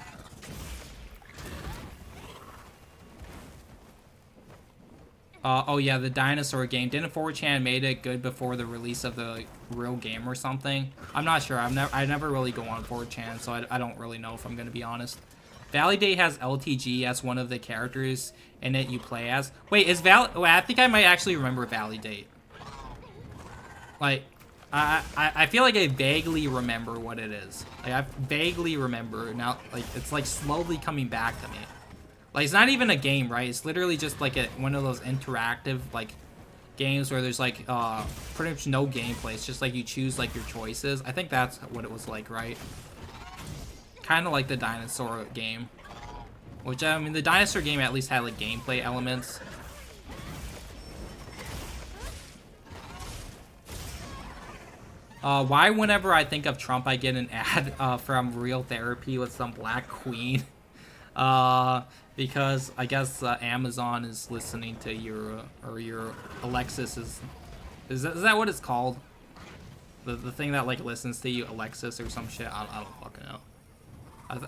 Oh yeah, the dinosaur game. Didn't 4chan made it good before the release of the real game or something? I'm not sure. I never really go on 4chan, so I don't really know if I'm gonna be honest. Validate has LTG as one of the characters in it you play as. Wait, is Wait, I think I might actually remember Validate. Like, I feel like I vaguely remember what it is. Like, I vaguely remember now. Like, it's like slowly coming back to me. Like, it's not even a game, right? It's literally just like one of those interactive like games where there's like pretty much no gameplay. It's just like you choose like your choices. I think that's what it was like, right? Kind of like the dinosaur game, which I mean, the dinosaur game at least had like gameplay elements. Why whenever I think of Trump, I get an ad from Real Therapy with some black queen? Because I guess Amazon is listening to your, or your Alexis is that what it's called? The thing that like listens to you, Alexis or some shit? I don't fucking know.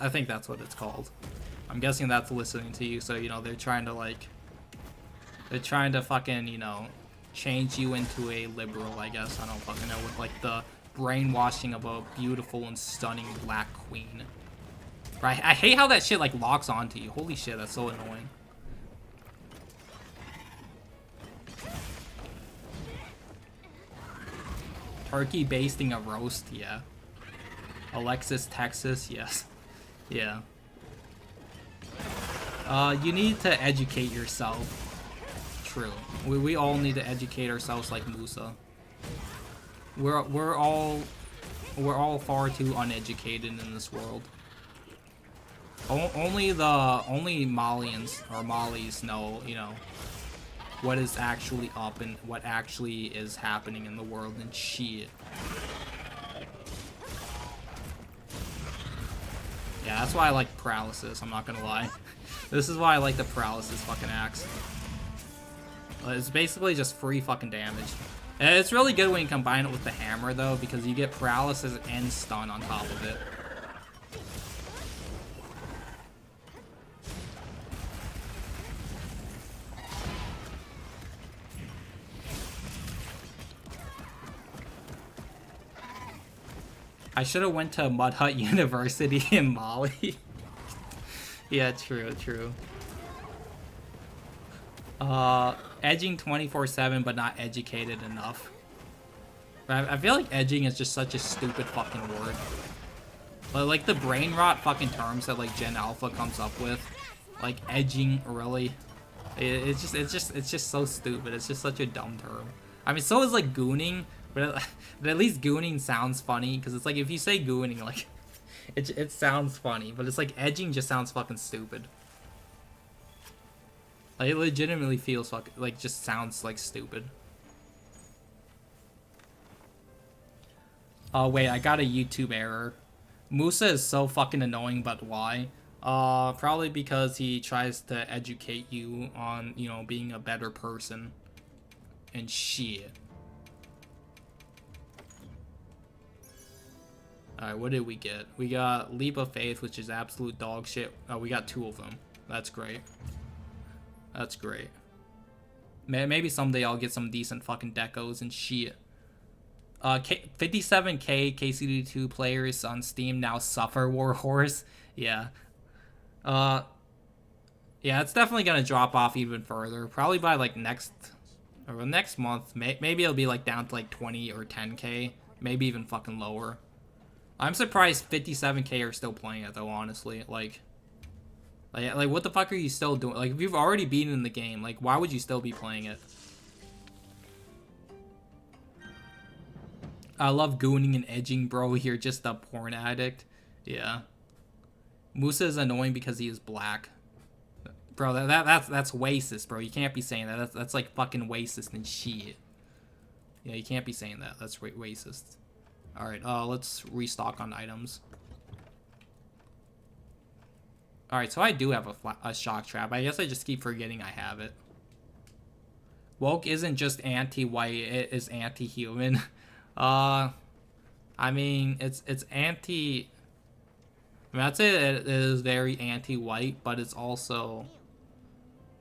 I think that's what it's called. I'm guessing that's listening to you, so, you know, they're trying to fucking, you know, change you into a liberal, I guess. I don't fucking know, with like the brainwashing of a beautiful and stunning black queen. Right? I hate how that shit like locks onto you. Holy shit, that's so annoying. Turkey basting a roast, yeah. Alexis, Texas, yes. Yeah. You need to educate yourself. True. We all need to educate ourselves like Musa. We're all far too uneducated in this world. Only Malians or Mollies know, you know, what is actually up and what actually is happening in the world and shit. Yeah, that's why I like paralysis, I'm not gonna lie. This is why I like the paralysis fucking axe. It's basically just free fucking damage. And it's really good when you combine it with the hammer though, because you get paralysis and stun on top of it. I should have went to Mud Hut University in Mali. Yeah, true. Edging 24/7, but not educated enough. I feel like edging is just such a stupid fucking word. But like the brain rot fucking terms that like Gen Alpha comes up with, like edging, really. It's just so stupid. It's just such a dumb term. I mean, so is like gooning. But at least gooning sounds funny, because it's like if you say gooning, like it sounds funny, but it's like edging just sounds fucking stupid. Like it legitimately feels like just sounds like stupid. Oh wait, I got a YouTube error. Musa is so fucking annoying, but why? Probably because he tries to educate you on, you know, being a better person and shit. Alright, what did we get? We got Leap of Faith, which is absolute dog shit. Oh, we got 2 of them. That's great. That's great. Maybe someday I'll get some decent fucking decos and shit. 57k KCD2 players on Steam now suffer Warhorse. Yeah. Yeah, it's definitely gonna drop off even further. Probably by like next month. Maybe it'll be like down to like 20 or 10k. Maybe even fucking lower. I'm surprised 57k are still playing it though, honestly. Like what the fuck are you still doing? Like, if you've already beaten the game, like, why would you still be playing it? I love gooning and edging, bro. You're just a porn addict. Yeah. Musa is annoying because he is black. Bro, that's racist, bro. You can't be saying that. That's like fucking racist and shit. Yeah, you can't be saying that. That's racist. Alright, let's restock on items. Alright, so I do have a shock trap. I guess I just keep forgetting I have it. Woke isn't just anti-white, it is anti-human. I mean, it's anti. I mean, I'd say that it is very anti-white, but it's also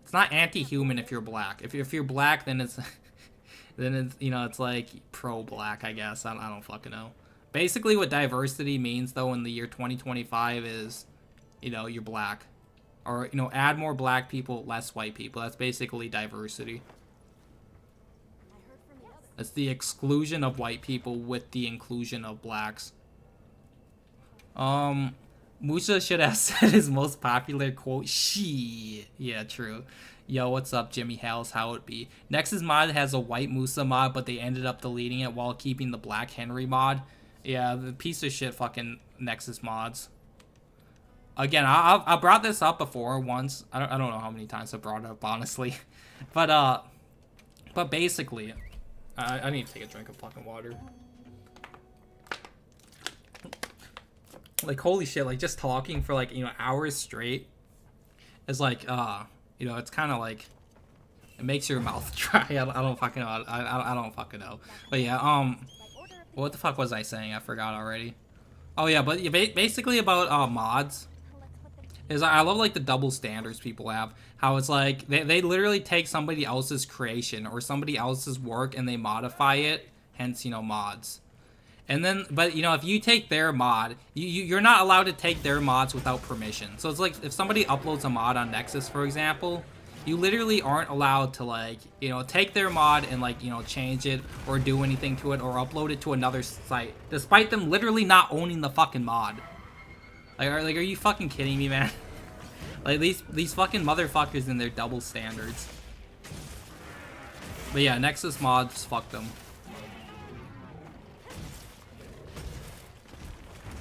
it's not anti-human if you're black. If you're black, then it's then it's it's like pro-black, I guess. I don't fucking know. Basically, what diversity means though in the year 2025 is, you're black, or add more black people, less white people. That's basically diversity. It's the exclusion of white people with the inclusion of blacks. Musa should have said his most popular quote, "Shiee." Yeah, true. Yo, what's up, Jimmy Hales? How it be? Nexus mod has a white Musa mod, but they ended up deleting it while keeping the black Henry mod. Yeah, the piece of shit fucking Nexus mods. Again, I brought this up before once. I don't know how many times I brought it up, honestly. But basically, I need to take a drink of fucking water. Like, holy shit, like, just talking for, like, hours straight is, like, it's kind of, like, it makes your mouth dry. I don't fucking know. I don't fucking know. But, yeah, what the fuck was I saying? I forgot already. Oh, yeah, but basically about, mods is I love, like, the double standards people have. How it's, like, they literally take somebody else's creation or somebody else's work and they modify it, hence, mods. And then, but if you take their mod, you're not allowed to take their mods without permission. So it's like if somebody uploads a mod on Nexus, for example, you literally aren't allowed to like, take their mod and like, change it or do anything to it or upload it to another site, despite them literally not owning the fucking mod. Like, are you fucking kidding me, man? Like these fucking motherfuckers and their double standards. But yeah, Nexus mods, fuck them.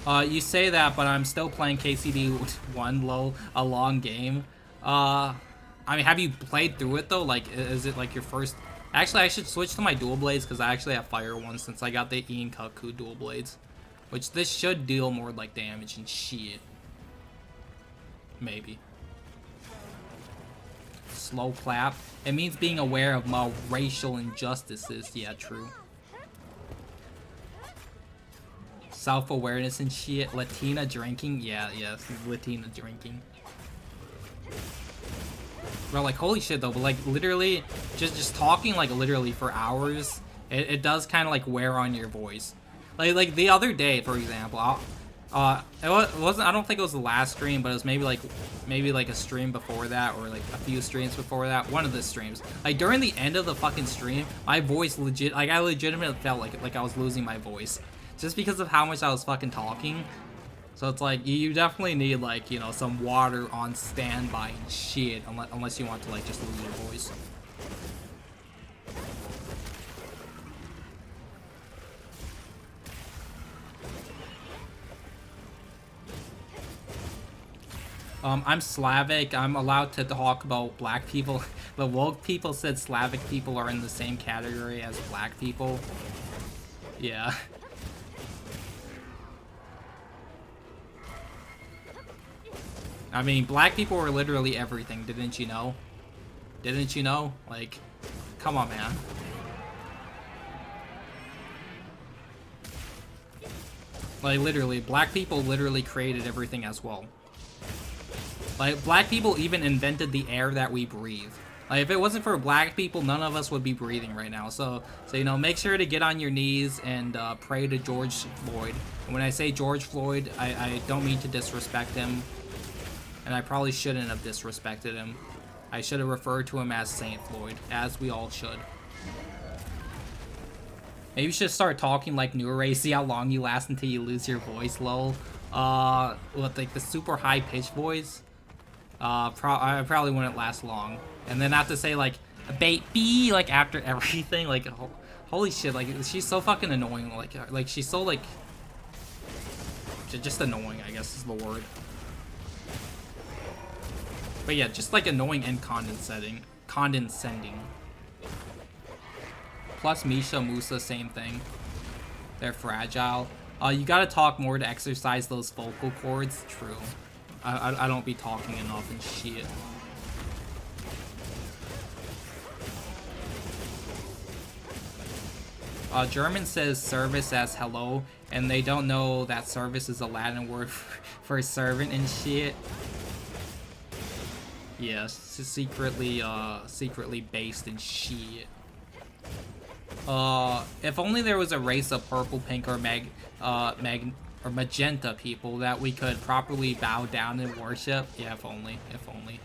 You say that, but I'm still playing KCD1 lol, a long game. I mean, have you played through it though? Like, is it like your first? Actually, I should switch to my dual blades because I actually have fire ones since I got the Ian Kaku dual blades, which this should deal more like damage and shit. Maybe. Slow clap. It means being aware of more racial injustices. Yeah, true. Self-awareness and shit. Latina drinking. Yeah, Latina drinking. Bro, like, holy shit, though. But, like, literally, just talking, like, literally for hours, it does kind of, like, wear on your voice. Like, the other day, for example, it wasn't, I don't think it was the last stream, but it was maybe like a stream before that, or, like, a few streams before that. One of the streams. Like, during the end of the fucking stream, my voice I legitimately felt like I was losing my voice. Just because of how much I was fucking talking. So it's like, you definitely need, like, some water on standby and shit. Unless you want to, like, just lose your voice. I'm Slavic. I'm allowed to talk about black people. The woke people said Slavic people are in the same category as black people. Yeah. I mean, black people were literally everything, didn't you know? Didn't you know? Like, come on, man. Like, literally, black people literally created everything as well. Like, black people even invented the air that we breathe. Like, if it wasn't for black people, none of us would be breathing right now. So make sure to get on your knees and pray to George Floyd. And when I say George Floyd, I don't mean to disrespect him. And I probably shouldn't have disrespected him. I should have referred to him as Saint Floyd, as we all should. Maybe you should start talking like Nure, see how long you last until you lose your voice, lol. With like the super high pitched voice, I probably wouldn't last long. And then have to say like, baby, like after everything, like, holy shit, like she's so fucking annoying, like she's so like, just annoying, I guess is the word. But yeah, just like annoying and condescending. Plus Misha, Musa, same thing. They're fragile. You gotta talk more to exercise those vocal cords. True. I don't be talking enough and shit. German says service as hello, and they don't know that service is a Latin word for servant and shit. Yes, secretly based in shit. If only there was a race of purple, pink, or magenta people that we could properly bow down and worship. Yeah, if only. If only.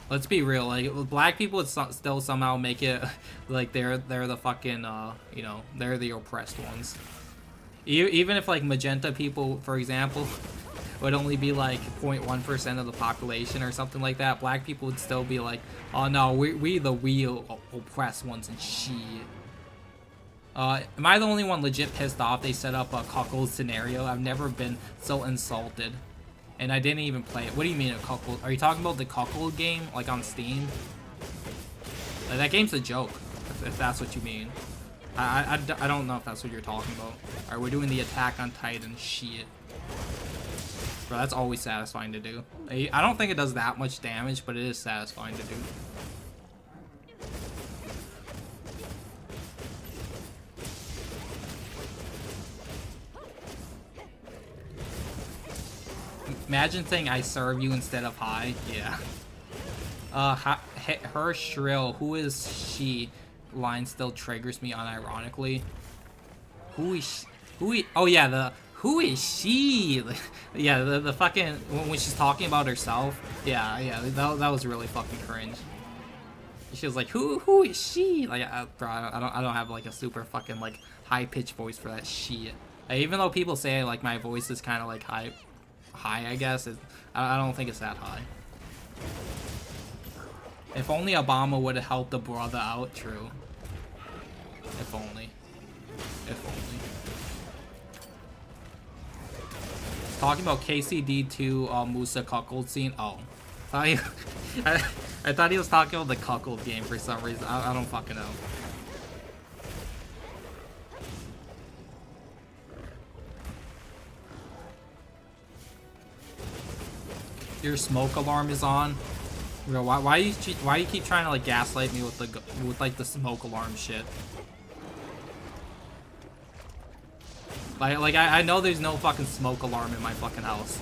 Let's be real. Like, black people would still somehow make it like they're the fucking you know, they're the oppressed ones. Even if like magenta people, for example, would only be like 0.1% of the population or something like that, black people would still be like, oh no, we the real oppressed ones and shit. Am I the only one legit pissed off they set up a cuckold scenario? I've never been so insulted. And I didn't even play it. What do you mean a cuckold? Are you talking about the cuckold game, like on Steam? Like, that game's a joke, if that's what you mean. I don't know if that's what you're talking about. Alright, we're doing the Attack on Titan shit. Bro, that's always satisfying to do. I don't think it does that much damage, but it is satisfying to do. Imagine saying I serve you instead of hi. Yeah. Her shrill, who is she? Line still triggers me unironically. Who is oh yeah, who is she? Yeah, the fucking when she's talking about herself. Yeah, that was really fucking cringe. She was like, who is she? Like, bro, I don't have like a super fucking like high pitched voice for that shit. Like, even though people say like my voice is kind of like high, I guess I don't think it's that high. If only Obama would have helped the brother out. True. If only. If only. Talking about KCD2 Musa cuckold scene. Oh, I thought he was talking about the cuckold game for some reason. I don't fucking know. Your smoke alarm is on. Bro, why you keep trying to like gaslight me with like the smoke alarm shit? Like I know there's no fucking smoke alarm in my fucking house.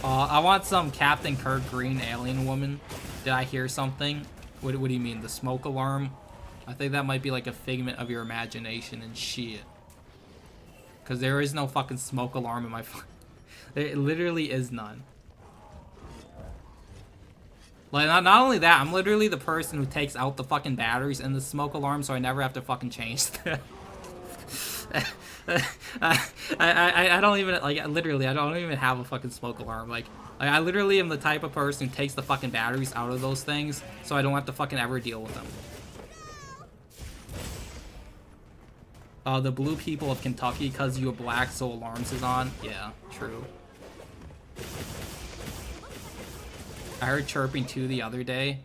I want some Captain Kirk Green alien woman. Did I hear something? What do you mean, the smoke alarm? I think that might be like a figment of your imagination and shit. Cause there is no fucking smoke alarm in my there literally is none. Like, not only that, I'm literally the person who takes out the fucking batteries in the smoke alarm, so I never have to fucking change them. I don't even, like, literally, I don't even have a fucking smoke alarm. Like, I literally am the type of person who takes the fucking batteries out of those things, so I don't have to fucking ever deal with them. The blue people of Kentucky, cause you are black, so alarms is on. Yeah, true. I heard chirping too the other day.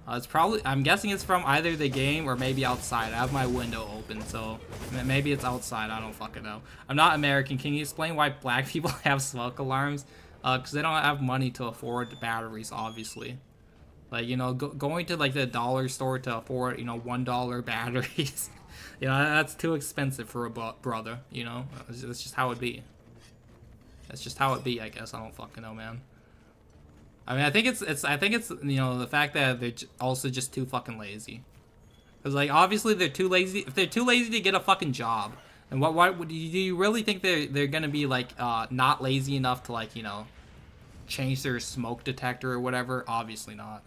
It's probably, I'm guessing it's from either the game or maybe outside. I have my window open, so maybe it's outside. I don't fucking know. I'm not American. Can you explain why black people have smoke alarms? Because they don't have money to afford the batteries, obviously. Like, you know, going to like the dollar store to afford, you know, $1 batteries. You know, that's too expensive for a brother, you know? That's just how it be. That's just how it be, I guess. I don't fucking know, man. I mean, I think it's you know, the fact that they're also just too fucking lazy. Cause like obviously they're too lazy. If they're too lazy to get a fucking job, and why do you really think they're gonna be like not lazy enough to like, you know, change their smoke detector or whatever? Obviously not.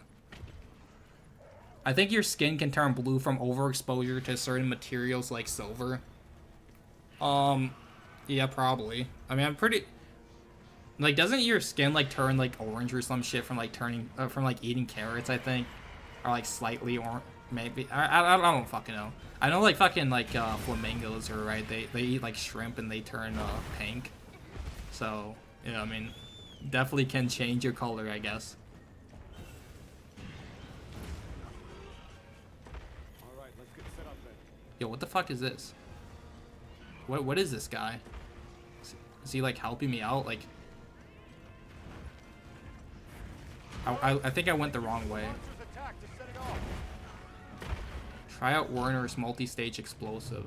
I think your skin can turn blue from overexposure to certain materials like silver. Yeah, probably. I mean, I'm pretty. Like, doesn't your skin, like, turn, like, orange or some shit from, like, from, like, eating carrots, I think? Or, like, slightly orange, maybe? I don't fucking know. I know, like, fucking, like, flamingos are, right? They eat, like, shrimp and they turn, pink. So, yeah, I mean, definitely can change your color, I guess. Alright, let's get set up then. Yo, what the fuck is this? What is this guy? Is he, like, helping me out? Like... I think I went the wrong way. Try out Werner's multi-stage explosive.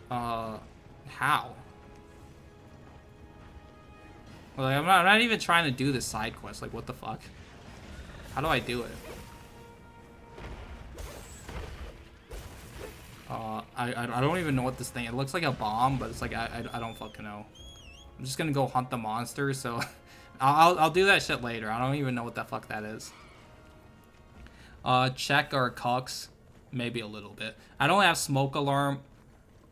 How? Like, I'm not even trying to do this side quest. Like, what the fuck? How do I do it? I don't even know what this thing. It looks like a bomb, but it's like I don't fucking know. I'm just gonna go hunt the monster. So I'll do that shit later. I don't even know what the fuck that is. Check our cucks, maybe a little bit. I don't have smoke alarm.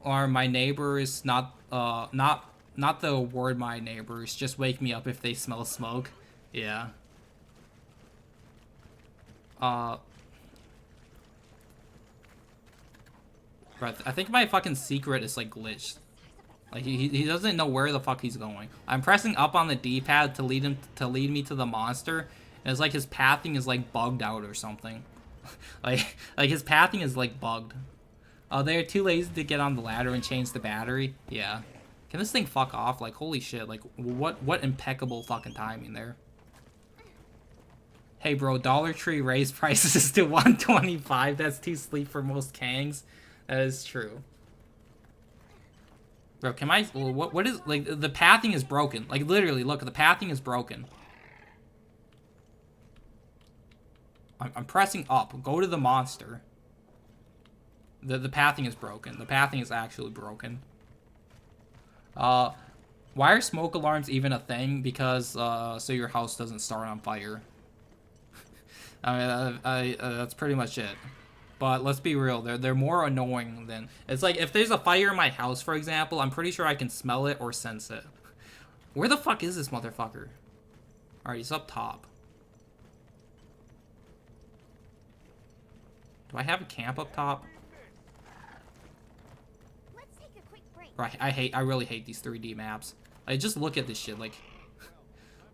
Or my neighbors, not the word my neighbors, just wake me up if they smell smoke. Yeah. Right, I think my fucking secret is like glitched. Like he doesn't know where the fuck he's going. I'm pressing up on the D-pad to lead me to the monster, and it's like his pathing is like bugged out or something. like his pathing is like bugged. They're too lazy to get on the ladder and change the battery. Yeah. Can this thing fuck off? Like, holy shit. Like, what impeccable fucking timing there. Hey, bro, Dollar Tree raised prices to $125. That's too steep for most Kangs. That is true. Bro, can I... What is... Like, the pathing is broken. Like, literally, look, the pathing is broken. I'm pressing up. Go to the monster. The pathing is broken. The pathing is actually broken. Why are smoke alarms even a thing? Because so your house doesn't start on fire. I mean, that's pretty much it. But let's be real, they're more annoying than... It's like, if there's a fire in my house, for example, I'm pretty sure I can smell it or sense it. Where the fuck is this motherfucker? Alright, he's up top. Do I have a camp up top? Right, I really hate these 3D maps. I just look at this shit, like,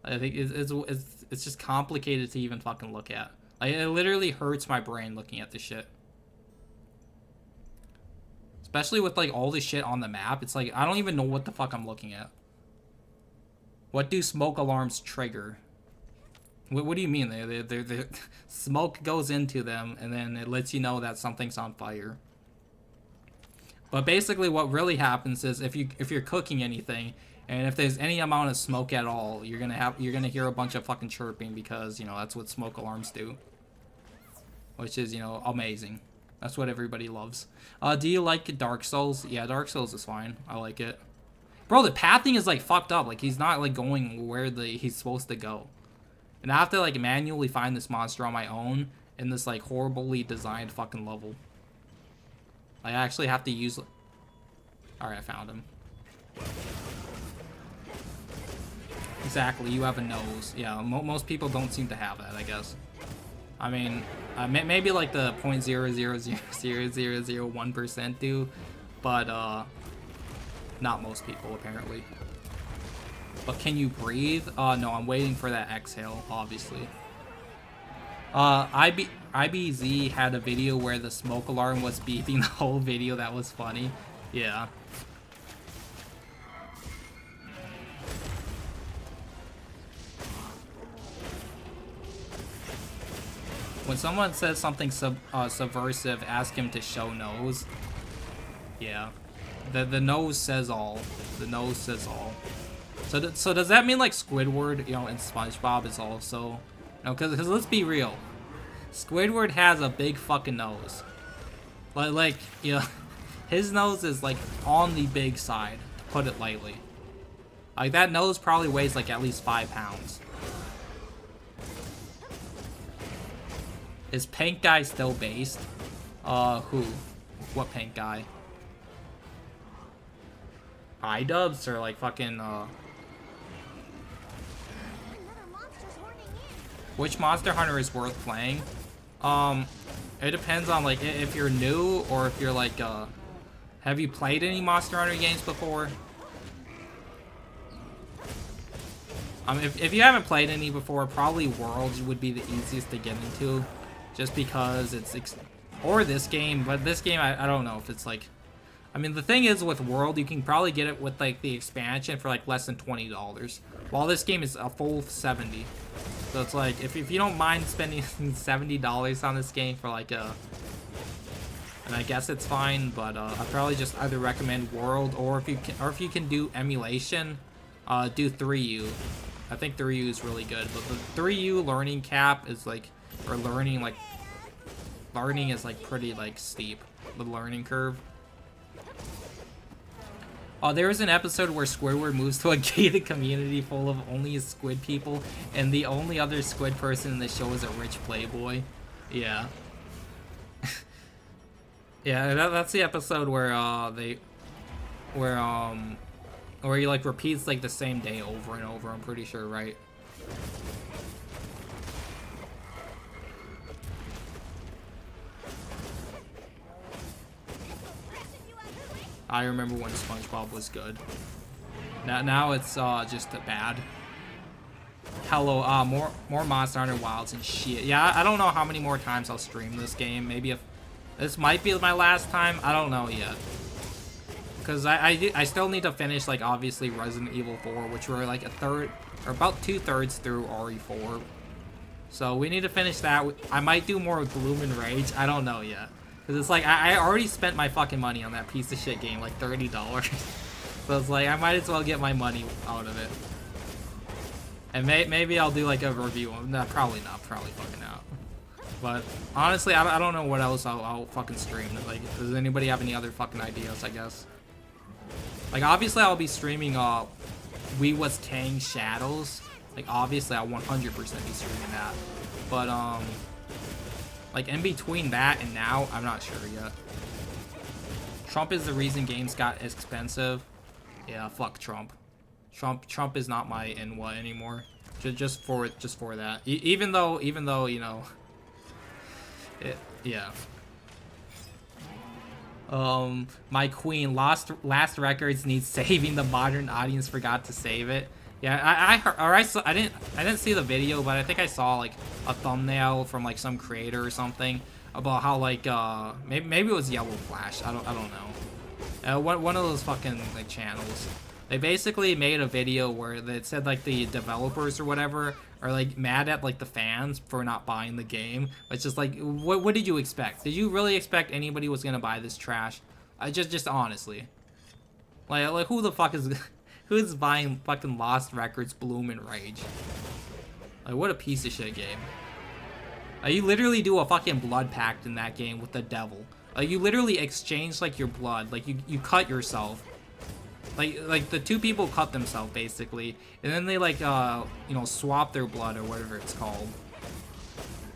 I think it's just complicated to even fucking look at. Like, it literally hurts my brain looking at this shit. Especially with like all this shit on the map, it's like I don't even know what the fuck I'm looking at. What do smoke alarms trigger? What do you mean? They smoke goes into them and then it lets you know that something's on fire. But basically what really happens is if you're cooking anything and if there's any amount of smoke at all, you're gonna hear a bunch of fucking chirping because, you know, that's what smoke alarms do. Which is, you know, amazing. That's what everybody loves. Do you like Dark Souls? Yeah, Dark Souls is fine. I like it. Bro, the pathing is like fucked up. Like he's not like going where he's supposed to go. And I have to like manually find this monster on my own in this like horribly designed fucking level. I actually have to use... Alright, I found him. Exactly, you have a nose. Yeah, most people don't seem to have that, I guess. I mean, maybe like the 0.0000001% do, but not most people, apparently. But can you breathe? No, I'm waiting for that exhale, obviously. IBZ had a video where the smoke alarm was beeping the whole video. That was funny. Yeah. When someone says something subversive, ask him to show nose. Yeah. The nose says all. The nose says all. So does that mean like Squidward, you know, and SpongeBob is also... No, because let's be real. Squidward has a big fucking nose. Like, you know, his nose is like on the big side, to put it lightly. Like that nose probably weighs like at least 5 pounds. Is Pink Guy still based? Who? What Pink Guy? iDubbbz or like fucking Which Monster Hunter is worth playing? It depends on like if you're new or if you're like have you played any Monster Hunter games before? If you haven't played any before, probably Worlds would be the easiest to get into, just because it's or this game, but this game I don't know if it's like, I mean the thing is with World you can probably get it with like the expansion for like less than $20, while this game is a full $70. So it's like if you don't mind spending $70 on this game for like a and I guess it's fine. But I probably just either recommend World, or if you can do emulation, do 3U. I think 3U is really good, but the 3U learning cap is like, or learning is like pretty like steep, the learning curve. There was an episode where Squidward moves to a gated community full of only squid people, and the only other squid person in the show is a rich playboy. Yeah. Yeah, that's the episode where where he like repeats like the same day over and over, I'm pretty sure, right? I remember when SpongeBob was good. Now it's just bad. Hello, more Monster Hunter Wilds and shit. Yeah, I don't know how many more times I'll stream this game. Maybe if this might be my last time. I don't know yet. Because I still need to finish, like, obviously Resident Evil 4, which we're like a third or about 2/3 through RE4. So we need to finish that. I might do more Gloom and Rage. I don't know yet. Because it's like, I already spent my fucking money on that piece of shit game, like $30. So it's like, I might as well get my money out of it. And maybe I'll do like a review. No, probably not. Probably fucking out. But honestly, I don't know what else I'll fucking stream. Like, does anybody have any other fucking ideas, I guess? Like, obviously I'll be streaming We Was Kang Shadows. Like, obviously I'll 100% be streaming that. But like, in between that and now, I'm not sure yet. Trump is the reason games got expensive. Yeah, fuck Trump. Trump is not my in what anymore. Just for that. Even though, you know, yeah. My queen, Last Records needs saving. The modern audience forgot to save it. Yeah, I didn't see the video, but I think I saw like a thumbnail from like some creator or something about how like maybe it was Yellow Flash. I don't know. One of those fucking like channels. They basically made a video where they said like the developers or whatever are like mad at like the fans for not buying the game. It's just like, what did you expect? Did you really expect anybody was gonna buy this trash? Just honestly, like who the fuck is who's buying fucking Lost Records, Bloom and Rage? Like, what a piece of shit game. You literally do a fucking blood pact in that game with the devil. Like, you literally exchange like your blood. Like, you cut yourself. Like the two people cut themselves basically, and then they like you know, swap their blood or whatever it's called,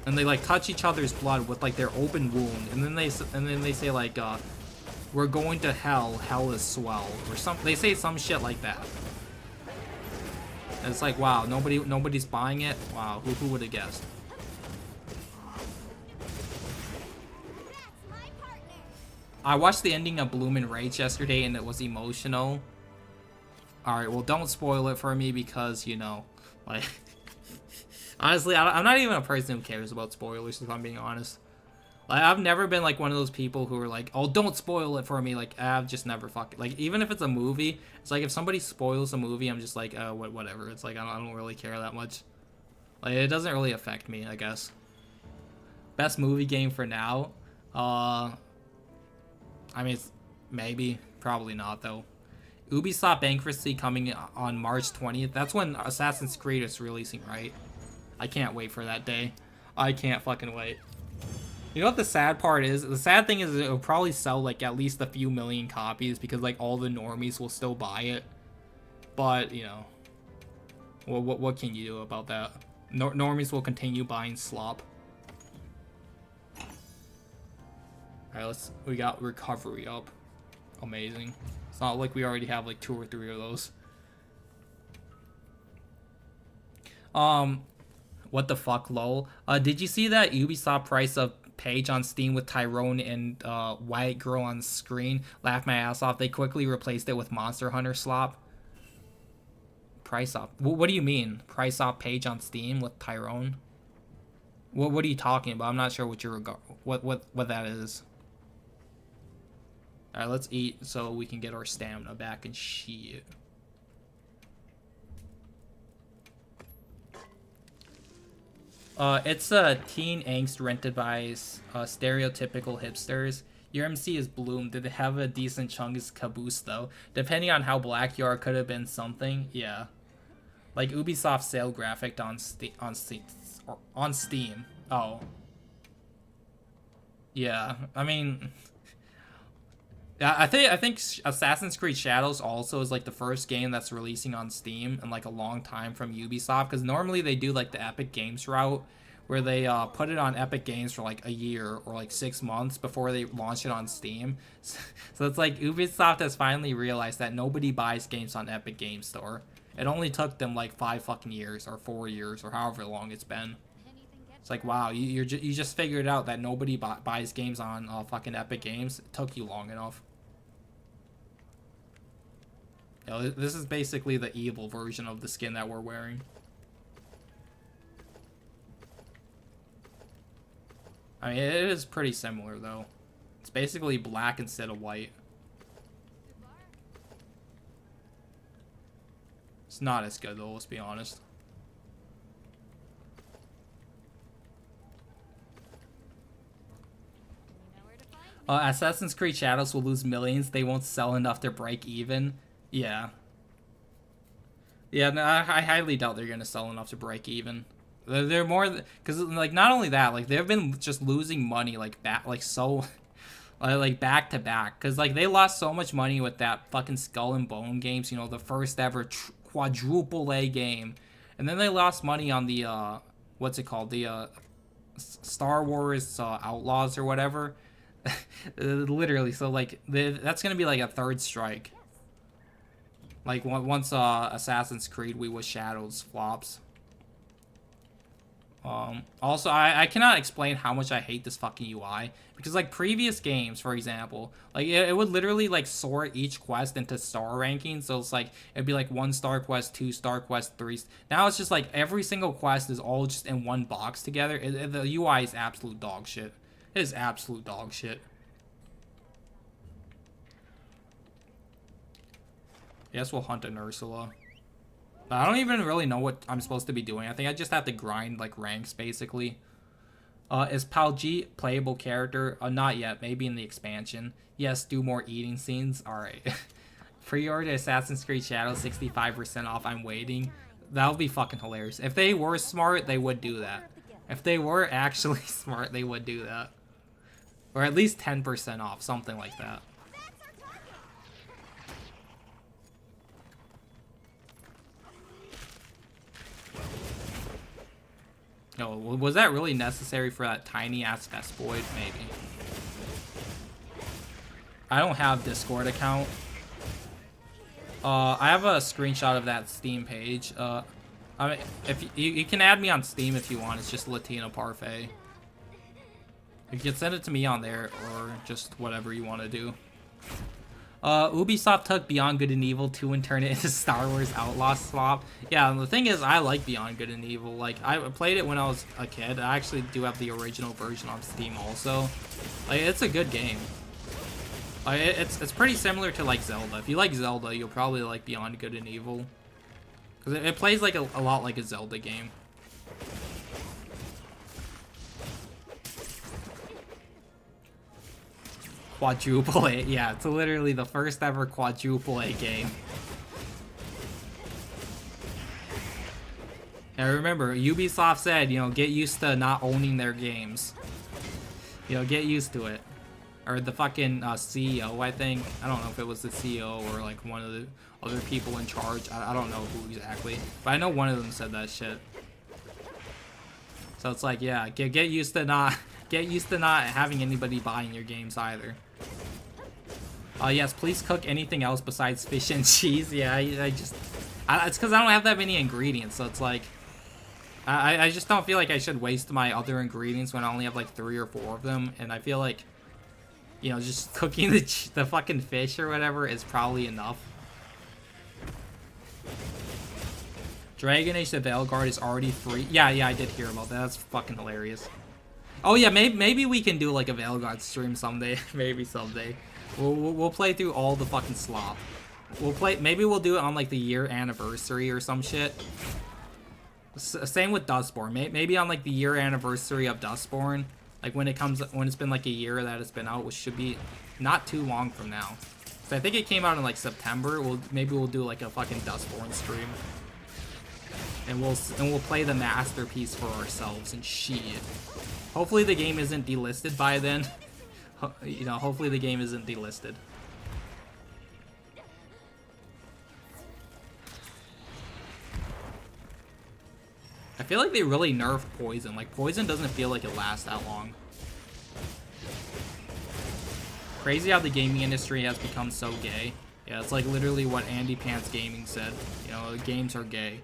and they like touch each other's blood with like their open wound, and then they say like we're going to hell is swell, or some, they say some shit like that. And it's like, wow, nobody's buying it. Wow, who would have guessed? I watched the ending of Bloom and Rage yesterday, and it was emotional. Alright, well, don't spoil it for me because, you know, like, honestly, I'm not even a person who cares about spoilers, if I'm being honest. Like, I've never been, like, one of those people who are like, oh, don't spoil it for me. Like, I've just never fucking, like, even if it's a movie, it's like, if somebody spoils a movie, I'm just like, whatever. It's like, I don't really care that much. Like, it doesn't really affect me, I guess. Best movie game for now? I mean, maybe. Probably not, though. Ubisoft Bankruptcy coming on March 20th. That's when Assassin's Creed is releasing, right? I can't wait for that day. I can't fucking wait. You know what the sad part is? The sad thing is it'll probably sell, like, at least a few million copies because, like, all the normies will still buy it. But, you know. What can you do about that? Normies will continue buying slop. Alright, we got recovery up. Amazing. It's not like we already have like 2 or 3 of those. What the fuck, lol. Did you see that Ubisoft price of page on Steam with Tyrone and white girl on screen? Laughed my ass off. They quickly replaced it with Monster Hunter slop. Price off. What do you mean? Price off page on Steam with Tyrone? What are you talking about? I'm not sure what you're what that is. Alright, let's eat so we can get our stamina back and shit. It's a teen angst rented by stereotypical hipsters. Your MC is Bloom. Did it have a decent Chungus caboose though? Depending on how black you are, could have been something. Yeah. Like Ubisoft sale graphic on Steam. Oh. Yeah. I mean, yeah, I think Assassin's Creed Shadows also is like the first game that's releasing on Steam in like a long time from Ubisoft, because normally they do like the Epic Games route where they put it on Epic Games for like a year or like 6 months before they launch it on Steam. So it's like Ubisoft has finally realized that nobody buys games on Epic Games Store. It only took them like 5 fucking years or 4 years or however long it's been. It's like, wow, you just figured out that nobody buys games on fucking Epic Games. It took you long enough. You know, this is basically the evil version of the skin that we're wearing. I mean, it is pretty similar, though. It's basically black instead of white. It's not as good, though, let's be honest. Assassin's Creed Shadows will lose millions. They won't sell enough to break even. Yeah. Yeah, no, I highly doubt they're going to sell enough to break even. They're more, because like not only that, like they've been just losing money like back to back, because like they lost so much money with that fucking Skull and Bone games, you know, the first ever quadruple A game, and then they lost money on the what's it called, the Star Wars Outlaws or whatever. Literally, so like that's gonna be like a third strike. Like once Assassin's Creed We Wish Shadows flops. Also, I cannot explain how much I hate this fucking UI, because like previous games, for example, like it would literally like sort each quest into star ranking. So it's like it'd be like 1-star quest, 2-star quest, 3. Now it's just like every single quest is all just in one box together. The UI is absolute dog shit. It is absolute dog shit. Yes, we'll hunt an Ursula. I don't even really know what I'm supposed to be doing. I think I just have to grind like ranks basically. Is Baljeet playable character? Not yet. Maybe in the expansion. Yes, do more eating scenes. Alright. Pre-order Assassin's Creed Shadows 65% off. I'm waiting. That would be fucking hilarious. If they were smart, they would do that. If they were actually smart, they would do that. Or at least 10% off. Something like that. No, was that really necessary for that tiny-ass Vespoid? Maybe. I don't have Discord account. I have a screenshot of that Steam page. I mean, if you can add me on Steam if you want. It's just Latino Parfait. You can send it to me on there, or just whatever you want to do. Ubisoft took Beyond Good and Evil 2 and turned it into Star Wars Outlaw swap. Yeah, and the thing is, I like Beyond Good and Evil. Like, I played it when I was a kid. I actually do have the original version on Steam also. Like, it's a good game. Like, it's pretty similar to, like, Zelda. If you like Zelda, you'll probably like Beyond Good and Evil. Because it plays, like, a lot like a Zelda game. Quadruple A, yeah, it's literally the first ever quadruple A game. And remember, Ubisoft said, you know, get used to not owning their games. You know, get used to it. Or the fucking CEO, I think. I don't know if it was the CEO or like one of the other people in charge. I don't know who exactly. But I know one of them said that shit. So it's like, yeah, get used to not having anybody buying your games either. Yes, please cook anything else besides fish and cheese. Yeah, it's because I don't have that many ingredients, so it's like, I just don't feel like I should waste my other ingredients when I only have like 3 or 4 of them, and I feel like, you know, just cooking the fucking fish or whatever is probably enough. Dragon Age the Veilguard is already free. Yeah, I did hear about that. That's fucking hilarious. Oh yeah, maybe we can do like a Veilguard stream someday. Maybe someday. We'll play through all the fucking slop. Maybe we'll do it on like the year anniversary or some shit. Same with Dustborn. Maybe on like the year anniversary of Dustborn, Like when it's been like a year that it's been out, which should be not too long from now. So I think it came out in like September. Maybe we'll do like a fucking Dustborn stream, and we'll play the masterpiece for ourselves and shiee. Hopefully the game isn't delisted by then. You know, hopefully the game isn't delisted. I feel like they really nerfed Poison. Like, Poison doesn't feel like it lasts that long. Crazy how the gaming industry has become so gay. Yeah, it's like literally what Andy Pants Gaming said. You know, games are gay.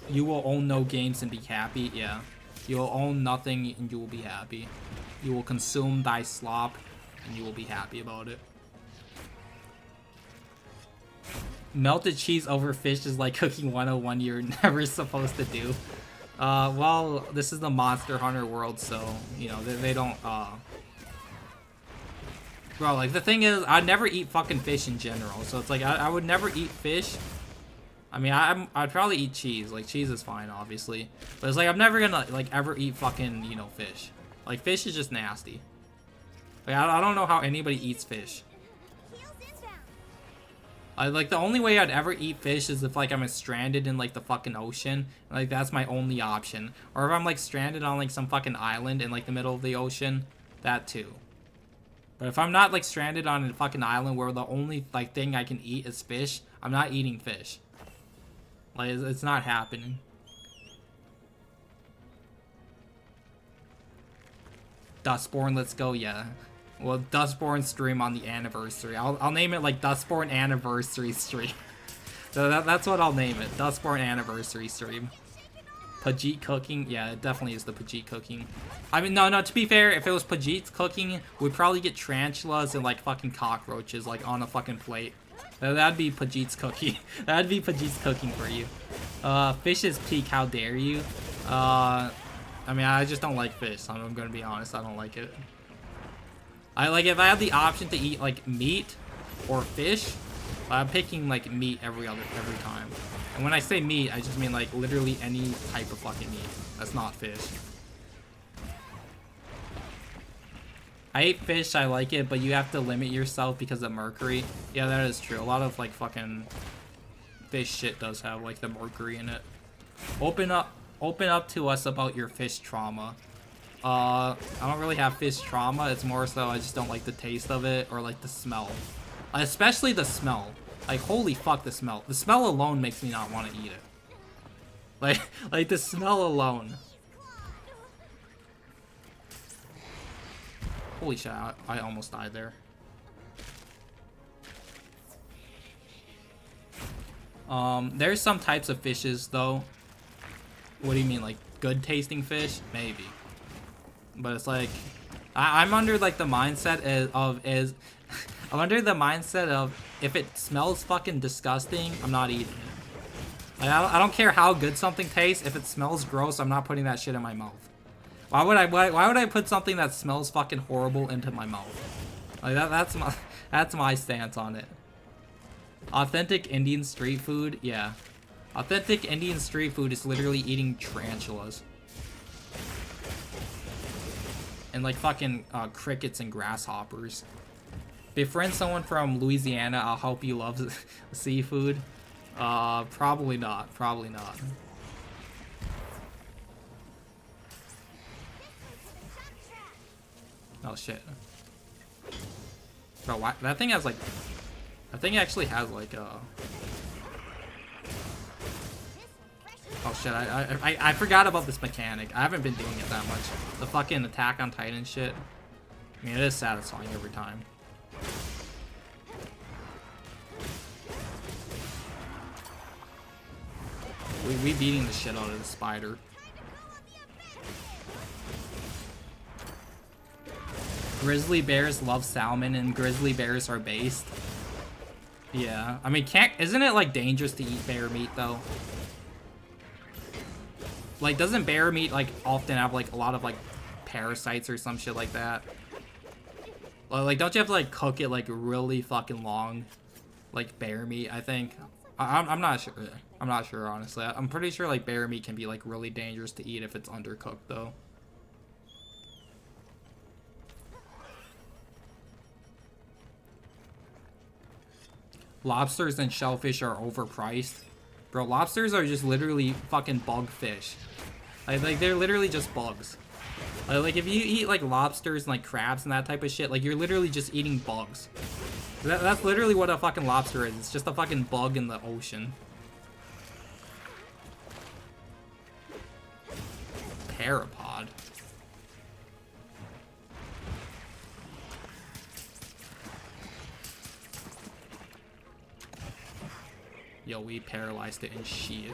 You will own no games and be happy. Yeah. You will own nothing and you will be happy. You will consume thy slop and you will be happy about it. Melted cheese over fish is like cooking 101 you're never supposed to do. Well, this is the Monster Hunter world, so, you know, they don't, Bro, like, the thing is, I'd never eat fucking fish in general, so it's like, I would never eat fish. I mean, I'd probably eat cheese. Like, cheese is fine, obviously. But it's like, I'm never gonna, like, ever eat fucking, you know, fish. Like, fish is just nasty. Like, I don't know how anybody eats fish. Like, the only way I'd ever eat fish is if, like, I'm stranded in, like, the fucking ocean. Like, that's my only option. Or if I'm, like, stranded on, like, some fucking island in, like, the middle of the ocean. That, too. But if I'm not, like, stranded on a fucking island where the only, like, thing I can eat is fish, I'm not eating fish. Like, it's not happening. Dustborn, let's go, yeah. Well, Dustborn stream on the anniversary. I'll name it like Dustborn anniversary stream. So that's what I'll name it. Dustborn anniversary stream. Pajit cooking, yeah, it definitely is the Pajit cooking. I mean, no, to be fair, if it was Pajit's cooking, we'd probably get tarantulas and like fucking cockroaches like on a fucking plate. That'd be Pajit's cooking. That'd be Pajit's cooking for you. Fish's peak, how dare you? I mean, I just don't like fish. I'm gonna be honest, I don't like it. Like, if I had the option to eat, like, meat or fish, I'm picking, like, meat every time. And when I say meat, I just mean, like, literally any type of fucking meat. That's not fish. I ate fish, I like it, but you have to limit yourself because of mercury. Yeah, that is true. A lot of, like, fucking fish shit does have, like, the mercury in it. Open up to us about your fish trauma. I don't really have fish trauma. It's more so I just don't like the taste of it or like the smell. Especially the smell. Like, holy fuck, the smell. The smell alone makes me not want to eat it. Like the smell alone. Holy shit, I almost died there. There's some types of fishes though. What do you mean, like good tasting fish? Maybe. But it's like, I'm under like the mindset I'm under the mindset of if it smells fucking disgusting, I'm not eating it. Like, I don't care how good something tastes. If it smells gross, I'm not putting that shit in my mouth. Why would I put something that smells fucking horrible into my mouth? Like that's my stance on it. Authentic Indian street food, yeah. Authentic Indian street food is literally eating tarantulas. And like fucking crickets and grasshoppers. Befriend someone from Louisiana, I'll help you love seafood. Probably not. Probably not. Oh shit. Bro, why, that thing has like... That thing actually has like Oh shit, I forgot about this mechanic. I haven't been doing it that much. The fucking Attack on Titan shit. I mean, it is satisfying every time. We beating the shit out of the spider. Grizzly bears love salmon and grizzly bears are based. Yeah, I mean, isn't it like dangerous to eat bear meat though? Like, doesn't bear meat like often have like a lot of like parasites or some shit like that? Like, don't you have to like cook it like really fucking long? Like bear meat, I think. I'm not sure. I'm not sure, honestly. I'm pretty sure like bear meat can be like really dangerous to eat if it's undercooked, though. Lobsters and shellfish are overpriced. Bro, lobsters are just literally fucking bug fish. Like they're literally just bugs. Like if you eat like lobsters and like crabs and that type of shit, like you're literally just eating bugs. That's literally what a fucking lobster is. It's just a fucking bug in the ocean. Parapod. Yo, we paralyzed it and shit.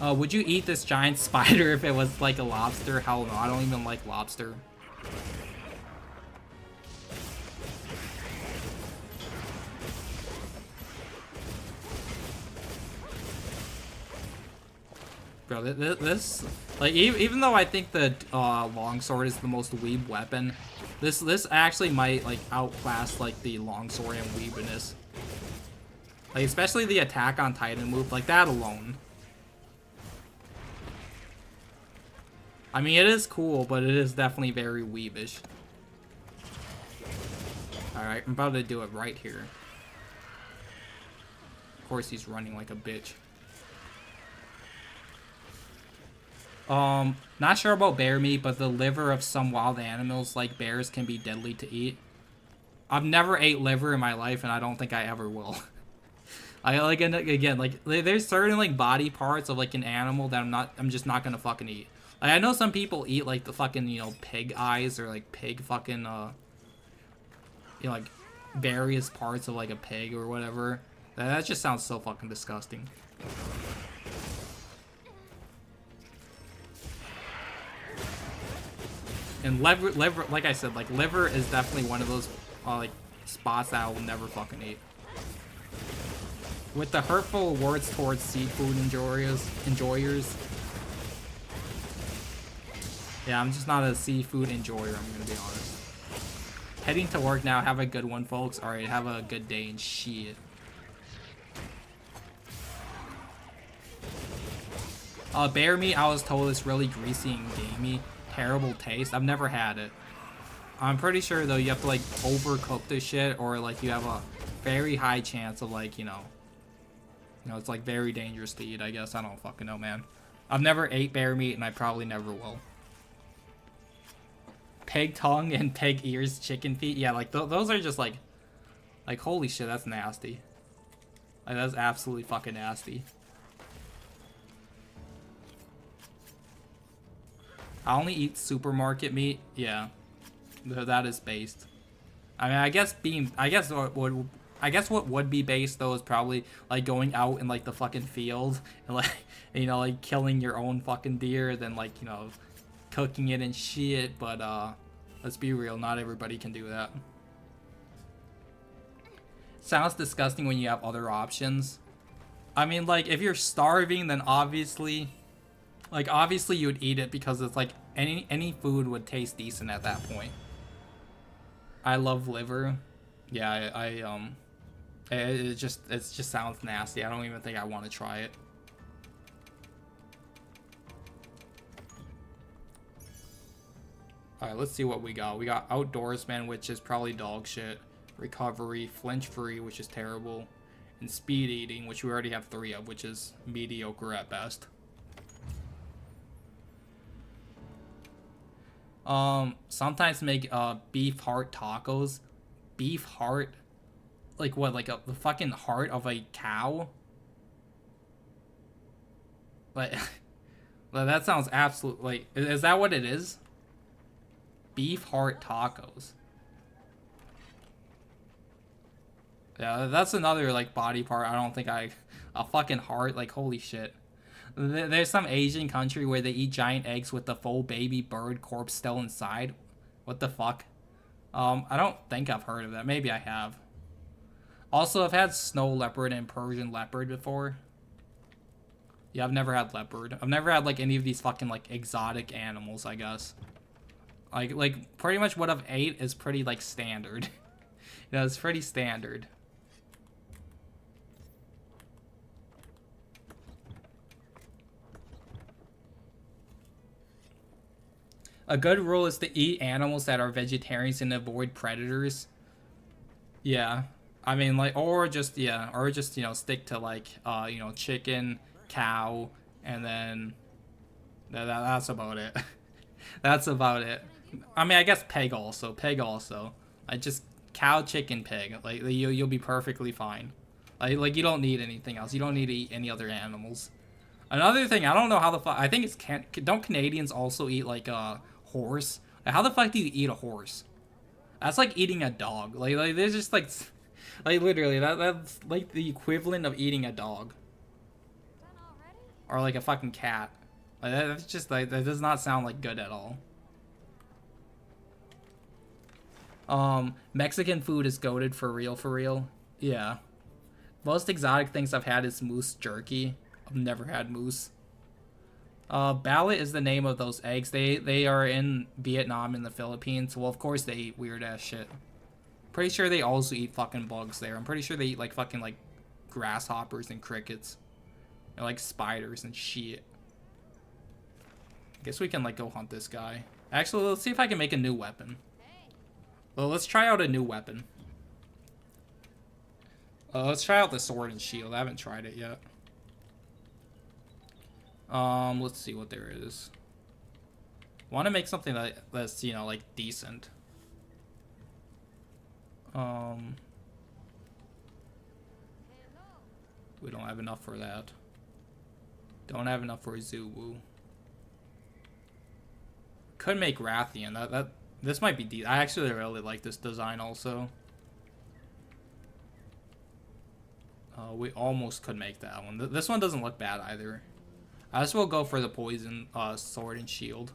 Would you eat this giant spider if it was like a lobster? Hell no, I don't even like lobster. Bro, this like even though I think the longsword is the most weeb weapon, this actually might like outclass like the longsword in weebiness. Like especially the attack on Titan move, like that alone. I mean, it is cool, but it is definitely very weebish. Alright, I'm about to do it right here. Of course, he's running like a bitch. Not sure about bear meat, but the liver of some wild animals like bears can be deadly to eat. I've never ate liver in my life, and I don't think I ever will. I like, again, like, there's certain like body parts of like an animal that I'm just not gonna fucking eat. Like, I know some people eat like the fucking, you know, pig eyes or like pig fucking, you know, like various parts of like a pig or whatever. That just sounds so fucking disgusting. And liver, like I said, like liver is definitely one of those like spots that I will never fucking eat. With the hurtful words towards seafood enjoyers. Yeah, I'm just not a seafood enjoyer, I'm gonna be honest. Heading to work now. Have a good one, folks. Alright, have a good day and shit. Bear meat, I was told, is really greasy and gamey. Terrible taste. I've never had it. I'm pretty sure, though, you have to, like, overcook this shit, or, like, you have a very high chance of, like, you know, it's, like, very dangerous to eat, I guess. I don't fucking know, man. I've never ate bear meat, and I probably never will. Pig tongue and pig ears, chicken feet. Yeah, like, those are just, like, holy shit, that's nasty. Like, that's absolutely fucking nasty. I only eat supermarket meat. Yeah, that is based. I mean, I guess what would be based though is probably like going out in like the fucking field and like, you know, like killing your own fucking deer, then like, you know, cooking it and shit. But let's be real, not everybody can do that. Sounds disgusting when you have other options. I mean, like if you're starving, then obviously you would eat it because it's like any food would taste decent at that point. I love liver. Yeah, it just sounds nasty. I don't even think I want to try it. All right, let's see what we got. We got outdoorsman, which is probably dog shit. Recovery, flinch free, which is terrible, and speed eating, which we already have 3 of, which is mediocre at best. Sometimes make beef heart tacos. Beef heart? Like what, like the fucking heart of a cow? Like, that sounds absolute, like, is that what it is? Beef heart tacos. Yeah, that's another, like, body part I don't think a fucking heart, like, holy shit. There's some Asian country where they eat giant eggs with the full baby bird corpse still inside. What the fuck? I don't think I've heard of that. Maybe I have. Also, I've had snow leopard and Persian leopard before. Yeah, I've never had leopard. I've never had, like, any of these fucking, like, exotic animals, I guess. Like pretty much what I've ate is pretty, like, standard. Yeah, it's pretty standard. A good rule is to eat animals that are vegetarians and avoid predators. Yeah. I mean, like, or just, yeah, or just, you know, stick to, like, you know, chicken, cow, and then that's about it. That's about it. I mean, I guess pig also. Pig also. I just cow, chicken, pig. Like you'll be perfectly fine. Like you don't need anything else. You don't need to eat any other animals. Another thing, I don't know how the fuck. I think it's don't Canadians also eat like a horse? Like, how the fuck do you eat a horse? That's like eating a dog. Like there's just like literally that's like the equivalent of eating a dog. Done already? Or like a fucking cat. Like that's just like that does not sound like good at all. Mexican food is goated for real, for real. Yeah. Most exotic things I've had is moose jerky. I've never had moose. Ballot is the name of those eggs. They are in Vietnam and the Philippines. Well, of course they eat weird ass shit. Pretty sure they also eat fucking bugs there. I'm pretty sure they eat like fucking like grasshoppers and crickets. And like spiders and shit. Guess we can like go hunt this guy. Actually, let's see if I can make a new weapon. Well, let's try out a new weapon. Let's try out the sword and shield. I haven't tried it yet. Let's see what there is. Want to make something that's, you know, like decent. We don't have enough for that. Don't have enough for Zuwu. Could make Rathian. This might be I actually really like this design also. We almost could make that one. This one doesn't look bad either. I just will go for the poison sword and shield.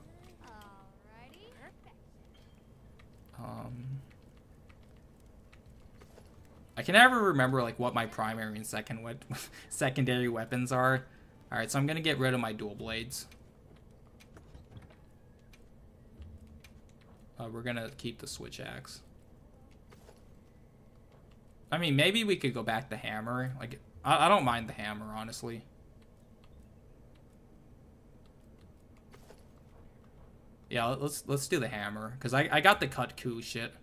Alrighty. I can never remember like what my primary and secondary weapons are. All right, so I'm gonna get rid of my dual blades. We're gonna keep the switch axe. I mean, maybe we could go back to hammer. Like, I don't mind the hammer, honestly. Yeah, let's do the hammer, cause I got the cut coup shit.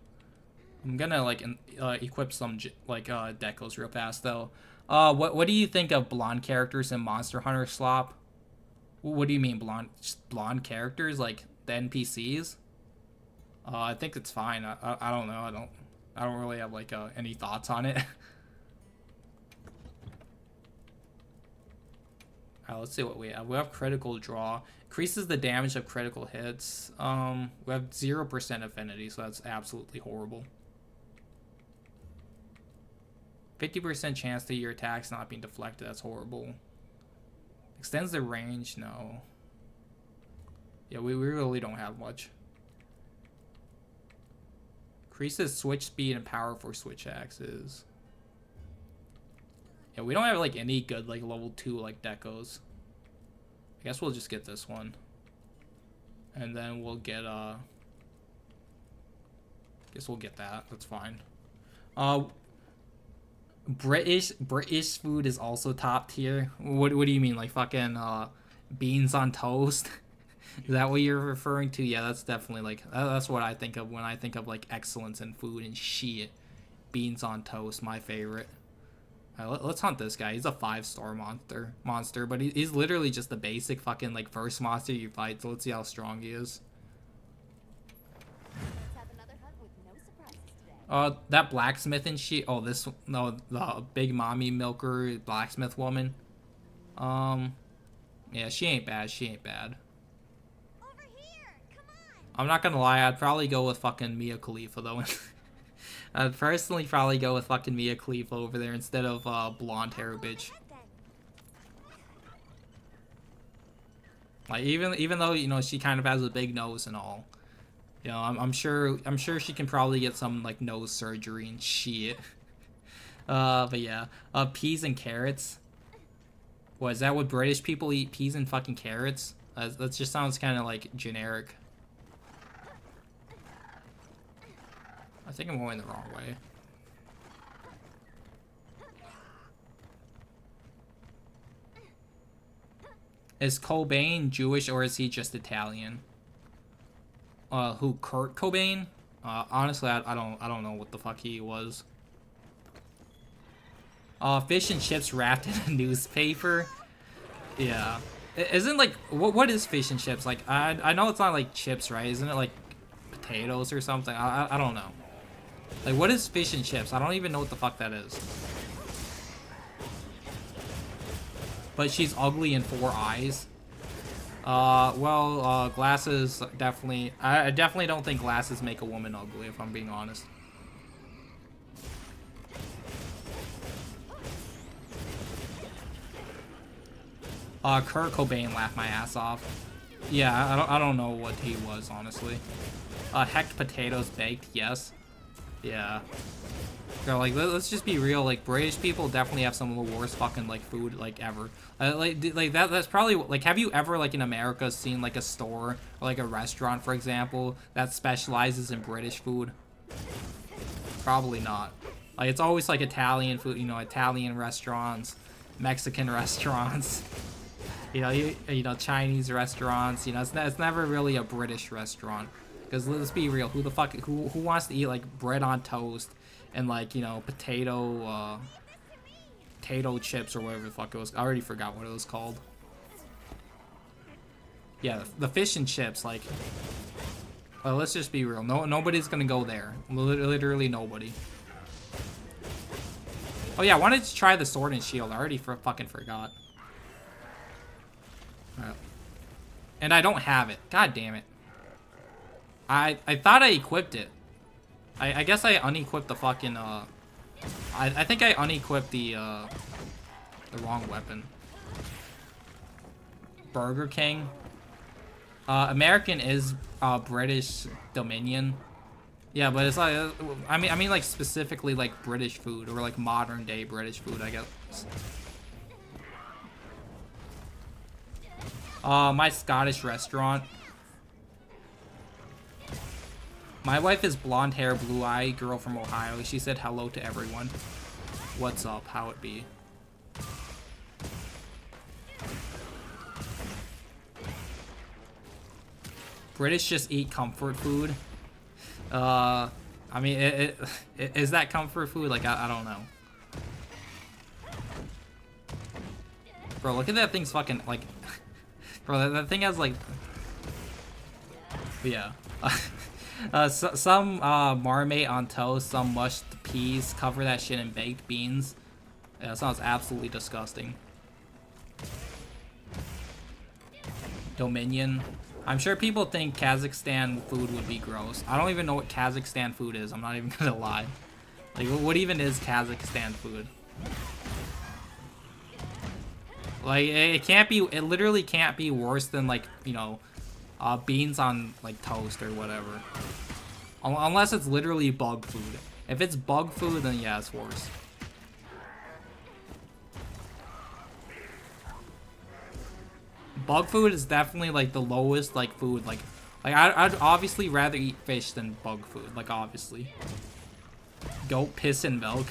I'm gonna like equip some like decos real fast though. What do you think of blonde characters in Monster Hunter Slop? What do you mean blonde characters, like the NPCs? I think it's fine. I don't know. I don't really have like any thoughts on it. Alright, let's see what we have. We have critical draw. Increases the damage of critical hits. We have 0% affinity, so that's absolutely horrible. 50% chance that your attack's not being deflected. That's horrible. Extends the range. No. Yeah, we really don't have much. Increases switch speed and power for switch axes. Yeah, we don't have like any good like level 2 like decos. I guess we'll just get this one. And then we'll get guess we'll get that. That's fine. British food is also top tier. What do you mean, like fucking beans on toast? Is that what you're referring to? Yeah, that's definitely like that's what I think of when I think of like excellence in food and shit. Beans on toast, my favorite. Let's hunt this guy. He's a 5-star monster, but he's literally just the basic fucking like first monster you fight. So let's see how strong he is. Let's have another hunt with no surprises today. That blacksmith and shit. Oh, the big mommy milker blacksmith woman. Yeah, she ain't bad. She ain't bad. Over here, come on. I'm not gonna lie. I'd probably go with fucking Mia Khalifa though. I'd personally probably go with fucking Mia Khalifa over there instead of blonde hair bitch. Like even though, you know, she kind of has a big nose and all, you know, I'm sure she can probably get some like nose surgery and shit. But yeah, peas and carrots. What is that? What British people eat? Peas and fucking carrots? That just sounds kind of like generic. I think I'm going the wrong way. Is Cobain Jewish or is he just Italian? Who, Kurt Cobain? Honestly, I don't know what the fuck he was. Fish and chips wrapped in a newspaper. Yeah. Isn't like what is fish and chips? Like I know it's not like chips, right? Isn't it like potatoes or something? I don't know. Like what is fish and chips? I don't even know what the fuck that is. But she's ugly and 4 eyes. Well, glasses definitely. I definitely don't think glasses make a woman ugly, if I'm being honest. Kurt Cobain laughed my ass off. Yeah, I don't know what he was, honestly. Hecked potatoes baked, yes. Yeah. Bro, like, let's just be real. Like, British people definitely have some of the worst fucking, like, food, like, ever. Like that's probably, like, have you ever, like, in America seen, like, a store, or, like, a restaurant, for example, that specializes in British food? Probably not. Like, it's always, like, Italian food, you know, Italian restaurants, Mexican restaurants, you know, Chinese restaurants, you know, it's never really a British restaurant. Because let's be real, who the fuck, who wants to eat, like, bread on toast, and like, you know, potato chips or whatever the fuck it was. I already forgot what it was called. Yeah, the fish and chips, like, well, let's just be real. Nobody's gonna go there. Literally nobody. Oh yeah, I wanted to try the sword and shield. I already fucking forgot. Alright. And I don't have it. God damn it. I thought I equipped it. I guess I unequipped the fucking, I think I unequipped the wrong weapon. Burger King. American is, British Dominion. Yeah, but it's like, I mean like specifically like British food, or like modern day British food, I guess. My Scottish restaurant. My wife is blonde hair, blue eye, girl from Ohio. She said hello to everyone. What's up? How it be? British just eat comfort food. I mean, is that comfort food? Like, I don't know. Bro, look at that thing's fucking, like... Bro, that thing has, like... Yeah. Some marmite on toast, some mushed peas, cover that shit in baked beans. Yeah, that sounds absolutely disgusting. Dominion. I'm sure people think Kazakhstan food would be gross. I don't even know what Kazakhstan food is. I'm not even gonna lie. Like, what even is Kazakhstan food? Like, it literally can't be worse than, like, you know, beans on, like, toast or whatever. Unless it's literally bug food. If it's bug food, then yeah, it's worse. Bug food is definitely, like, the lowest, like, food. Like I'd obviously rather eat fish than bug food. Like, obviously. Goat piss and milk.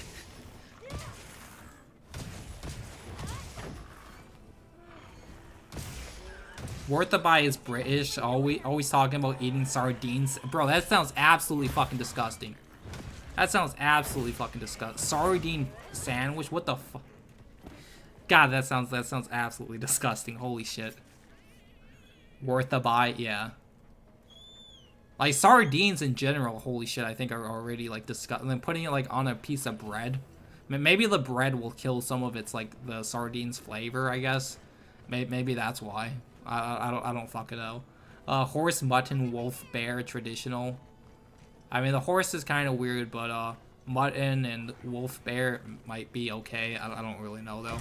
Worth the buy is British. Always talking about eating sardines. Bro, that sounds absolutely fucking disgusting. That sounds absolutely fucking disgusting. Sardine sandwich? What the fuck? God, that sounds absolutely disgusting. Holy shit. Worth the buy? Yeah. Like, sardines in general, holy shit, I think are already, like, disgusting. And then putting it, like, on a piece of bread. Maybe the bread will kill some of its, like, the sardines flavor, I guess. Maybe that's why. I don't fucking know. Horse, mutton, wolf, bear, traditional. I mean, the horse is kind of weird, but mutton and wolf, bear might be okay. I don't really know, though.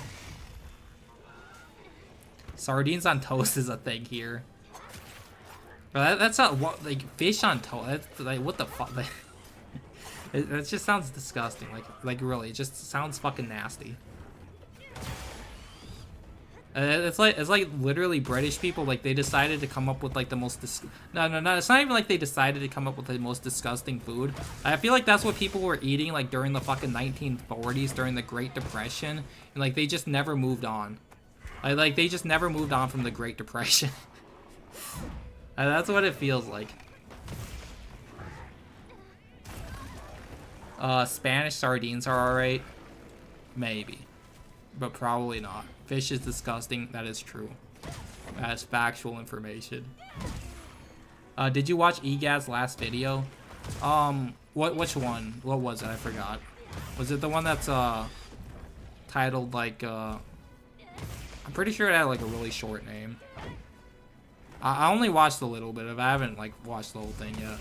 Sardines on toast is a thing here. Bro, that's not what, like, fish on toast. That's, like, what the fuck? Like, it just sounds disgusting. Like really, it just sounds fucking nasty. It's like literally British people, like, they decided to come up with, like, the most no, it's not even like they decided to come up with the most disgusting food. I feel like that's what people were eating, like, during the fucking 1940s, during the Great Depression, and, like, they just never moved on. Like they just never moved on from the Great Depression. That's what it feels like. Spanish sardines are alright. Maybe. But probably not. Fish is disgusting. That is true. That is factual information. Did you watch EGAD's last video? Which one? What was it? I forgot. Was it the one that's titled like I'm pretty sure it had like a really short name. I only watched a little bit of it. I haven't like watched the whole thing yet.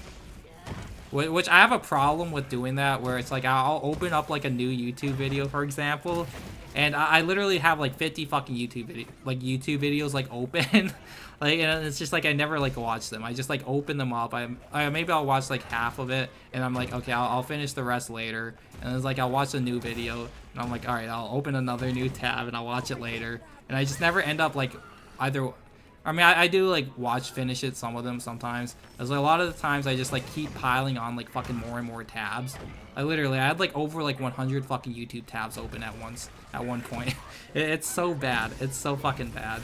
Which I have a problem with doing that, where it's like I'll open up like a new YouTube video, for example, and I literally have like 50 fucking YouTube videos like open, like, and it's just like I never like watch them. I just like open them up. Maybe I'll watch like half of it, and I'm like, okay, I'll finish the rest later. And it's like I'll watch a new video, and I'm like, all right, I'll open another new tab, and I'll watch it later. And I just never end up like either. I mean, I do like finish it, some of them sometimes. As like, a lot of the times I just like keep piling on like fucking more and more tabs. I had like over like 100 fucking YouTube tabs open at one point. It's so bad. It's so fucking bad.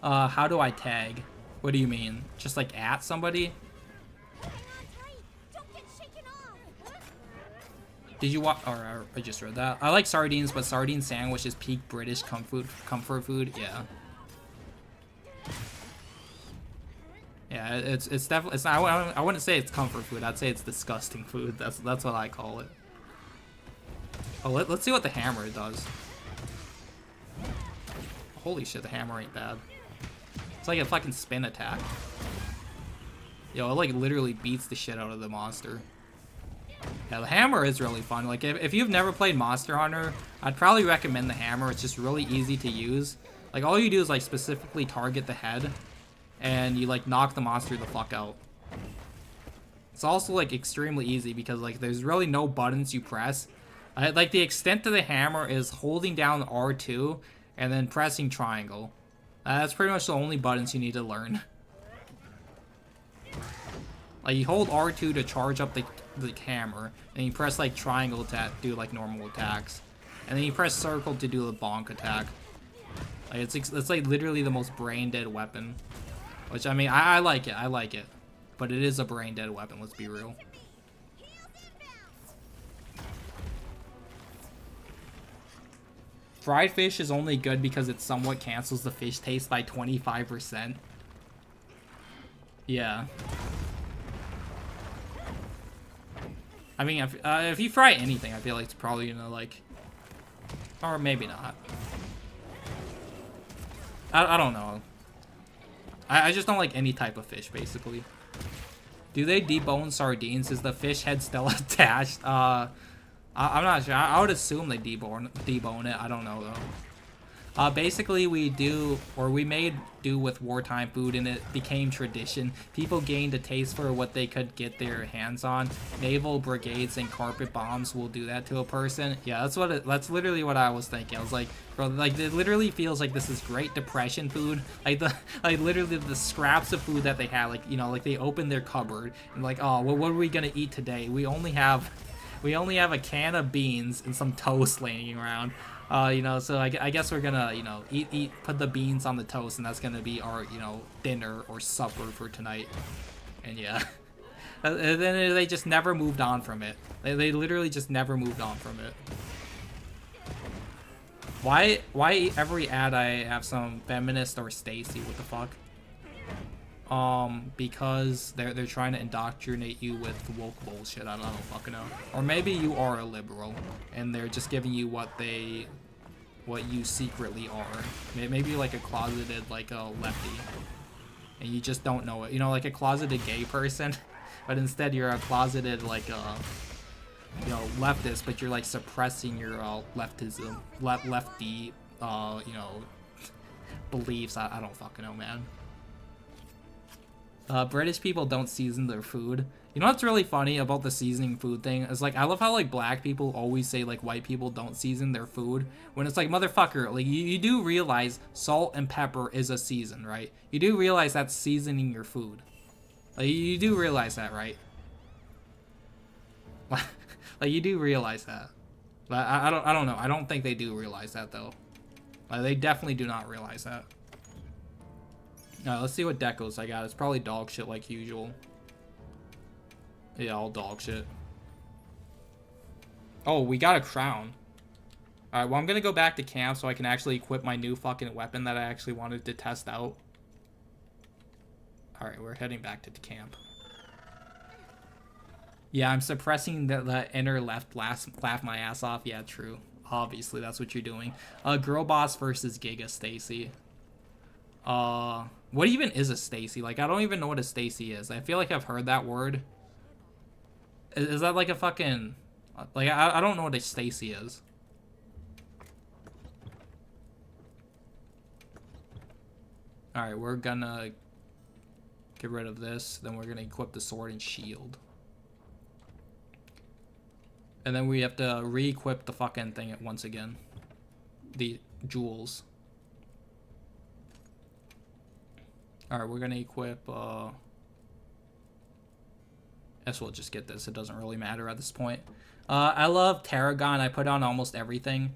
How do I tag? What do you mean? Just like at somebody? Did you watch? Or I just read that. I like sardines, but sardine sandwich is peak British comfort food. Yeah. Yeah, it's definitely. It's not, I wouldn't say it's comfort food. I'd say it's disgusting food. That's what I call it. Oh, let's see what the hammer does. Holy shit, the hammer ain't bad. It's like a fucking spin attack. Yo, it like literally beats the shit out of the monster. Yeah, the hammer is really fun. Like, if you've never played Monster Hunter, I'd probably recommend the hammer. It's just really easy to use. Like, all you do is, like, specifically target the head, and you, like, knock the monster the fuck out. It's also, like, extremely easy because, like, there's really no buttons you press. Like, the extent of the hammer is holding down R2 and then pressing triangle. That's pretty much the only buttons you need to learn. Like, you hold R2 to charge up the hammer, and you press like triangle to do like normal attacks, and then you press circle to do the bonk attack. Like it's like literally the most brain dead weapon, which I mean I like it, but it is a brain dead weapon. Let's be real. Fried fish is only good because it somewhat cancels the fish taste by 25%. Yeah. I mean, if you fry anything, I feel like it's probably gonna like, or maybe not. I don't know. I just don't like any type of fish, basically. Do they debone sardines? Is the fish head still attached? I'm not sure. I would assume they debone it. I don't know though. Basically, we made do with wartime food, and it became tradition. People gained a taste for what they could get their hands on. Naval brigades and carpet bombs will do that to a person. Yeah, that's literally what I was thinking. I was like, bro, like it literally feels like this is Great Depression food. Like literally the scraps of food that they had. Like, you know, like they opened their cupboard and like, oh, well, what are we gonna eat today? We only have a can of beans and some toast laying around. You know, so I guess we're gonna, you know, put the beans on the toast, and that's gonna be our, you know, dinner or supper for tonight. And yeah, and then they just never moved on from it. They literally just never moved on from it. Why every ad I have some feminist or Stacy? What the fuck? Because they're trying to indoctrinate you with woke bullshit. I don't fucking know. Or maybe you are a liberal, and they're just giving you what you secretly are. Maybe like a closeted, like a lefty, and you just don't know it. You know, like a closeted gay person, but instead you're a closeted like you know, leftist, but you're like suppressing your leftism, lefty, you know, beliefs. I don't fucking know, man. British people don't season their food. You know what's really funny about the seasoning food thing? Is like, I love how like black people always say like white people don't season their food, when it's like, motherfucker, like you do realize salt and pepper is a season, right? You do realize that's seasoning your food. Like you do realize that, right? Like, you do realize that. But I don't know. I don't think they do realize that, though. Like, they definitely do not realize that. Let's see what decos I got. It's probably dog shit like usual. Yeah, all dog shit. Oh, we got a crown. Alright, well, I'm gonna go back to camp so I can actually equip my new fucking weapon that I actually wanted to test out. Alright, we're heading back to the camp. Yeah, I'm suppressing the inner left laugh my ass off. Yeah, true. Obviously, that's what you're doing. Girl boss versus Giga Stacy. What even is a Stacy? Like, I don't even know what a Stacy is. I feel like I've heard that word. Is that like a fucking... Like, I don't know what a Stacy is. Alright, we're gonna get rid of this. Then we're gonna equip the sword and shield. And then we have to re-equip the fucking thing once again. The jewels. Alright, we're gonna equip, guess we'll just get this. It doesn't really matter at this point. I love Tarragon. I put on almost everything.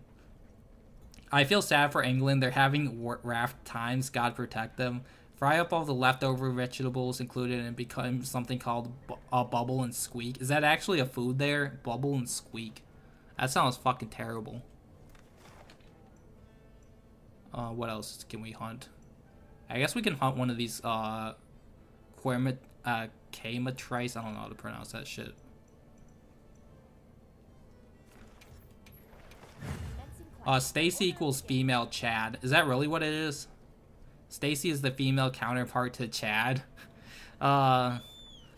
I feel sad for England. They're having raft times. God protect them. Fry up all the leftover vegetables included and become something called Bubble and Squeak. Is that actually a food there? Bubble and Squeak. That sounds fucking terrible. What else can we hunt? I guess we can hunt one of these Quermatrice. I don't know how to pronounce that shit. Stacy equals female Chad. Is that really what it is? Stacy is the female counterpart to Chad. I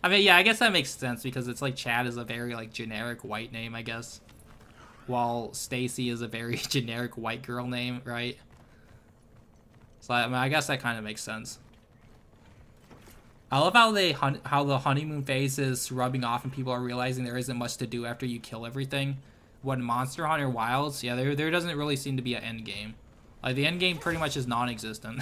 mean, yeah, I guess that makes sense because it's like Chad is a very like generic white name, I guess. While Stacy is a very generic white girl name, right? So I mean, I guess that kind of makes sense. I love how the honeymoon phase is rubbing off and people are realizing there isn't much to do after you kill everything. When Monster Hunter Wilds, yeah, there doesn't really seem to be an end game. Like, the end game pretty much is non-existent.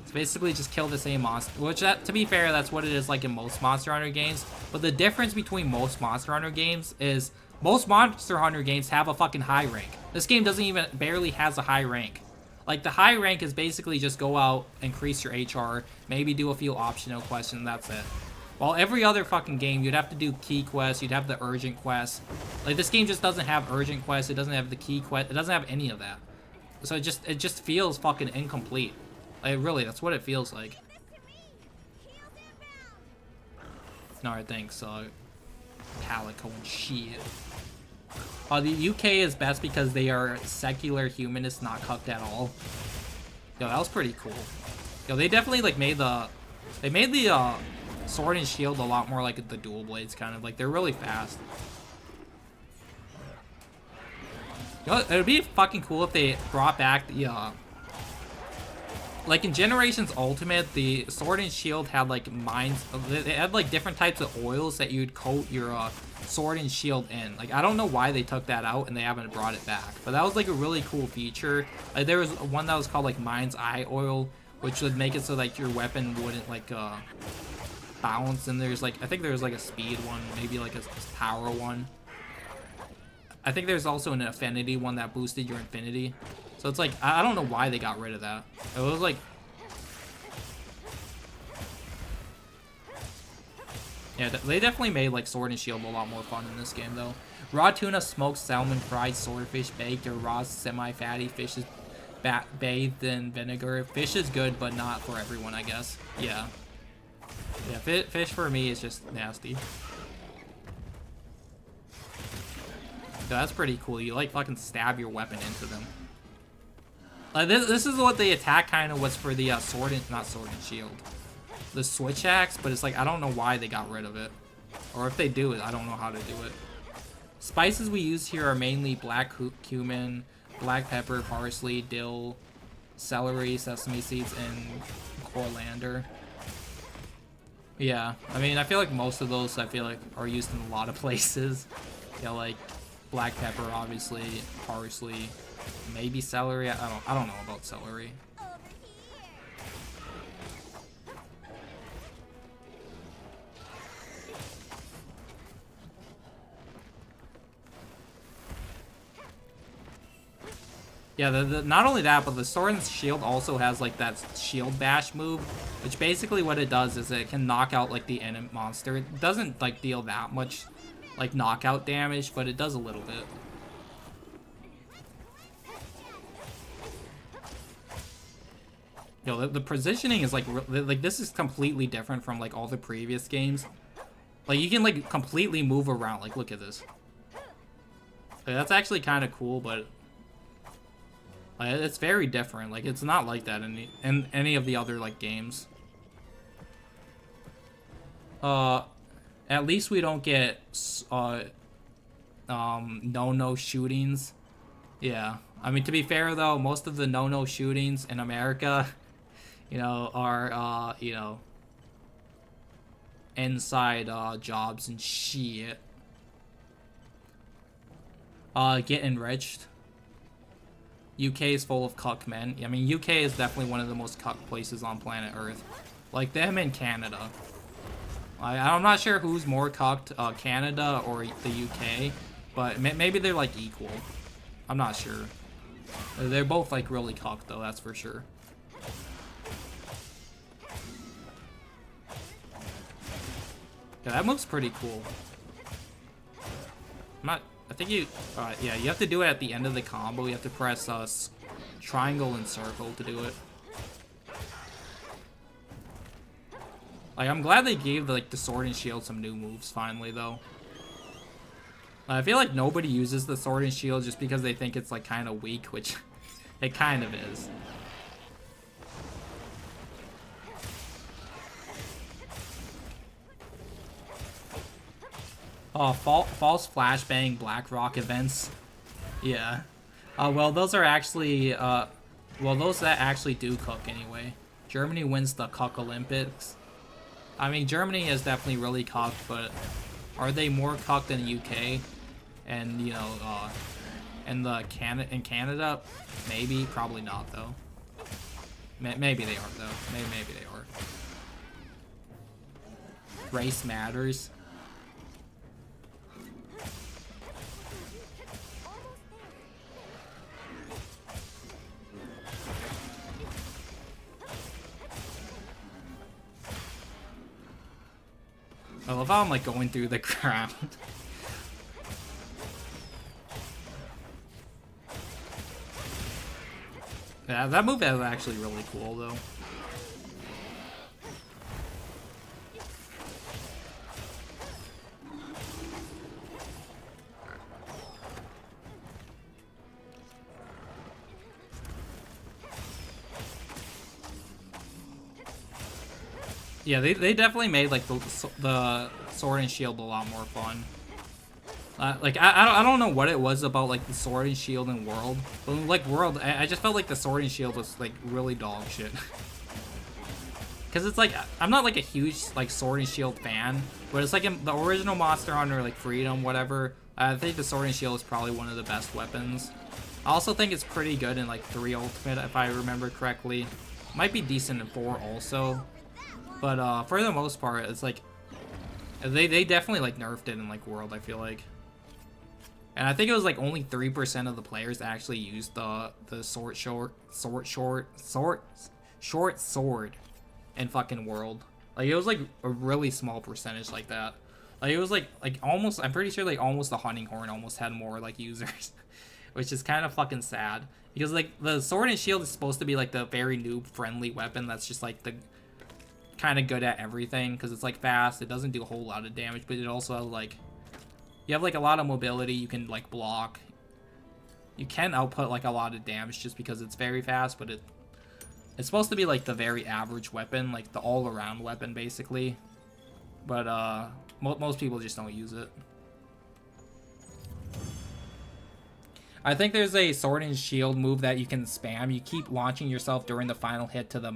It's basically just kill the same monster, which, to be fair, that's what it is like in most Monster Hunter games. But the difference between most Monster Hunter games is most Monster Hunter games have a fucking high rank. This game doesn't even, barely has a high rank. Like, the high rank is basically just go out, increase your HR, maybe do a few optional quests, and that's it. While every other fucking game, you'd have to do key quests, you'd have the urgent quests. Like, this game just doesn't have urgent quests, it doesn't have the key quest, it doesn't have any of that. So it just feels fucking incomplete. Like, really, that's what it feels like. Alright, thanks, Calico and shit. The UK is best because they are secular humanists, not cucked at all. Yo, that was pretty cool. Yo, they definitely, like, made the sword and shield a lot more like the dual blades, kind of. Like, they're really fast. You know, it would be fucking cool if they brought back the, like in Generations Ultimate, the sword and shield had like mines. They had like different types of oils that you'd coat your sword and shield in. Like, I don't know why they took that out and they haven't brought it back. But that was like a really cool feature. Like, there was one that was called like Mind's Eye Oil, which would make it so like your weapon wouldn't like bounce. And there's like, I think there's like a speed one, maybe like a power one. I think there's also an affinity one that boosted your infinity. So it's like, I don't know why they got rid of that. It was like... Yeah, they definitely made like Sword and Shield a lot more fun in this game though. Raw tuna, smoked salmon, fried swordfish, baked, or raw semi-fatty fish is bathed in vinegar. Fish is good, but not for everyone, I guess. Yeah. Yeah, fish for me is just nasty. So that's pretty cool. You like fucking stab your weapon into them. This is what the attack kind of was for the sword and not sword and shield, the switch axe. But it's like, I don't know why they got rid of it, or if they do it, I don't know how to do it. Spices we use here are mainly black cumin, black pepper, parsley, dill, celery, sesame seeds, and coriander. Yeah, I mean, I feel like most of those are used in a lot of places. Yeah, like black pepper, obviously, parsley, maybe celery. I don't know about celery. Yeah, not only that, but the sword and shield also has like that shield bash move, which basically what it does is it can knock out like the enemy monster. It doesn't like deal that much like knockout damage, but it does a little bit. Yo, the positioning is like this is completely different from like all the previous games. Like you can like completely move around. Like look at this. Like, that's actually kind of cool, but like, it's very different. Like it's not like that in any of the other like games. At least we don't get no shootings. Yeah, I mean, to be fair though, most of the no shootings in America, you know, are you know, inside jobs and shit. Get enriched. UK is full of cuck men. I mean, UK is definitely one of the most cuck places on planet Earth. Like them in Canada. I'm not sure who's more cucked, Canada or the UK, but maybe they're like equal. I'm not sure. They're both like really cucked though, that's for sure. Yeah, that move's pretty cool. I think you, yeah, you have to do it at the end of the combo. You have to press triangle and circle to do it. Like, I'm glad they gave the sword and shield some new moves finally, though. I feel like nobody uses the sword and shield just because they think it's like kind of weak, which it kind of is. Oh, false flashbang BlackRock events. Yeah. Well, those are actually, well, those that actually do cook anyway. Germany wins the Cuck Olympics. I mean, Germany is definitely really cucked, but are they more cucked than the UK? And, you know, in Canada? Maybe, probably not, though. Maybe they are, though. Maybe they are. Race matters. I love how I'm like going through the ground. Yeah, that move is actually really cool though. Yeah, they definitely made like the sword and shield a lot more fun. Like I don't know what it was about like the sword and shield in World, but like World, I just felt like the sword and shield was like really dog shit. Cause it's like I'm not like a huge like sword and shield fan, but it's like in the original Monster Hunter like Freedom whatever. I think the sword and shield is probably one of the best weapons. I also think it's pretty good in like 3 Ultimate if I remember correctly. Might be decent in 4 also. But for the most part, it's like they definitely like nerfed it in like World, I feel like. And I think it was like only 3% of the players actually used the short sword in fucking World. Like it was like a really small percentage like that. Like it was like almost, I'm pretty sure like almost the hunting horn almost had more like users, which is kind of fucking sad because like the sword and shield is supposed to be like the very noob friendly weapon that's just like the kind of good at everything because it's like fast, it doesn't do a whole lot of damage, but it also like you have like a lot of mobility, you can like block, you can output like a lot of damage just because it's very fast, but it's supposed to be like the very average weapon, like the all-around weapon basically, but most people just don't use it. I think there's a sword and shield move that you can spam. You keep launching yourself during the final hit to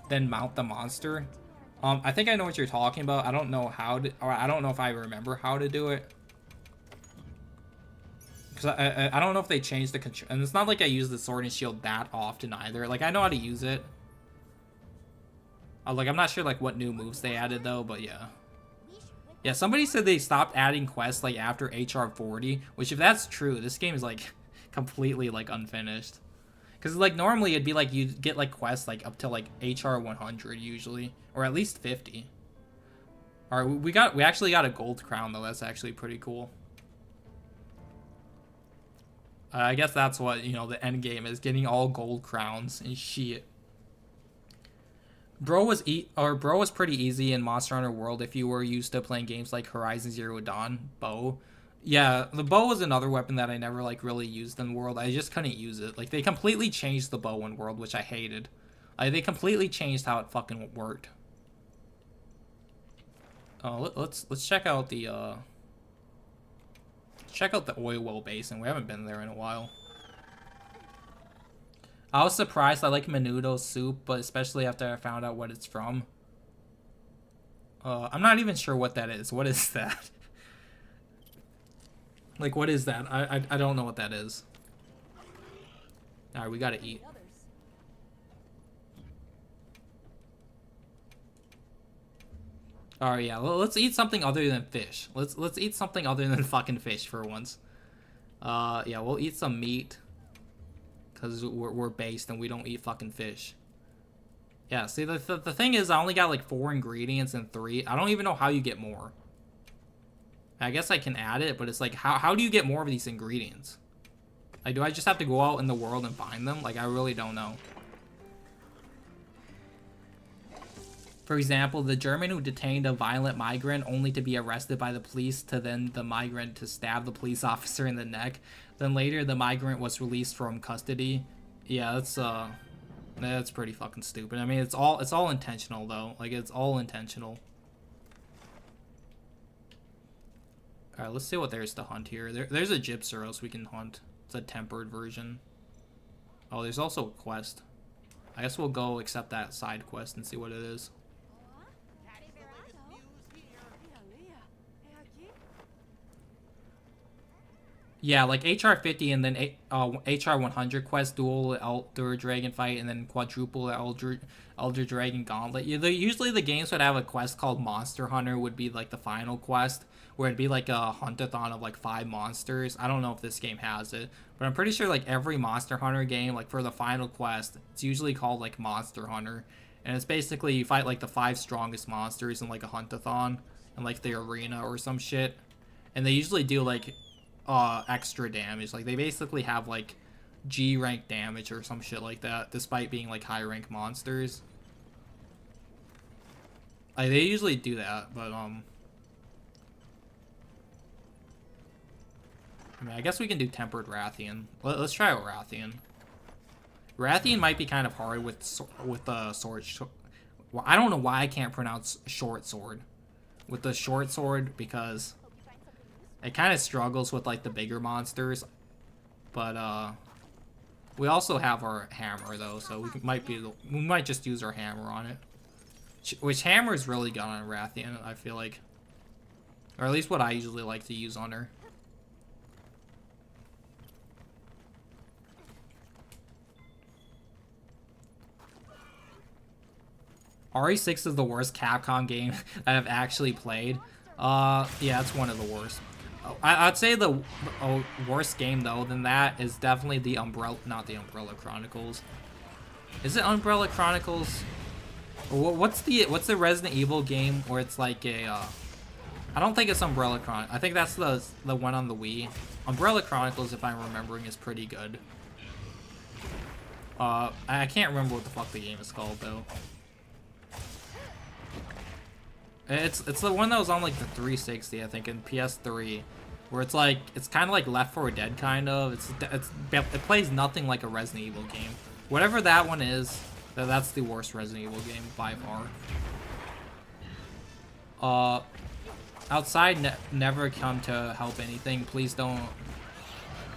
then mount the monster. I think I know what you're talking about. I don't know how to, or I don't know if I remember how to do it. Because I don't know if they changed the control. And it's not like I use the sword and shield that often either. Like, I know how to use it. Like, I'm not sure, like, what new moves they added, though, but yeah. Yeah, somebody said they stopped adding quests, like, after HR 40. Which, if that's true, this game is, like, completely like unfinished. Because like normally it'd be like you'd get like quests like up to like HR 100 usually, or at least 50. All right, we actually got a gold crown though. That's actually pretty cool. I guess that's what, you know, the end game is, getting all gold crowns and shit. Bro was pretty easy in Monster Hunter World if you were used to playing games like Horizon Zero Dawn. Bow. Yeah, the bow was another weapon that I never like really used in World. I just couldn't use it. Like they completely changed the bow in World, which I hated. They completely changed how it fucking worked. Let's check out the oil well basin. We haven't been there in a while. I was surprised. I like menudo soup, but especially after I found out what it's from. I'm not even sure what that is. What is that? Like, what is that? I don't know what that is. Alright, we gotta eat. Alright, yeah, let's eat something other than fish. Let's eat something other than fucking fish for once. Yeah, we'll eat some meat. Because we're based and we don't eat fucking fish. Yeah, see, the thing is, I only got like 4 ingredients and 3. I don't even know how you get more. I guess I can add it, but it's like, how do you get more of these ingredients? Like, do I just have to go out in the world and find them? Like, I really don't know. For example, the German who detained a violent migrant only to be arrested by the police, to then the migrant to stab the police officer in the neck. Then later, the migrant was released from custody. Yeah, that's pretty fucking stupid. I mean, it's all intentional though. Like, it's all intentional. All right, let's see what there's to hunt here. There's a Gypseros we can hunt. It's a tempered version. Oh, there's also a quest. I guess we'll go accept that side quest and see what it is. Yeah, like HR 50 and then HR 100 quest, dual Elder Dragon fight, and then quadruple Elder Dragon Gauntlet. Usually the games would have a quest called Monster Hunter would be like the final quest, where it'd be like a huntathon of like 5 monsters. I don't know if this game has it, but I'm pretty sure like every Monster Hunter game, like for the final quest, it's usually called like Monster Hunter. And it's basically you fight like the 5 strongest monsters in like a huntathon in like the arena or some shit. And they usually do like extra damage. Like they basically have like G rank damage or some shit like that, despite being like high rank monsters. Like they usually do that, but I mean, I guess we can do Tempered Rathian. Let's try out Rathian. Rathian might be kind of hard with the sword. Well, I don't know why I can't pronounce short sword with the short sword, because it kind of struggles with like the bigger monsters, but we also have our hammer though, so we might just use our hammer on it. Which hammer is really good on Rathian, I feel like, or at least what I usually like to use on her. RE6 is the worst Capcom game that I've actually played. Yeah, it's one of the worst. I'd say the worst game though than that is definitely the not the Umbrella Chronicles. Is it Umbrella Chronicles? Or what's the Resident Evil game where it's like a I don't think it's Umbrella Chronicles. I think that's the one on the Wii. Umbrella Chronicles, if I'm remembering, is pretty good. I can't remember what the fuck the game is called though. It's the one that was on like the 360, I think, in PS3, where it's like it's kind of like Left 4 Dead kind of. It plays nothing like a Resident Evil game. Whatever that one is, that's the worst Resident Evil game by far. Outside never come to help anything. Please don't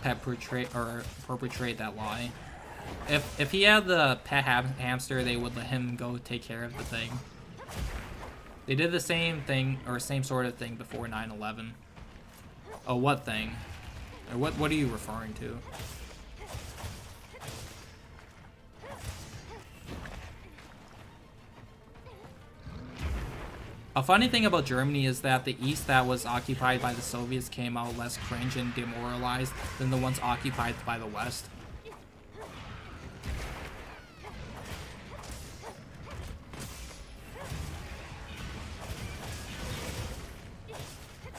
perpetrate that lie. If he had the pet hamster, they would let him go take care of the thing. They did the same thing, or same sort of thing, before 9/11. Oh, what thing? Or what are you referring to? A funny thing about Germany is that the East that was occupied by the Soviets came out less cringe and demoralized than the ones occupied by the West.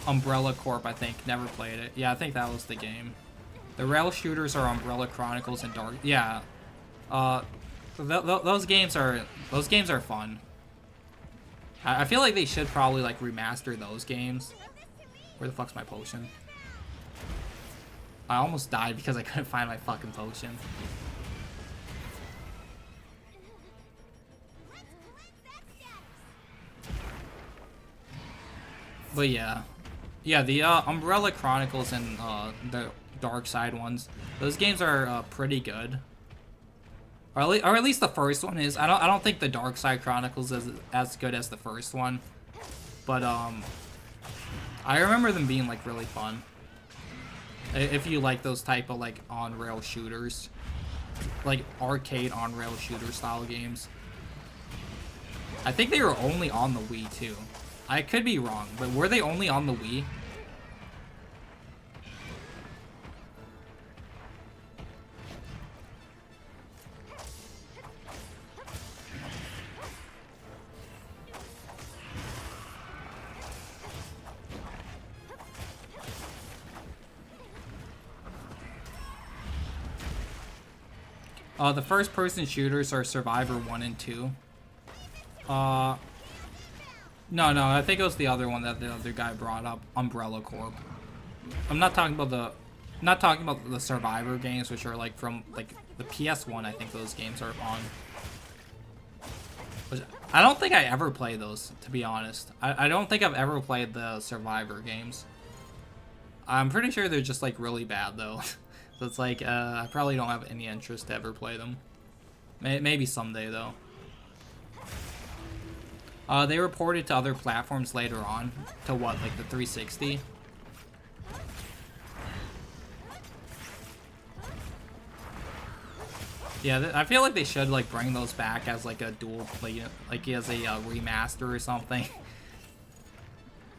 Umbrella Corp, I think. Never played it. Yeah, I think that was the game. The rail shooters are Umbrella Chronicles and Dark. Yeah, those games are fun. I feel like they should probably like remaster those games. Where the fuck's my potion? I almost died because I couldn't find my fucking potion. But yeah, the Umbrella Chronicles and the Dark Side ones, those games are pretty good. Or at least the first one is. I don't think the Dark Side Chronicles is as good as the first one, but I remember them being like really fun. If you like those type of like on-rail shooters, like arcade on-rail shooter style games. I think they were only on the Wii too. I could be wrong, but were they only on the Wii? The first-person shooters are Survivor 1 and 2. No, I think it was the other one that the other guy brought up, Umbrella Corp. I'm not talking about the Survivor games, which are like from like the PS1. I think those games are on. Which, I don't think I ever played those, to be honest. I don't think I've ever played the Survivor games. I'm pretty sure they're just like really bad though. So it's like, I probably don't have any interest to ever play them. Maybe someday, though. They were ported to other platforms later on. To what, like the 360? Yeah, I feel like they should like bring those back as like a dual play, like as a remaster or something.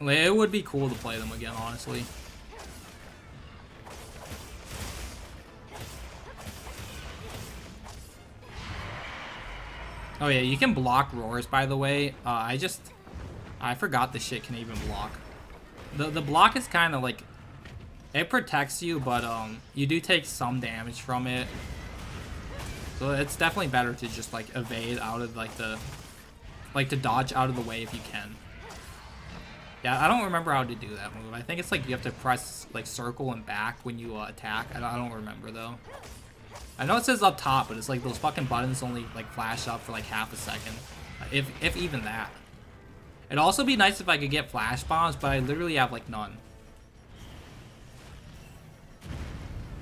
Like, it would be cool to play them again, honestly. Oh yeah, you can block roars, by the way. I forgot the shit can even block. The block is kind of like, it protects you, but you do take some damage from it. So it's definitely better to just like evade out of like to dodge out of the way if you can. Yeah, I don't remember how to do that move. I think it's like you have to press like circle and back when you attack. I don't remember though. I know it says up top, but it's like those fucking buttons only like flash up for like half a second, if even that. It'd also be nice if I could get flash bombs, but I literally have like none.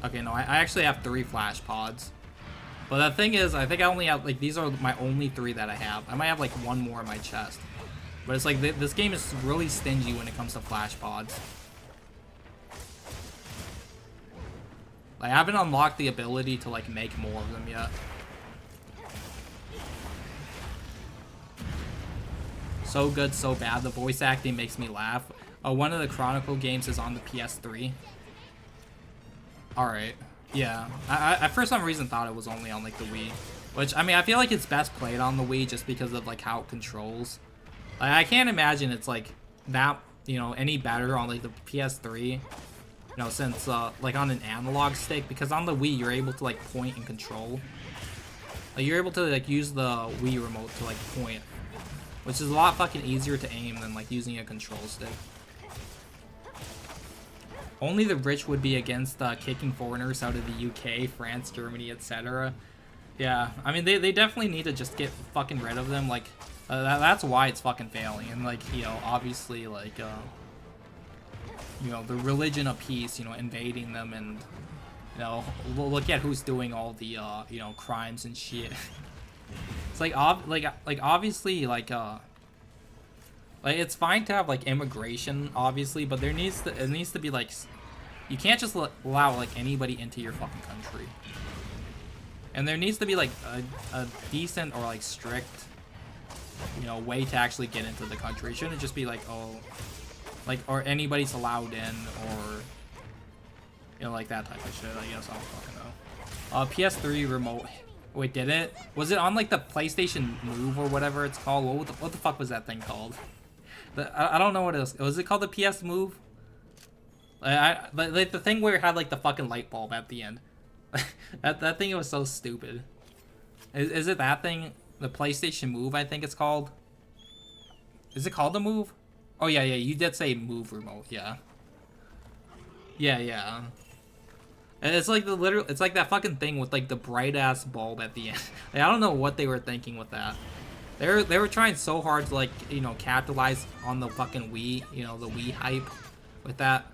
Okay, no, I actually have 3 flash pods. But the thing is, I think I only have like, these are my only 3 that I have. I might have like 1 more in my chest. But it's like this game is really stingy when it comes to flash pods. I haven't unlocked the ability to like make more of them yet. So good, so bad. The voice acting makes me laugh. One of the Chronicle games is on the PS3. Alright. Yeah. I for some reason thought it was only on like the Wii. Which, I mean, I feel like it's best played on the Wii just because of like how it controls. Like, I can't imagine it's like that, you know, any better on like the PS3. You know, since, like, on an analog stick, because on the Wii, you're able to, like, point and control. Like, you're able to, like, use the Wii remote to, like, point. Which is a lot fucking easier to aim than, like, using a control stick. Only the rich would be against, kicking foreigners out of the UK, France, Germany, etc. Yeah, I mean, they definitely need to just get fucking rid of them, like, that's why it's fucking failing. And, like, you know, obviously, like, you know, the religion of peace, you know, invading them, and, you know, look at who's doing all the, you know, crimes and shit. It's like, obviously, like, it's fine to have, like, immigration, obviously, but it needs to be, like, you can't just allow, like, anybody into your fucking country. And there needs to be, like, a decent or, like, strict, you know, way to actually get into the country. It shouldn't just be like, oh, like, or anybody's allowed in, or, you know, like that type of shit. I guess I don't fucking know. PS3 remote. Wait, did it? Was it on like the PlayStation Move or whatever it's called? What the fuck was that thing called? I don't know what it was. Was it called the PS Move? Like the thing where it had like the fucking light bulb at the end. that thing was so stupid. Is it that thing? The PlayStation Move, I think it's called. Is it called the Move? Oh yeah, you did say Move remote, yeah. Yeah. And it's like it's like that fucking thing with like the bright ass bulb at the end. Like, I don't know what they were thinking with that. They were trying so hard to, like, you know, capitalize on the fucking Wii, you know, the Wii hype with that.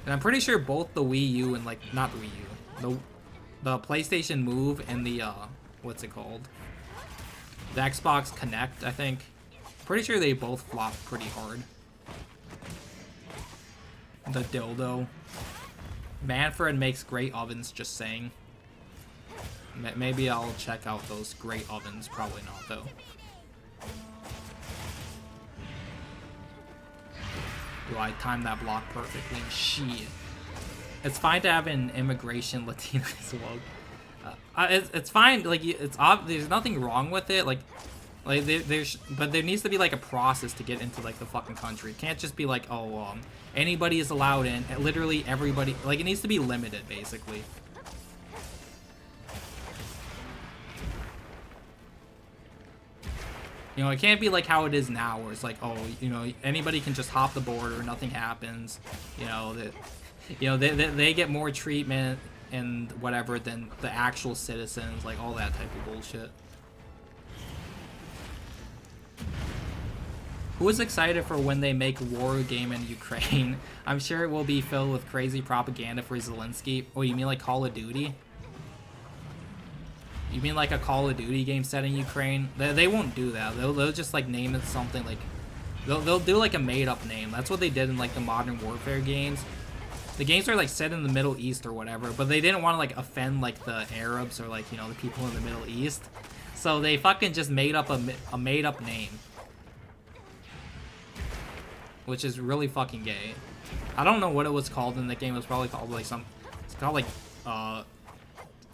And I'm pretty sure both the Wii U and, like, not the Wii U, the PlayStation Move and the what's it called? The Xbox Connect, I think. Pretty sure they both flopped pretty hard. The dildo. Manfred makes great ovens, just saying. Maybe I'll check out those great ovens. Probably not, though. Do I time that block perfectly? Shit. It's fine to have an immigration Latina as well. It's fine. Like, there's nothing wrong with it. Like but there needs to be like a process to get into like the fucking country. It can't just be like, oh, anybody is allowed in. Literally everybody. Like, it needs to be limited, basically. You know, it can't be like how it is now, where it's like, oh, you know, anybody can just hop the border, nothing happens. You know, they get more treatment and whatever than the actual citizens, like all that type of bullshit. Who is excited for when they make war game in Ukraine? I'm sure it will be filled with crazy propaganda for Zelensky. Oh, you mean like Call of Duty? You mean like a Call of Duty game set in Ukraine? They won't do that. They'll just like name it something like... They'll do like a made-up name. That's what they did in like the Modern Warfare games. The games are like set in the Middle East or whatever, but they didn't want to like offend like the Arabs or like, you know, the people in the Middle East. So they fucking just made up a made-up name. Which is really fucking gay. I don't know what it was called in the game. It was probably called like some... It's called like,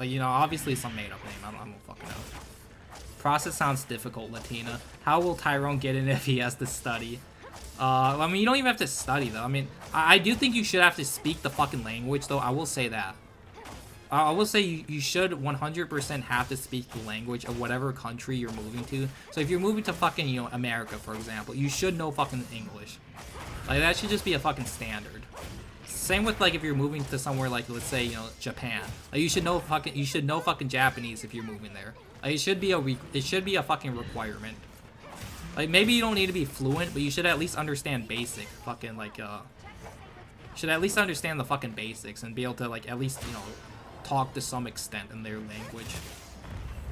you know, obviously some made-up name. I don't fucking know. Process sounds difficult, Latina. How will Tyrone get in if he has to study? I mean, you don't even have to study, though. I mean, I do think you should have to speak the fucking language, though. I will say that. I will say you should 100% have to speak the language of whatever country you're moving to. So if you're moving to fucking, you know, America, for example, you should know fucking English. Like, that should just be a fucking standard. Same with, like, if you're moving to somewhere like, let's say, you know, Japan. Like, you should know fucking Japanese if you're moving there. Like, it should be a fucking requirement. Like, maybe you don't need to be fluent, but you should at least understand basic fucking, like, should at least understand the fucking basics and be able to, like, at least, you know, talk to some extent in their language.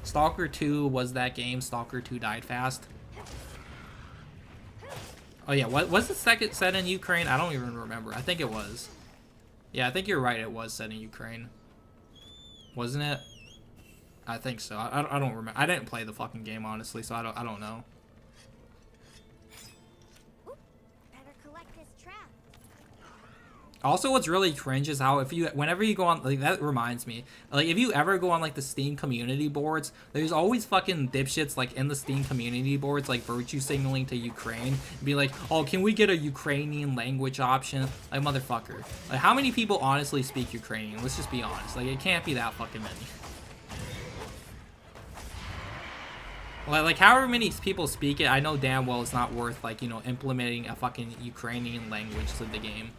Stalker 2 was that game. Stalker 2 died fast. Oh yeah, what was the second set in Ukraine? I don't even remember. I think it was. Yeah, I think you're right. It was set in Ukraine. Wasn't it? I think so. I don't remember. I didn't play the fucking game, honestly, so I don't know. Better collect this trap. Also, what's really cringe is how whenever you go on, like, that reminds me, like, if you ever go on, like, the Steam community boards, there's always fucking dipshits, like, in the Steam community boards, like, virtue signaling to Ukraine, be like, oh, can we get a Ukrainian language option? Like, motherfucker. Like, how many people honestly speak Ukrainian? Let's just be honest. Like, it can't be that fucking many. Like, however many people speak it, I know damn well it's not worth, like, you know, implementing a fucking Ukrainian language to the game.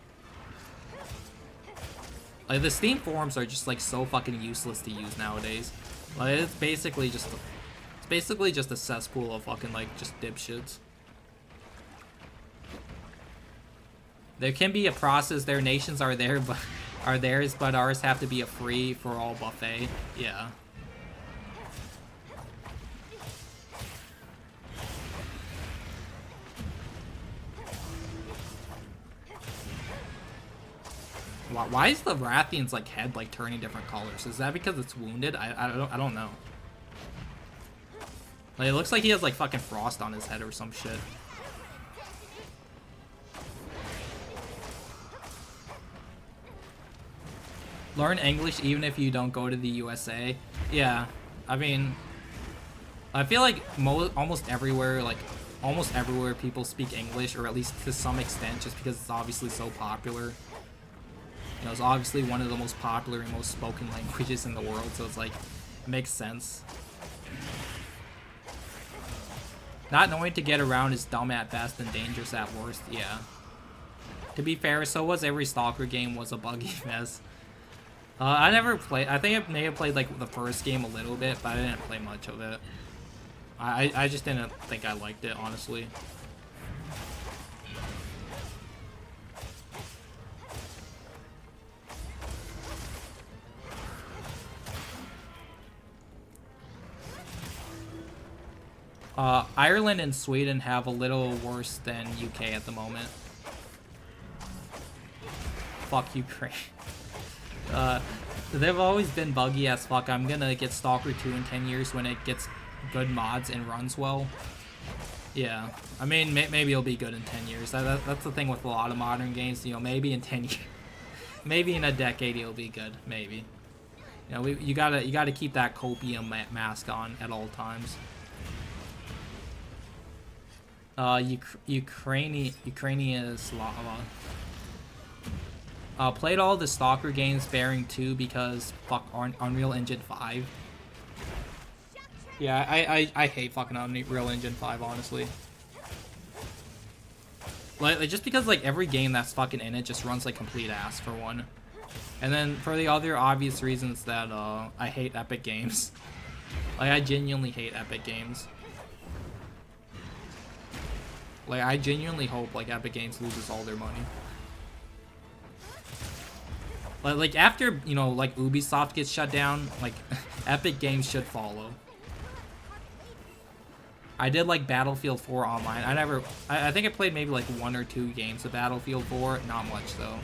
Like, the Steam forums are just, like, so fucking useless to use nowadays. Like, it's basically just a cesspool of fucking, like, just dipshits. There can be a process. Their nations are theirs, but ours have to be a free-for-all buffet. Yeah. Why is the Rathian's, like, head, like, turning different colors? Is that because it's wounded? I don't know. Like, it looks like he has like fucking frost on his head or some shit. Learn English even if you don't go to the USA. Yeah, I mean, I feel like almost everywhere people speak English, or at least to some extent, just because it's obviously so popular. You know, it's obviously one of the most popular and most spoken languages in the world, so it's like, it makes sense. Not knowing to get around is dumb at best and dangerous at worst, yeah. To be fair, so was every Stalker game was a buggy mess. I never played, I think I may have played like the first game a little bit, but I didn't play much of it. I just didn't think I liked it, honestly. Ireland and Sweden have a little worse than UK at the moment. Fuck Ukraine. They've always been buggy as fuck. I'm gonna get Stalker 2 in 10 years when it gets good mods and runs well. Yeah, I mean, maybe it'll be good in 10 years. That's the thing with a lot of modern games. You know, maybe in 10 years, maybe in a decade it'll be good. Maybe. You know, you gotta keep that copium mask on at all times. Ukrainian Slava. Played all the Stalker games bearing 2 because fuck Unreal Engine 5. Yeah, I hate fucking Unreal Engine 5, honestly. Like, just because like every game that's fucking in it just runs like complete ass, for one. And then for the other obvious reasons that I hate Epic Games. Like, I genuinely hate Epic Games. Like, I genuinely hope like Epic Games loses all their money. Like after, you know, like Ubisoft gets shut down, like Epic Games should follow. I did like Battlefield 4 online. I think I played maybe like 1 or 2 games of Battlefield 4, not much though.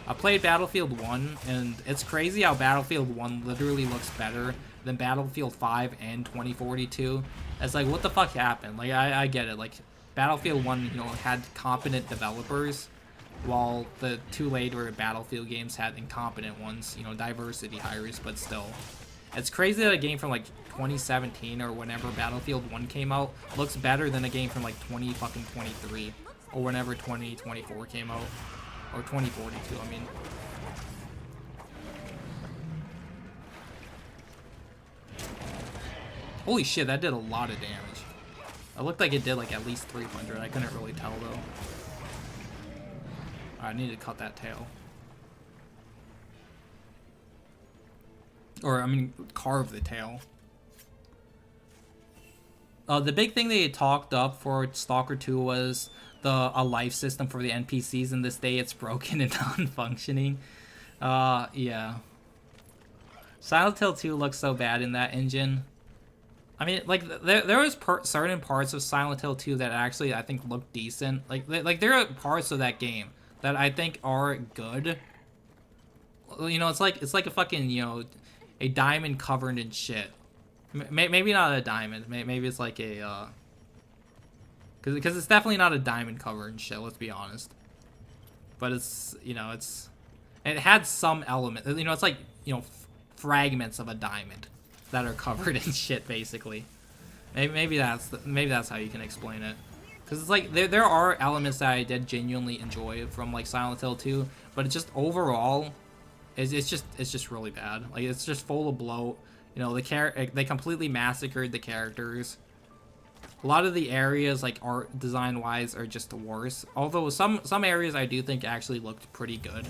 I played Battlefield 1, and it's crazy how Battlefield 1 literally looks better than Battlefield 5 and 2042. It's like, what the fuck happened? Like, I get it. Like, Battlefield 1, you know, had competent developers, while the 2 later Battlefield games had incompetent ones, you know, diversity hires, but still. It's crazy that a game from like 2017 or whenever Battlefield 1 came out looks better than a game from like 2023 or whenever 2024 came out, or 2042, I mean. Holy shit, that did a lot of damage. It looked like it did like at least 300. I couldn't really tell though. I need to cut that tail. Or, I mean, carve the tail. The big thing they talked up for Stalker 2 was a life system for the NPCs, and this day it's broken and non-functioning. Yeah. Silent Hill 2 looks so bad in that engine. I mean, like, there was certain parts of Silent Hill 2 that actually, I think, look decent. Like there are parts of that game that I think are good. You know, it's like a fucking, you know, a diamond covered in shit. Maybe not a diamond. Maybe it's like a, because it's definitely not a diamond covered in shit, let's be honest. But it's, you know, it had some element. You know, it's like, you know, fragments of a diamond that are covered in shit, basically. Maybe that's how you can explain it. Because it's like, there are elements that I did genuinely enjoy from, like, Silent Hill 2, but it's just overall, it's just really bad. Like, it's just full of bloat. You know, they completely massacred the characters. A lot of the areas, like, art design-wise, are just worse. Although some areas I do think actually looked pretty good.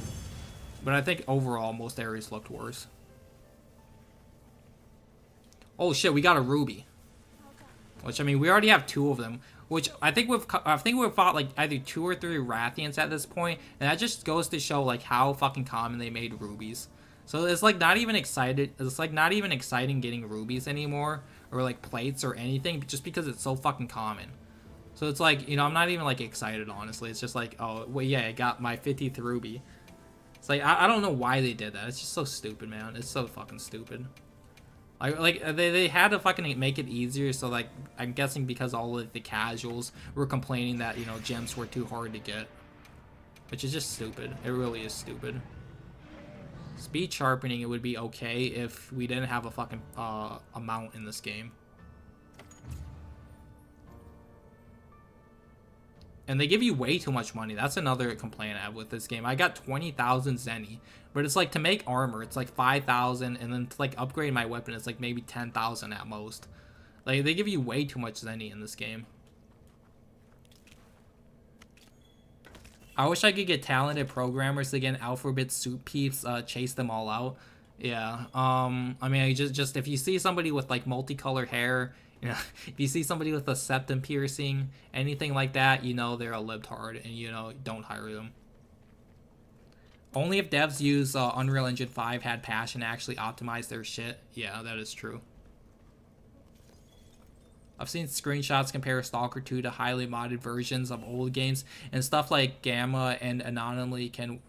But I think overall, most areas looked worse. Oh shit, we got a ruby. Which, I mean, we already have 2 of them. Which I think we've fought like either 2 or 3 Rathians at this point, and that just goes to show like how fucking common they made rubies. So it's like not even excited. It's like not even exciting getting rubies anymore, or like plates or anything, just because it's so fucking common. So it's like, you know, I'm not even like excited, honestly. It's just like, oh well, yeah, I got my 50th ruby. It's like I don't know why they did that. It's just so stupid, man. It's so fucking stupid. They had to fucking make it easier, so like I'm guessing because all of the casuals were complaining that, you know, gems were too hard to get, which is just stupid. It really is stupid. Speed sharpening, it would be okay if we didn't have a fucking amount in this game. And they give you way too much money. That's another complaint I have with this game. I got 20,000 zenny, but it's like to make armor, it's like 5,000, and then to like upgrade my weapon, it's like maybe 10,000 at most. Like they give you way too much zenny in this game. I wish I could get talented programmers to get alphabet soup peeps, chase them all out. Yeah. I mean, just if you see somebody with like multicolored hair, you know, if you see somebody with a septum piercing, anything like that, you know they're a libtard, and you know, don't hire them. Only if devs use Unreal Engine 5 had passion to actually optimize their shit. Yeah, that is true. I've seen screenshots compare Stalker 2 to highly modded versions of old games, and stuff like Gamma and Anomaly can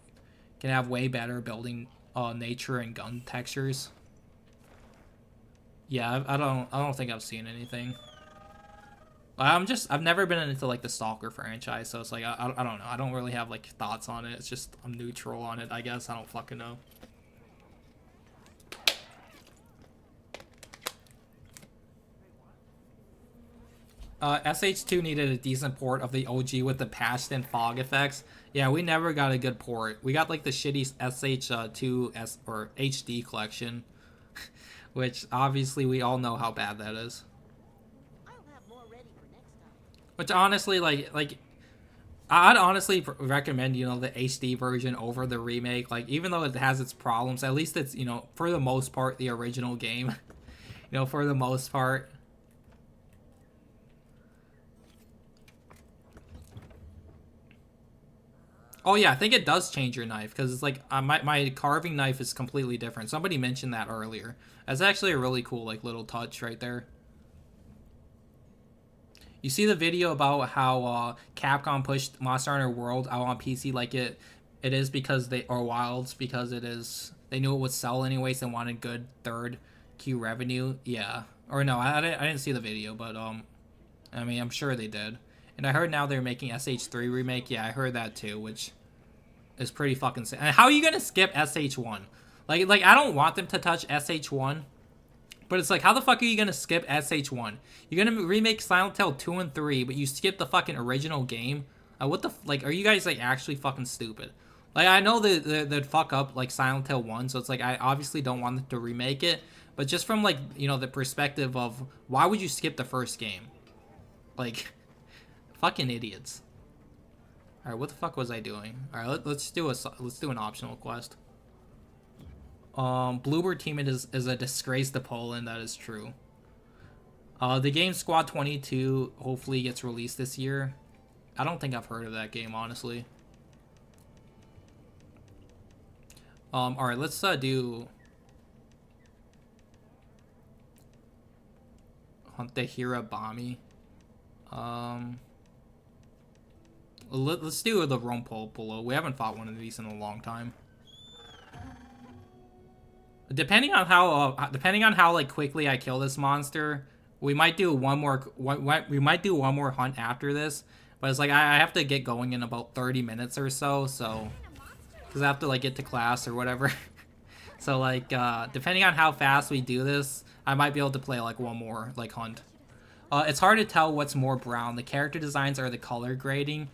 have way better building nature and gun textures. Yeah, I don't think I've seen anything. I've never been into like the Stalker franchise, so it's like I don't know. I don't really have like thoughts on it. It's just I'm neutral on it, I guess. I don't fucking know. SH2 needed a decent port of the OG with the patched and fog effects. Yeah, we never got a good port. We got like the shitty SH2 or HD collection, which obviously we all know how bad that is. I'll have more ready for next time. Which honestly, like I'd honestly recommend, you know, the HD version over the remake. Like, even though it has its problems, at least it's, you know, for the most part, the original game. You know, for the most part. Oh yeah, I think it does change your knife, because it's like my carving knife is completely different. Somebody mentioned that earlier. That's actually a really cool like little touch right there. You see the video about how Capcom pushed Monster Hunter World out on PC like it is because Wilds because it is they knew it would sell anyways and wanted good third Q revenue. Yeah, or no, I didn't see the video, but I mean I'm sure they did. And I heard now they're making SH3 remake. Yeah, I heard that too, which is pretty fucking sick. And how are you gonna skip SH1? Like I don't want them to touch SH1, but it's like, how the fuck are you gonna skip SH1? You're gonna remake Silent Hill 2 and 3, but you skip the fucking original game? What the like? Are you guys like actually fucking stupid? Like, I know they'd fuck up like Silent Hill 1, so it's like I obviously don't want them to remake it, but just from like, you know, the perspective of why would you skip the first game? Like. Fucking idiots. All right, what the fuck was I doing? All right, let's do an optional quest. Bluebird teammate is a disgrace to Poland. That is true. The game Squad 22 hopefully gets released this year. I don't think I've heard of that game, honestly. All right, let's do Hunt the Hira Bami. Let's do the Rompolo. We haven't fought one of these in a long time. Depending on how like quickly I kill this monster, we might do one more hunt after this. But it's like I have to get going in about 30 minutes or so, because I have to like get to class or whatever. So like depending on how fast we do this, I might be able to play like one more like hunt. It's hard to tell what's more brown, the character designs or the color grading.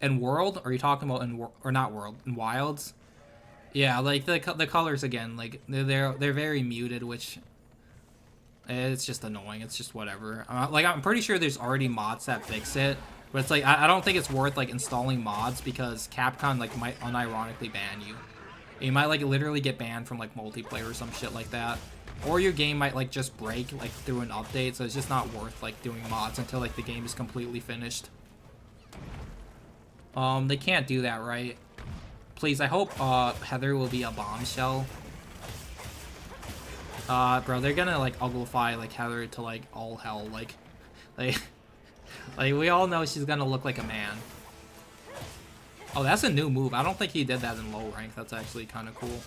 In World? Are you talking about or not World? In Wilds? Yeah, like the colors again, like they're very muted, which it's just annoying. It's just whatever. Like I'm pretty sure there's already mods that fix it, but it's like I don't think it's worth like installing mods because Capcom like might unironically ban you. You might like literally get banned from like multiplayer or some shit like that, or your game might like just break like through an update. So it's just not worth like doing mods until like the game is completely finished. They can't do that, right? Please, I hope Heather will be a bombshell. Bro, they're gonna like uglify like Heather to like all hell, like we all know she's gonna look like a man. Oh, that's a new move. I don't think he did that in low rank. That's actually kind of cool.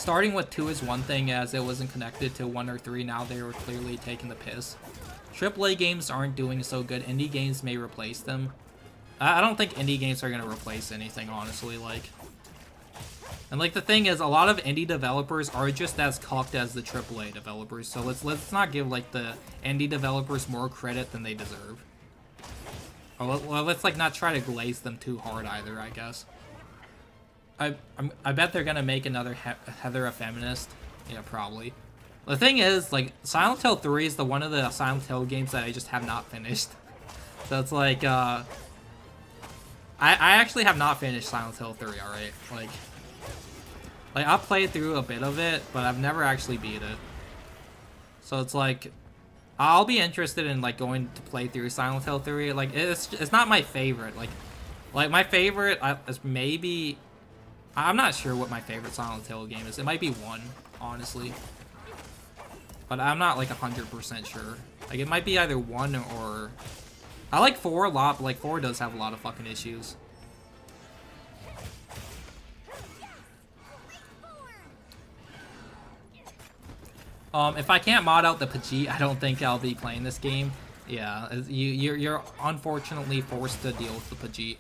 starting with 2 is one thing, as it wasn't connected to 1 or 3. Now they were clearly taking the piss. AAA games aren't doing so good. Indie games may replace them. I don't think indie games are gonna replace anything, honestly. Like, and like the thing is, a lot of indie developers are just as cocked as the AAA developers. So let's not give like the indie developers more credit than they deserve. Or let's like not try to glaze them too hard either, I guess. I bet they're gonna make another Heather a feminist. Yeah, probably. The thing is, like, Silent Hill 3 is one of the Silent Hill games that I just have not finished. So it's like, I actually have not finished Silent Hill 3, alright? Like, I've played through a bit of it, but I've never actually beat it. So it's like, I'll be interested in, like, going to play through Silent Hill 3. Like, it's not my favorite. Like my favorite is maybe... I'm not sure what my favorite Silent Hill game is. It might be 1, honestly. But I'm not, like, 100% sure. Like, it might be either 1 or... I like 4 a lot, but, like, 4 does have a lot of fucking issues. If I can't mod out the Pajit, I don't think I'll be playing this game. Yeah, you're unfortunately forced to deal with the Pajit.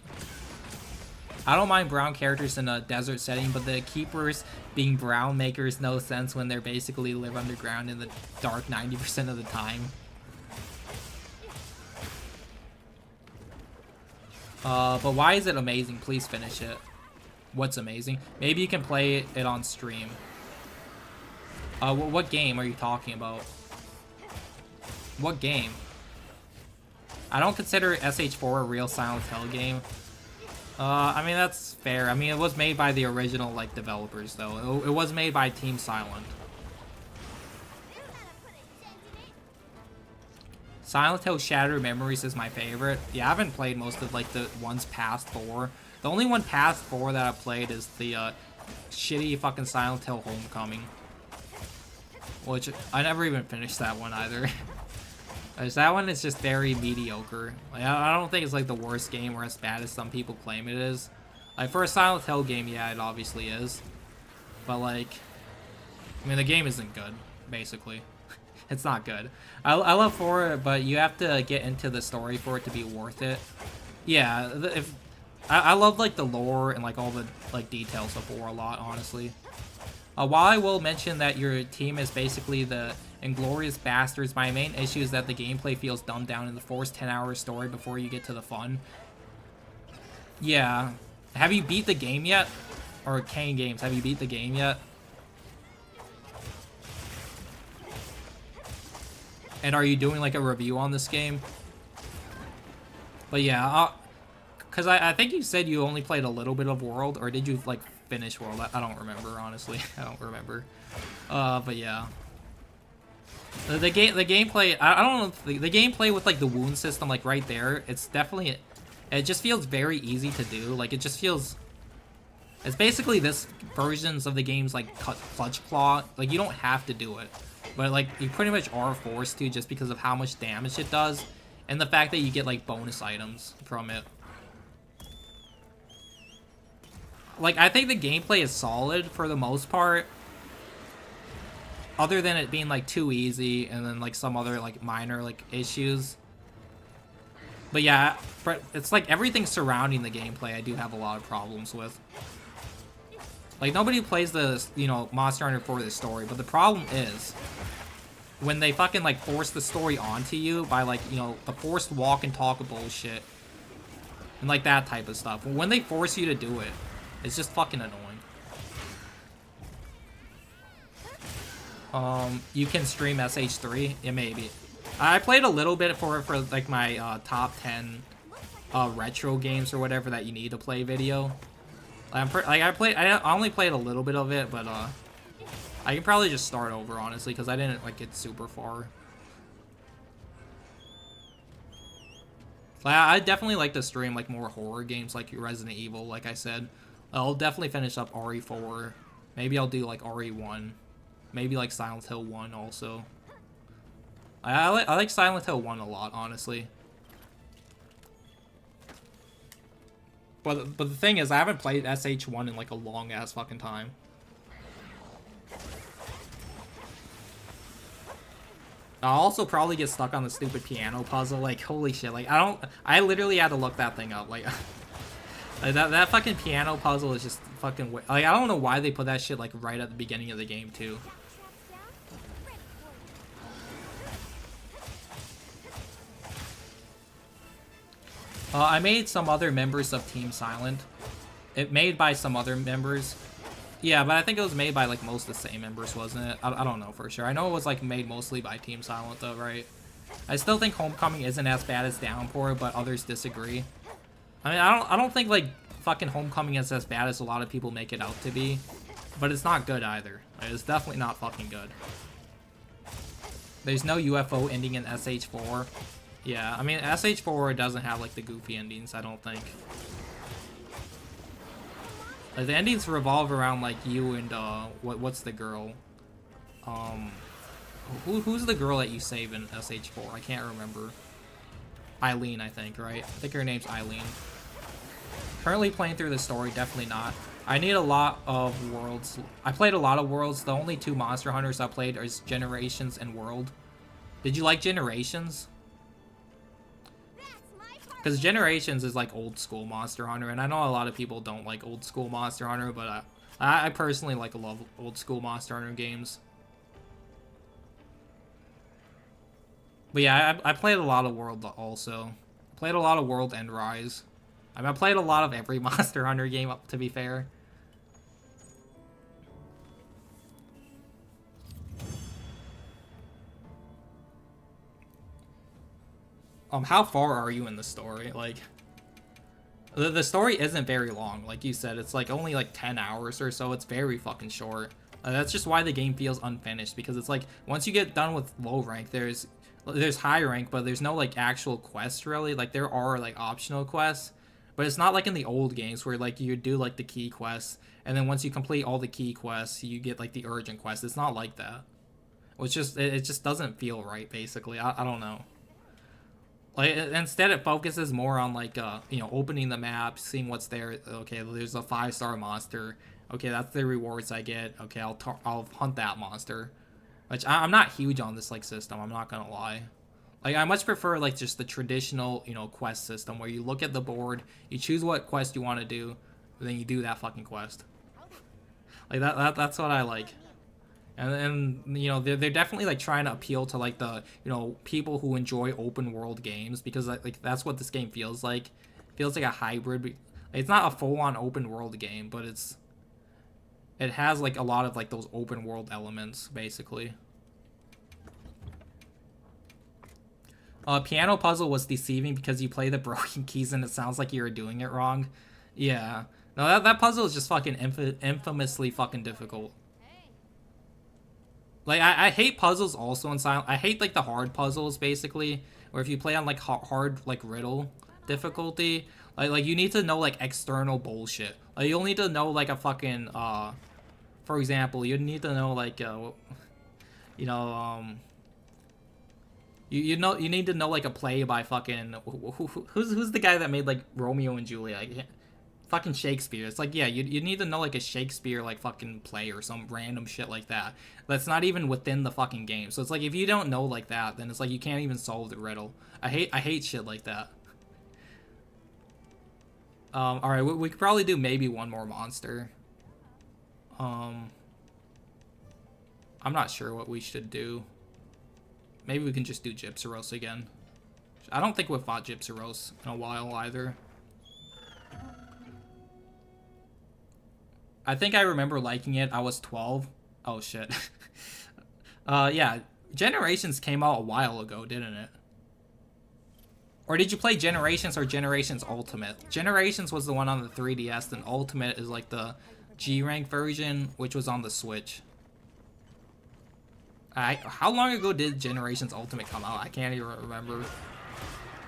I don't mind brown characters in a desert setting, but the keepers being brown makes no sense when they're basically live underground in the dark 90% of the time. But why is it amazing? Please finish it. What's amazing? Maybe you can play it on stream. What game are you talking about? What game? I don't consider SH4 a real Silent Hill game. I mean, that's fair. I mean, it was made by the original, like, developers, though. It was made by Team Silent. Silent Hill Shattered Memories is my favorite. Yeah, I haven't played most of, like, the ones past 4. The only one past 4 that I've played is the, shitty fucking Silent Hill Homecoming. Which, I never even finished that one, either. That one is just very mediocre. Like, I don't think it's like the worst game or as bad as some people claim it is. Like, for a Silent Hill game, yeah, it obviously is. But, like, I mean, the game isn't good, basically. It's not good. I love 4, but you have to get into the story for it to be worth it. Yeah, I love, like, the lore and, like, all the, like, details of 4 a lot, honestly. While I will mention that your team is basically the Inglorious Bastards, my main issue is that the gameplay feels dumbed down in the forced 10-hour story before you get to the fun. Yeah. Have you beat the game yet? Or Kane Games, have you beat the game yet? And are you doing, like, a review on this game? But yeah, because I think you said you only played a little bit of World, or did you, like, finish World? I don't remember, honestly. I don't remember. But yeah. The gameplay, I don't know, the gameplay with, like, the wound system, like, right there, it's definitely, it just feels very easy to do. Like, it just feels, it's basically this versions of the games, like, Clutch Claw. Like, you don't have to do it, but, like, you pretty much are forced to just because of how much damage it does, and the fact that you get, like, bonus items from it. Like, I think the gameplay is solid for the most part. Other than it being, like, too easy, and then, like, some other, like, minor, like, issues. But yeah, it's like everything surrounding the gameplay I do have a lot of problems with. Like, nobody plays the, you know, Monster Hunter for the story, but the problem is when they fucking, like, force the story onto you by, like, you know, the forced walk and talk bullshit. And, like, that type of stuff. When they force you to do it, it's just fucking annoying. You can stream SH3? Yeah, maybe. I played a little bit for like, my, top 10, retro games or whatever that you need to play video. I only played a little bit of it, but, I can probably just start over, honestly, because I didn't, like, get super far. I definitely like to stream, like, more horror games, like Resident Evil, like I said. I'll definitely finish up RE4. Maybe I'll do, like, RE1. Maybe, like, Silent Hill 1 also. I like Silent Hill 1 a lot, honestly. But the thing is, I haven't played SH1 in, like, a long-ass fucking time. I'll also probably get stuck on the stupid piano puzzle. Like, holy shit. Like, I literally had to look that thing up. Like, like that fucking piano puzzle is just fucking... Like, I don't know why they put that shit, like, right at the beginning of the game, too. I made some other members of Team Silent. It made by some other members. Yeah, but I think it was made by, like, most of the same members, wasn't it? I don't know for sure. I know it was, like, made mostly by Team Silent, though, right? I still think Homecoming isn't as bad as Downpour, but others disagree. I mean, I don't think, like, fucking Homecoming is as bad as a lot of people make it out to be. But it's not good, either. It's definitely not fucking good. There's no UFO ending in SH4. Yeah, I mean, SH4 doesn't have, like, the goofy endings, I don't think. Like, the endings revolve around, like, you and, what's the girl? Who's the girl that you save in SH4? I can't remember. Eileen, I think, right? I think her name's Eileen. Currently playing through the story, definitely not. I need a lot of worlds. I played a lot of worlds. The only two Monster Hunters I played is Generations and World. Did you like Generations? Because Generations is like old school Monster Hunter, and I know a lot of people don't like old school Monster Hunter, but I personally love old school Monster Hunter games. But yeah, I played a lot of World also. Played a lot of World and Rise. I mean, I played a lot of every Monster Hunter game, to be fair. How far are you in the story? Like, the story isn't very long. Like you said, it's like only like 10 hours or so. It's very fucking short. That's just why the game feels unfinished, because it's like once you get done with low rank, there's high rank, but there's no like actual quests really. Like there are like optional quests, but it's not like in the old games where like you do like the key quests, and then once you complete all the key quests, you get like the urgent quests. It's not like that. It's just it just doesn't feel right. Basically, I don't know. Like, instead it focuses more on, like, you know, opening the map, seeing what's there. Okay, there's a 5-star monster. Okay, that's the rewards I get. Okay, I'll hunt that monster. Which, I'm not huge on this, like, system, I'm not gonna lie. Like, I much prefer, like, just the traditional, you know, quest system, where you look at the board, you choose what quest you want to do, and then you do that fucking quest. Like, that's what I like. And you know, they're definitely like trying to appeal to like the, you know, people who enjoy open world games, because like that's what this game feels like. It feels like a hybrid. It's not a full-on open world game, but it has like a lot of like those open world elements basically. Piano puzzle was deceiving because you play the broken keys and it sounds like you were doing it wrong. Yeah, no, that puzzle is just fucking infamously fucking difficult. Like, I hate puzzles also in Silent. I hate, like, the hard puzzles, basically. Or if you play on, like, hard, like, riddle difficulty. Like, you need to know, like, external bullshit. Like, you'll need to know, like, a fucking, for example, you need to know, like, you know, you need to know, like, a play by fucking, who's the guy that made, like, Romeo and Juliet? Fucking Shakespeare. It's like, yeah, you need to know like a Shakespeare like fucking play or some random shit like that. That's not even within the fucking game. So it's like if you don't know like that, then it's like you can't even solve the riddle. I hate shit like that. Alright, we could probably do maybe one more monster. I'm not sure what we should do. Maybe we can just do Gypsyros again. I don't think we've fought Gypsyros in a while either. I think I remember liking it. I was 12. Oh, shit. Yeah. Generations came out a while ago, didn't it? Or did you play Generations or Generations Ultimate? Generations was the one on the 3DS, and Ultimate is like the G-Rank version, which was on the Switch. How long ago did Generations Ultimate come out? I can't even remember.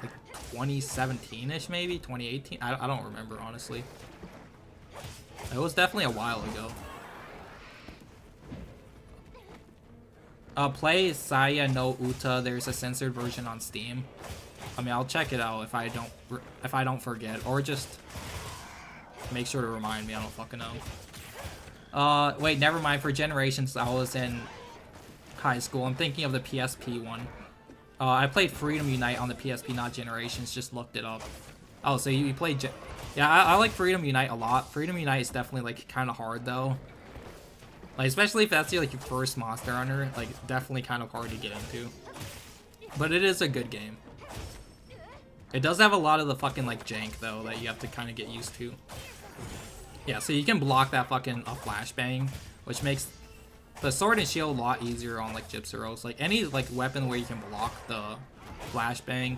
Like 2017-ish, maybe? 2018? I don't remember, honestly. It was definitely a while ago. Play Saya no Uta. There's a censored version on Steam. I mean, I'll check it out if I don't forget, or just make sure to remind me. I don't fucking know. Wait, never mind. For Generations, I was in high school. I'm thinking of the PSP one. I played Freedom Unite on the PSP, not Generations. Just looked it up. Oh, so you played... Yeah, I like Freedom Unite a lot. Freedom Unite is definitely, like, kind of hard, though. Like, especially if that's, like, your first Monster Hunter. Like, definitely kind of hard to get into. But it is a good game. It does have a lot of the fucking, like, jank, though, that you have to kind of get used to. Yeah, so you can block that fucking flashbang, which makes the sword and shield a lot easier on, like, Gypsyros. Like, any, like, weapon where you can block the flashbang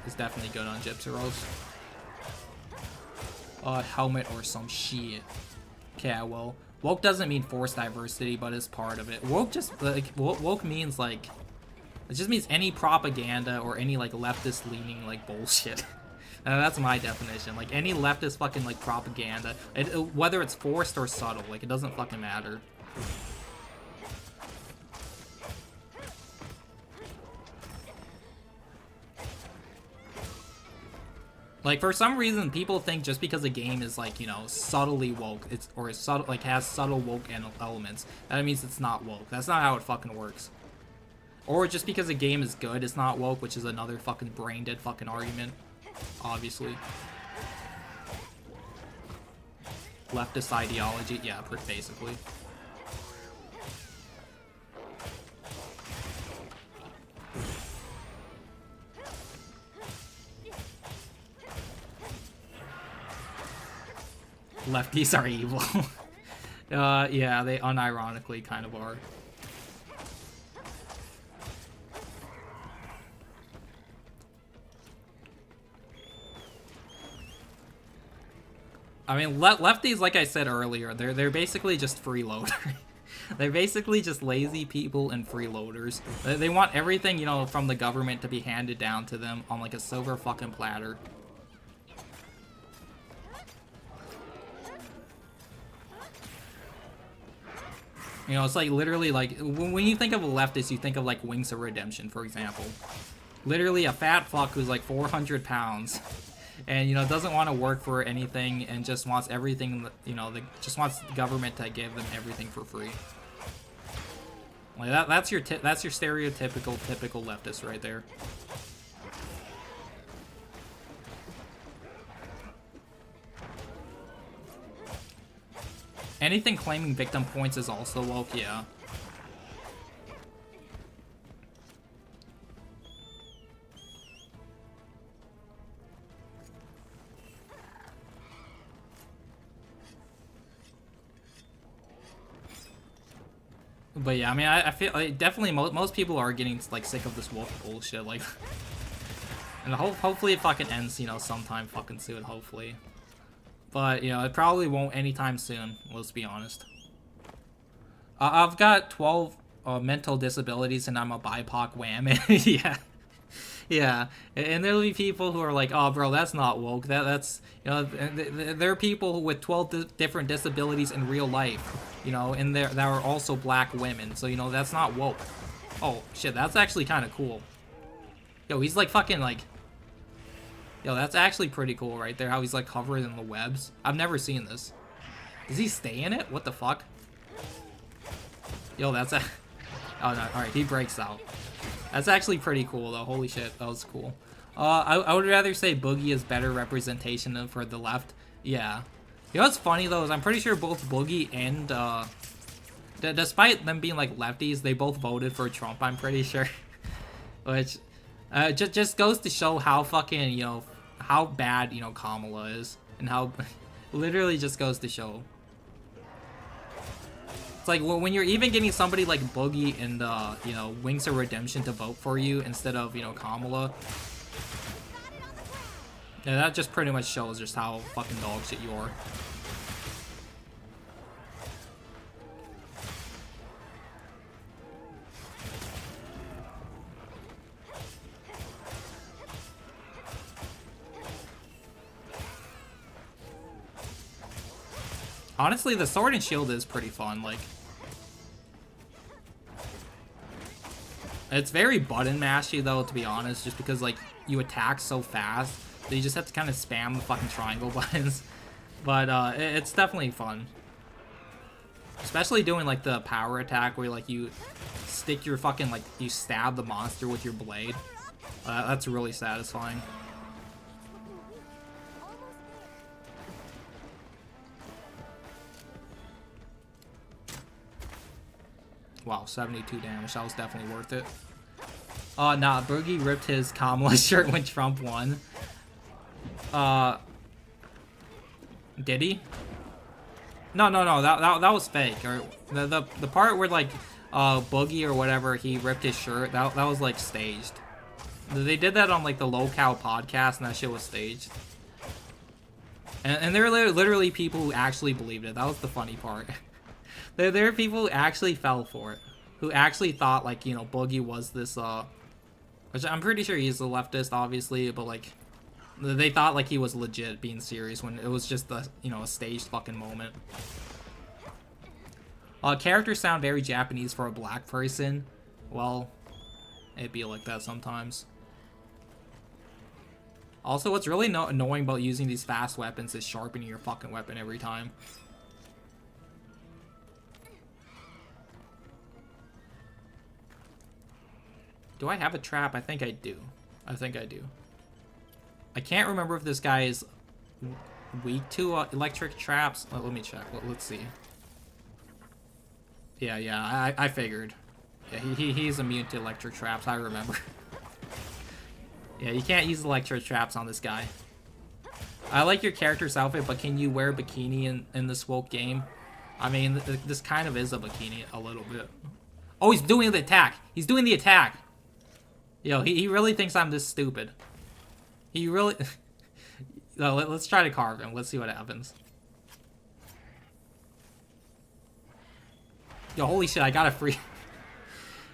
is definitely good on Gypsyros. Helmet or some shit. Okay, well, woke doesn't mean forced diversity, but it's part of it. Woke just, like, woke means, like, it just means any propaganda or any, like, leftist-leaning, like, bullshit. That's my definition. Like, any leftist fucking, like, propaganda, whether it's forced or subtle, like, it doesn't fucking matter. Like, for some reason, people think just because a game is, like, you know, subtly woke, or is subtle, like, has subtle woke elements, that means it's not woke. That's not how it fucking works. Or just because a game is good, it's not woke, which is another fucking brain-dead fucking argument, obviously. Leftist ideology, yeah, basically. Lefties are evil. Yeah, they unironically kind of are. I mean, lefties, like I said earlier, they're basically just freeloaders. They're basically just lazy people and freeloaders. They want everything, you know, from the government to be handed down to them on, like, a silver fucking platter. You know, it's like literally like when you think of a leftist, you think of like Wings of Redemption, for example. Literally a fat fuck who's like 400 pounds and, you know, doesn't want to work for anything and just wants everything, you know, just wants the government to give them everything for free. Like that's your stereotypical typical leftist right there. Anything claiming victim points is also woke, yeah. But yeah, I mean, I feel like definitely most people are getting like sick of this woke bullshit, like, and hopefully it fucking ends, you know, sometime fucking soon, hopefully. But, you know, it probably won't anytime soon, let's be honest. I've got 12 mental disabilities and I'm a BIPOC wham. Yeah. Yeah. And there'll be people who are like, oh, bro, that's not woke. That's, you know, there are people with 12 different disabilities in real life, you know, and that are also black women. So, you know, that's not woke. Oh, shit, that's actually kind of cool. Yo, he's like fucking like... Yo, that's actually pretty cool right there, how he's like covered in the webs. I've never seen this. Does he stay in it? What the fuck? Yo, that's a... Oh, no, alright, he breaks out. That's actually pretty cool, though. Holy shit, that was cool. I would rather say Boogie is better representation for the left. Yeah. You know what's funny, though, is I'm pretty sure both Boogie and, despite them being, like, lefties, they both voted for Trump, I'm pretty sure. Which, just goes to show how fucking, you know, how bad, you know, Kamala is. And how, literally just goes to show. It's like, when you're even getting somebody like Boogie and, you know, Wings of Redemption to vote for you instead of, you know, Kamala. Yeah, that just pretty much shows just how fucking dog shit you are. Honestly, the sword and shield is pretty fun, like... It's very button mashy, though, to be honest, just because, like, you attack so fast that you just have to kind of spam the fucking triangle buttons. But, it's definitely fun. Especially doing like the power attack where like you stick your fucking like you stab the monster with your blade. That's really satisfying. Wow, 72 damage. That was definitely worth it. Nah, Boogie ripped his Kamala shirt when Trump won. Did he? No, that was fake. Or the part where like Boogie or whatever, he ripped his shirt, that was like staged. They did that on like the Loadout podcast, and that shit was staged. And there are literally people who actually believed it. That was the funny part. There are people who actually fell for it, who actually thought like, you know, Boogie was this which I'm pretty sure he's a leftist, obviously, but like they thought like he was legit being serious when it was just a, you know, a staged fucking moment. Characters sound very Japanese for a black person. Well, it'd be like that sometimes. Also, what's really annoying about using these fast weapons is sharpening your fucking weapon every time. Do I have a trap? I think I do. I think I do. I can't remember if this guy is weak to electric traps. Let me check. Let's see. Yeah, I figured. Yeah, he's immune to electric traps, I remember. Yeah, you can't use electric traps on this guy. I like your character's outfit, but can you wear a bikini in this woke game? I mean, this kind of is a bikini, a little bit. Oh, he's doing the attack! He's doing the attack! Yo, he really thinks I'm this stupid. He really... No, let's try to carve him. Let's see what happens. Yo, holy shit, I got a free...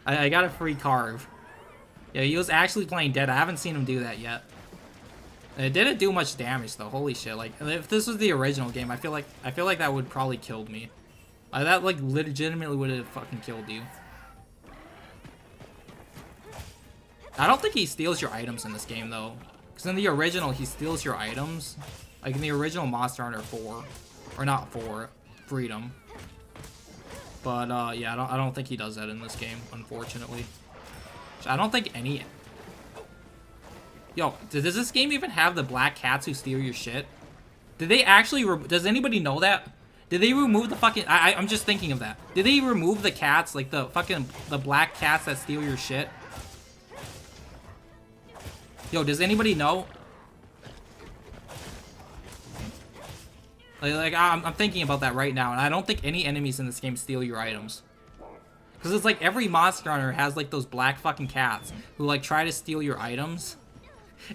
I got a free carve. Yeah, he was actually playing dead. I haven't seen him do that yet. And it didn't do much damage though. Holy shit! Like, if this was the original game, I feel like that would probably killed me. That like legitimately would have fucking killed you. I don't think he steals your items in this game though, because in the original he steals your items. Like in the original Monster Hunter 4, or not 4, Freedom. But yeah, I don't think he does that in this game, unfortunately. I don't think any... Yo, does this game even have the black cats who steal your shit? Did they actually... Does anybody know that? Did they remove the fucking... I'm just thinking of that. Did they remove the cats, like the fucking... The black cats that steal your shit? Yo, does anybody know? Like I'm thinking about that right now, and I don't think any enemies in this game steal your items. Because it's like every Monster Hunter has like those black fucking cats who like try to steal your items.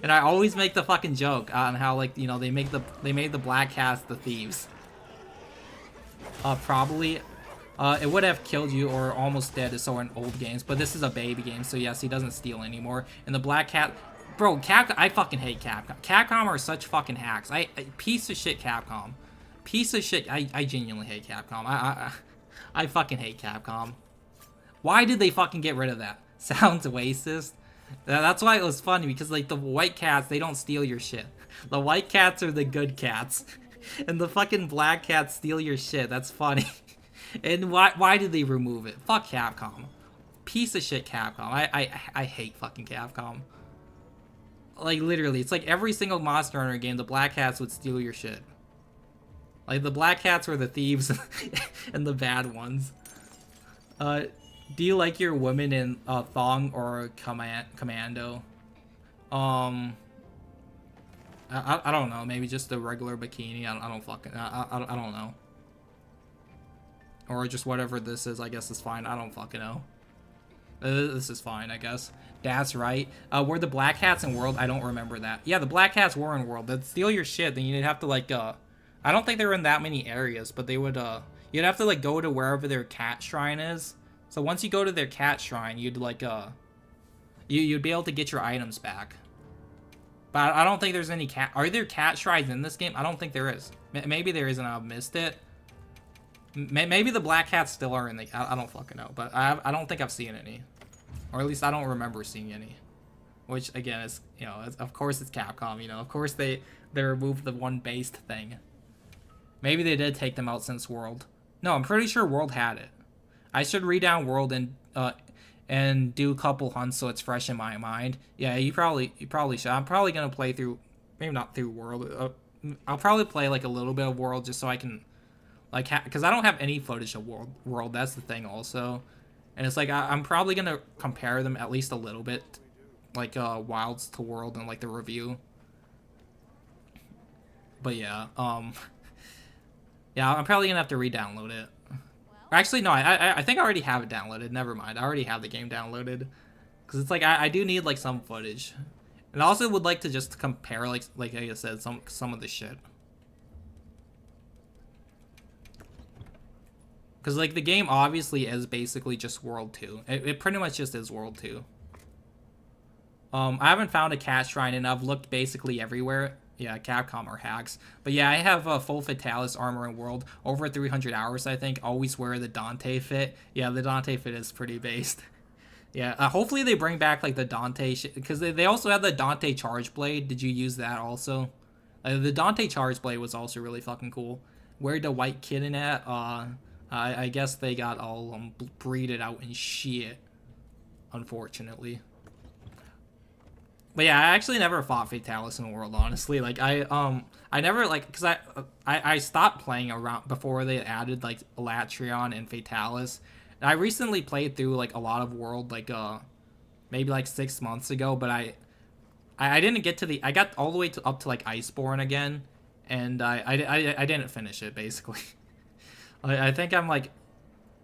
And I always make the fucking joke on how like, you know, they made the black cats the thieves. Probably. It would have killed you or almost dead so in old games, but this is a baby game, so yes, he doesn't steal anymore. And the black cat... Bro, I fucking hate Capcom. Capcom are such fucking hacks. Piece of shit Capcom. Piece of shit. I genuinely hate Capcom. I fucking hate Capcom. Why did they fucking get rid of that? Sounds racist. That's why it was funny, because like the white cats, they don't steal your shit. The white cats are the good cats. And the fucking black cats steal your shit. That's funny. And why did they remove it? Fuck Capcom. Piece of shit Capcom. I hate fucking Capcom. Like literally, it's like every single Monster Hunter game, the black cats would steal your shit. Like the black cats were the thieves and the bad ones. Do you like your women in thong or commando? I don't know. Maybe just a regular bikini. I don't fucking. I don't know. Or just whatever this is. I guess it's fine. I don't fucking know. This is fine, I guess. That's right. Were the black cats in World? I don't remember that. Yeah, the black cats were in World. They'd steal your shit. Then you'd have to like I don't think they were in that many areas, but they would you'd have to like go to wherever their cat shrine is. So once you go to their cat shrine, you'd like you'd be able to get your items back. But I don't think there's any cat. Are there cat shrines in this game? I don't think there is. Maybe there is and I've missed it. Maybe the black cats still are in the... I don't fucking know. But I don't think I've seen any. Or at least I don't remember seeing any. Which, again, is... You know, of course it's Capcom, you know. Of course they removed the one based thing. Maybe they did take them out since World. No, I'm pretty sure World had it. I should read down World and do a couple hunts so it's fresh in my mind. Yeah, you probably should. I'm probably gonna play through, maybe not through World. I'll probably play like a little bit of World just so I can, like, because I don't have any footage of World. That's the thing also, and it's like I'm probably gonna compare them at least a little bit, like Wilds to World and like the review. But yeah, yeah, I'm probably gonna have to re-download it. Actually, no, I think I already have it downloaded. Never mind, I already have the game downloaded. Because it's like I do need like some footage, and I also would like to just compare like I said some of the shit. Because like the game obviously is basically just World 2. It pretty much just is World 2. I haven't found a cat shrine and I've looked basically everywhere. Yeah, Capcom or hacks. But yeah, I have a full Fatalis armor in World. Over 300 hours, I think. Always wear the Dante fit. Yeah, the Dante fit is pretty based. Yeah, hopefully they bring back like the Dante shit. Because they also have the Dante Charge Blade. Did you use that also? The Dante Charge Blade was also really fucking cool. Where the White Kitten at? I guess they got all breeded out and shit. Unfortunately. But yeah, I actually never fought Fatalis in the World, honestly. Like I never like, cause I stopped playing around before they added like Elatrion and Fatalis. And I recently played through like a lot of World, like maybe like 6 months ago, but I didn't get to I got all the way up to like Iceborne again, and I didn't finish it basically. I think I'm like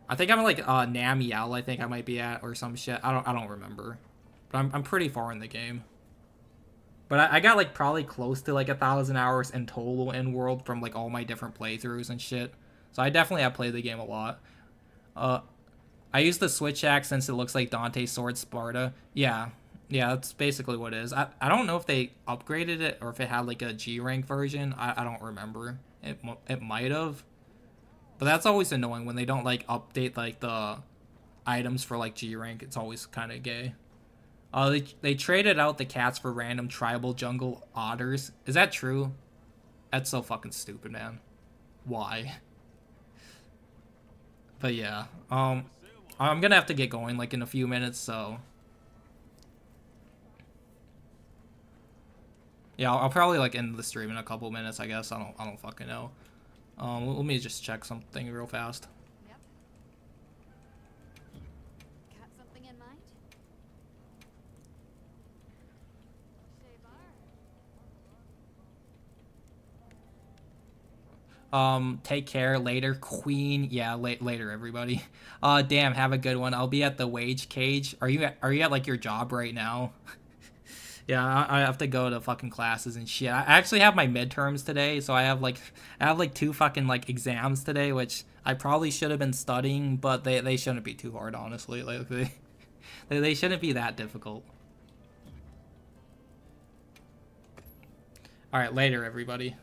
Namiel, I think I might be at, or some shit. I don't remember, but I'm pretty far in the game. But I got like probably close to like 1,000 hours in total in World from like all my different playthroughs and shit. So I definitely have played the game a lot. I use the Switch Axe since it looks like Dante's Sword Sparta. Yeah, that's basically what it is. I don't know if they upgraded it or if it had like a G rank version. I don't remember. It might have. But that's always annoying when they don't like update like the items for like G rank. It's always kind of gay. They traded out the cats for random tribal jungle otters. Is that true? That's so fucking stupid, man. Why? But yeah, I'm gonna have to get going like in a few minutes, so yeah, I'll probably like end the stream in a couple minutes, I guess. I don't fucking know. Let me just check something real fast. Yep. Got something in mind? Shea bar. Take care later, Queen. Yeah, later, everybody. Damn, have a good one. I'll be at the wage cage. Are you at like your job right now? Yeah, I have to go to fucking classes and shit. I actually have my midterms today, so I have like 2 fucking like exams today, which I probably should have been studying, but they shouldn't be too hard, honestly. Like they shouldn't be that difficult. All right, later, everybody.